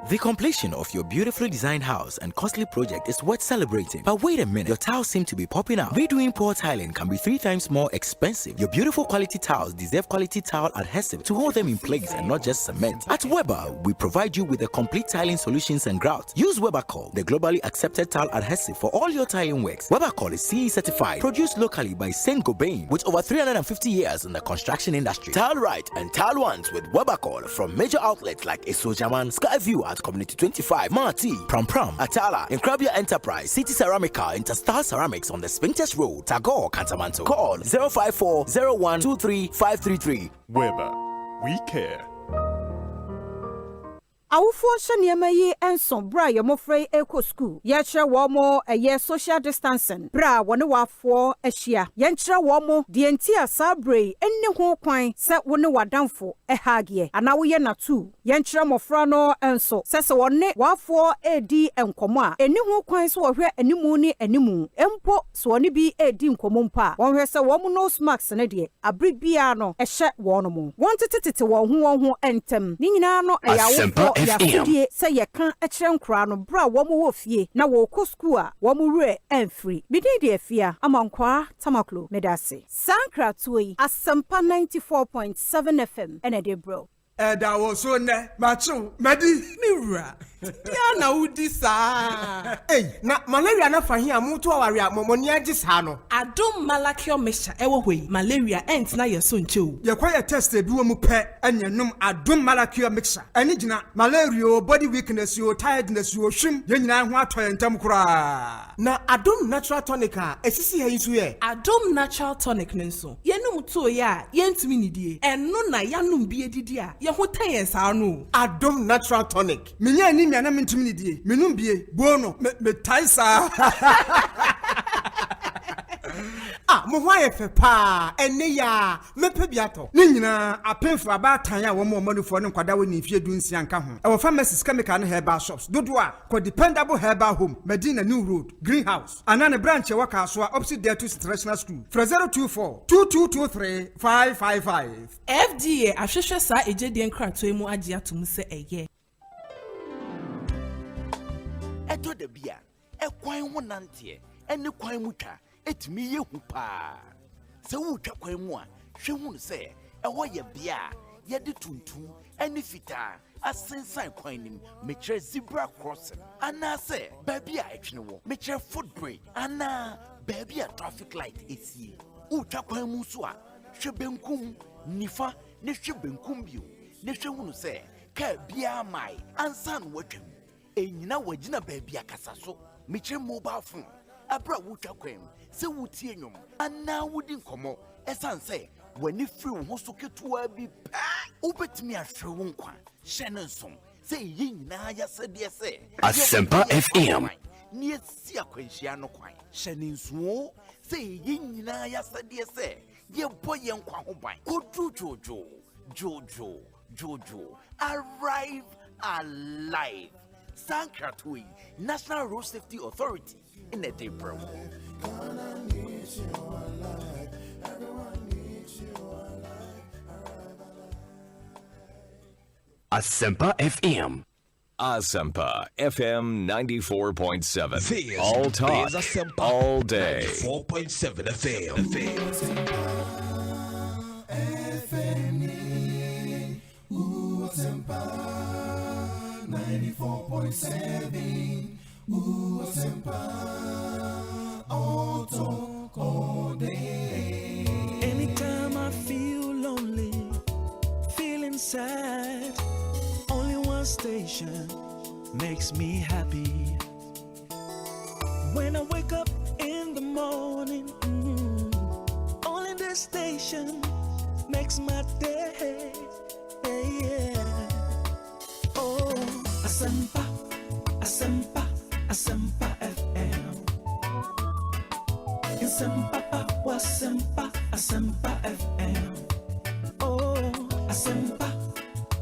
The completion of your beautifully designed house and costly project is worth celebrating. But wait a minute, your tiles seem to be popping out. Redoing poor tiling can be 3 times more expensive. Your beautiful quality tiles deserve quality tile adhesive to hold them in place and not just cement. At Weber, we provide you with a complete tiling solutions and grouts. Use Webercol, the globally accepted tile adhesive for all your tiling works. Webercol is CE certified, produced locally by Saint-Gobain with over 350 years in the construction industry. Tile right and tile once with Webercol from major outlets like Esojaman, Skyview at Community 25, Marti, Pram, Atala, Incrabia Enterprise, City Ceramica, Interstar Ceramics on the Spintex Road, Tagore, Cantamanto. Call 054-0123-533. Weber, we care. awofo hye nneɛma yi enso bra ye mofrɛ eko school ye kyerɛ wo mo ɛyɛ social distancing bra wone wafo ahyia ye nkyerɛ wo mo de enti asabre enni ho kwan sɛ wone wadamfo ɛhaagie ana wo ye na tu ye nkyerɛ mofra no enso sɛ wone wafo edi enkomo a eni ho kwan so wohwɛ animu ni animu empo so wone bi edi nkomo mpa wonhwɛ sɛ wo mo nose mask ne de abribia no ɛhyɛ wo no mo won tetete wo ho entem ni nyina no ɛyawofo yafidie sɛ yɛka ɛkyerɛ nkora no bra wo mo wo fie na wo kɔ school a wo mo wure ɛmfiri bidi de afia amankwa tamaklo medase sankra toyi Asempa 94.7 FM ene de bro da wo so ne macho madi miwura ya na udi sa na malaria na fahi amuto aware amoni agi sa no adom malakio mesha ewo hoi malaria ent na yeso nchew ye kwa ye test e bi wo mu pe enyenum adom malakio mixture eni gina malaria body weakness yo tiredness yo hwim ye nyina ho atoye ntam kura na adom natural tonic a esisi ha yisu ye adom natural tonic nso yenum to ya yentumi nidie eno na yanum bi edidi a ye ho tan sa no adom natural tonic menya ni na mentumi ni die menum bie bono me taisa mo ho aye fe pa ene ya mepe biato ni nyina apemfo abatan ya wo mo manufo ne kwada woni fie dunsia nka ho e wo pharmacies chemical and herbal shops dodo a ko dependable herbal home Medina New Road Greenhouse anane branch e waka so opposite there to international school 024 2223 555 FDA ahwehwe sa ejedi enkrato mu agi atum se eye eto de bia ekwan ho nante ene kwan mu twa etimi ye hu pa se wo twa kwan mu a hwe hu se ewo ye bia ye de tuntum ene fita asensan kwan nim mekire zebra crossing ana se baby a etwene wo mekire footbridge ana baby a traffic light esie wo twa kwan mu so a hwe benkum nifa ne hwe benkum bio ne hwe hu se ka bia mai ansan watwam enyina wagina baby akasa so mekire mobile phone abra wutwa kwam se wutie nyom ana wudi nkomo esanse wani free ho so ketua bi pa ubetimi ahwe wo nkwa hyene nsom se yinyina ya sede se Asempa FM ni esi akwanhia no kwan hyene nsuo se yinyina ya sede se ye boye nkwa ho ban jojo arrive alive Sankratui National Road Safety Authority in the day bro. Asempa FM. Asempa FM 94.7. All talk, all day. 94.7 FM. Asempa 94.7. Asempa all talk all day. Anytime I feel lonely, feeling sad, only one station makes me happy. When I wake up in the morning, only this station makes my day. Yeah. Oh, Asempa, Asempa, Asempa FM. Asempa, Asempa, Asempa FM. Oh, Asempa,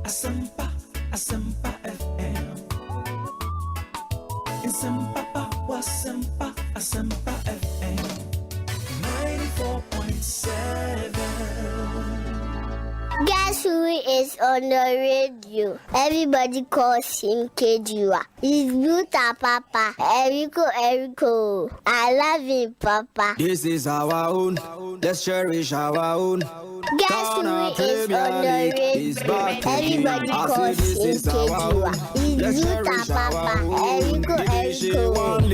Asempa, Asempa FM. Asempa, Asempa, Asempa FM. 94.7. Guess who is on the radio? Everybody calls him Kejua. He's Buta Papa. Erico. I love him, Papa. This is our own. Let's cherish our own. Guess who is on the radio? Everybody calls him Kejua. He's Buta Papa. Erico.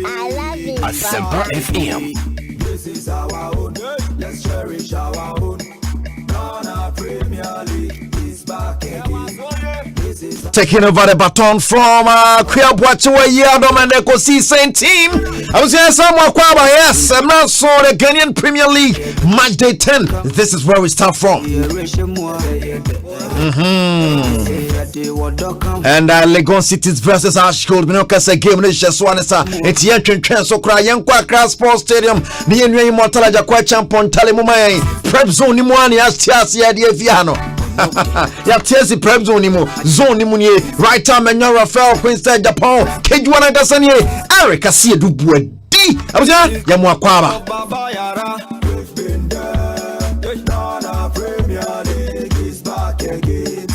I love him, Papa. Asempa FM. This is our own. Let's cherish our own. Ghana Premier League is back again. This is taking over the baton from Kwiabwachewa Yadom and Ekosiisen team. I was here somewhere, yes, I'm not so the Ghanaian Premier League match day 10. This is where we start from. And Legon Cities versus Ashfield. We know because a game is just one. It's Yankin so cry Yankwa Sports Stadium. The Yenway Mortala Jakwa Champion Talimumai. Prep zone Nimwani as Tiasi Adiaviano. Ya Tiasi prep zone Nimu. Zone Nimunie. Right time and your Rafael Queenstead Japan. Kejuana Gasanie. Eric Asia Dubu D. I was here. Yamwa Kwaba.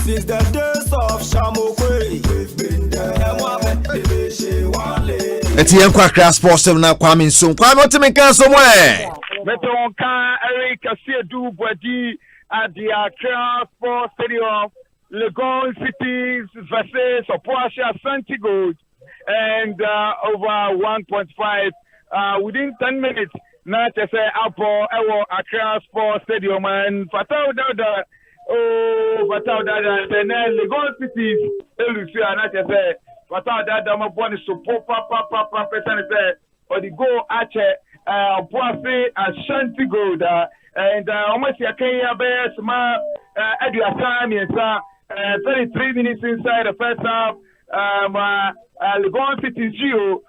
Since the days of Shamokwe, we've been there. It's Yankwa Sports Stadium now. Kwame soon. Kwame Otimika somewhere. Meton kan Eric Asia Dubu at the Asempa Sports Stadium, Legon Cities versus Opoasha Santigold, and over 1.5 within 10 minutes. Not to say Apple, Asempa Sports Stadium, and Fatau Dada. Fatau Dada, and then Legon Cities, Elusia, not to say Fatau Dada, my boy is so papa, or the go at Opoasha Santigold. And almost a Kenya Bears, Eddie Asami, 33 minutes inside the first half. Legon City 0,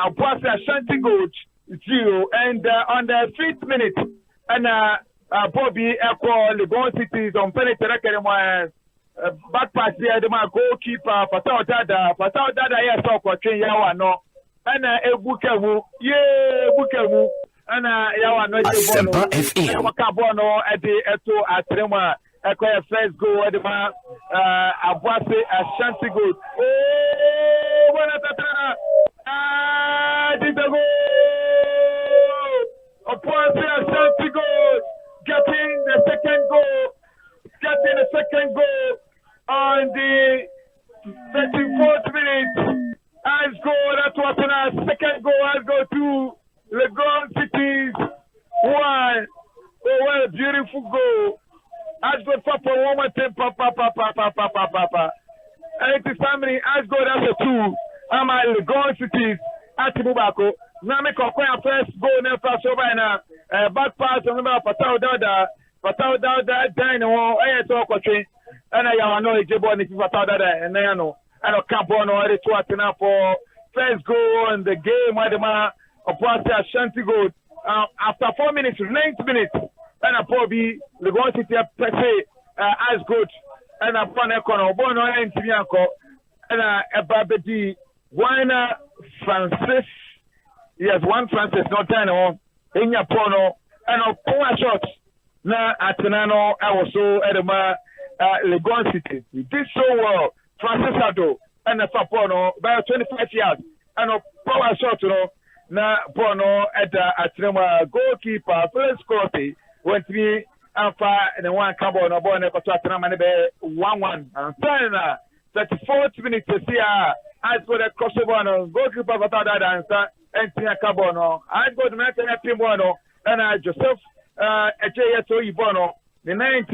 Opoasha Ashanti Gold 0, and on the 5th minute, and Bobby Echo Legon City is on penetrating my back pass here. The goalkeeper Fatau Dada, yes, so Kenya no, and Ebukemu, Bukemu. And Asempa FM. Wakabono at the Eto Atrema, Echo first go at the man, Abwase Ashanti Good. Oh, what a did the goal! Abwase Ashanti Good, getting the second goal on the 34th minute. As goal, that was a second goal, as go to Legon Cities 1. Oh, what a beautiful goal. As good for one more time, papa. And it is family, as good as a 2. I'm at Legon Cities at Mubako. Now make a first goal, now pass over now. Back pass, remember Fatau Dada, Dino, I talk with you. And I know it's a boy, if you Fatau Dada, and I know. I don't camp on already to Athena for first goal in the game where the man. Opoasha Ashanti Gold. After 4 minutes, 9 minutes, and a Bobby, the Legon City per se, as good, and a Panacon, Bono and Tibianco, and a Babedi, one Francis, yes, one Francis, no Tano, in Yapono, and a Puma shot. Now, Atenano, I was so at the Legon City. He did so well, Francis Ado, and a Papono, by 25 yards, and a power shot, na Bono at the Atrema goalkeeper first quality went me and the one cabo no born equal to Atrema 1-1 and 34th minute to see as for the crossover goalkeeper without that answer and Tia Cabono. I go to Nathan Timono and Joseph Echeya Toy Bono the 9th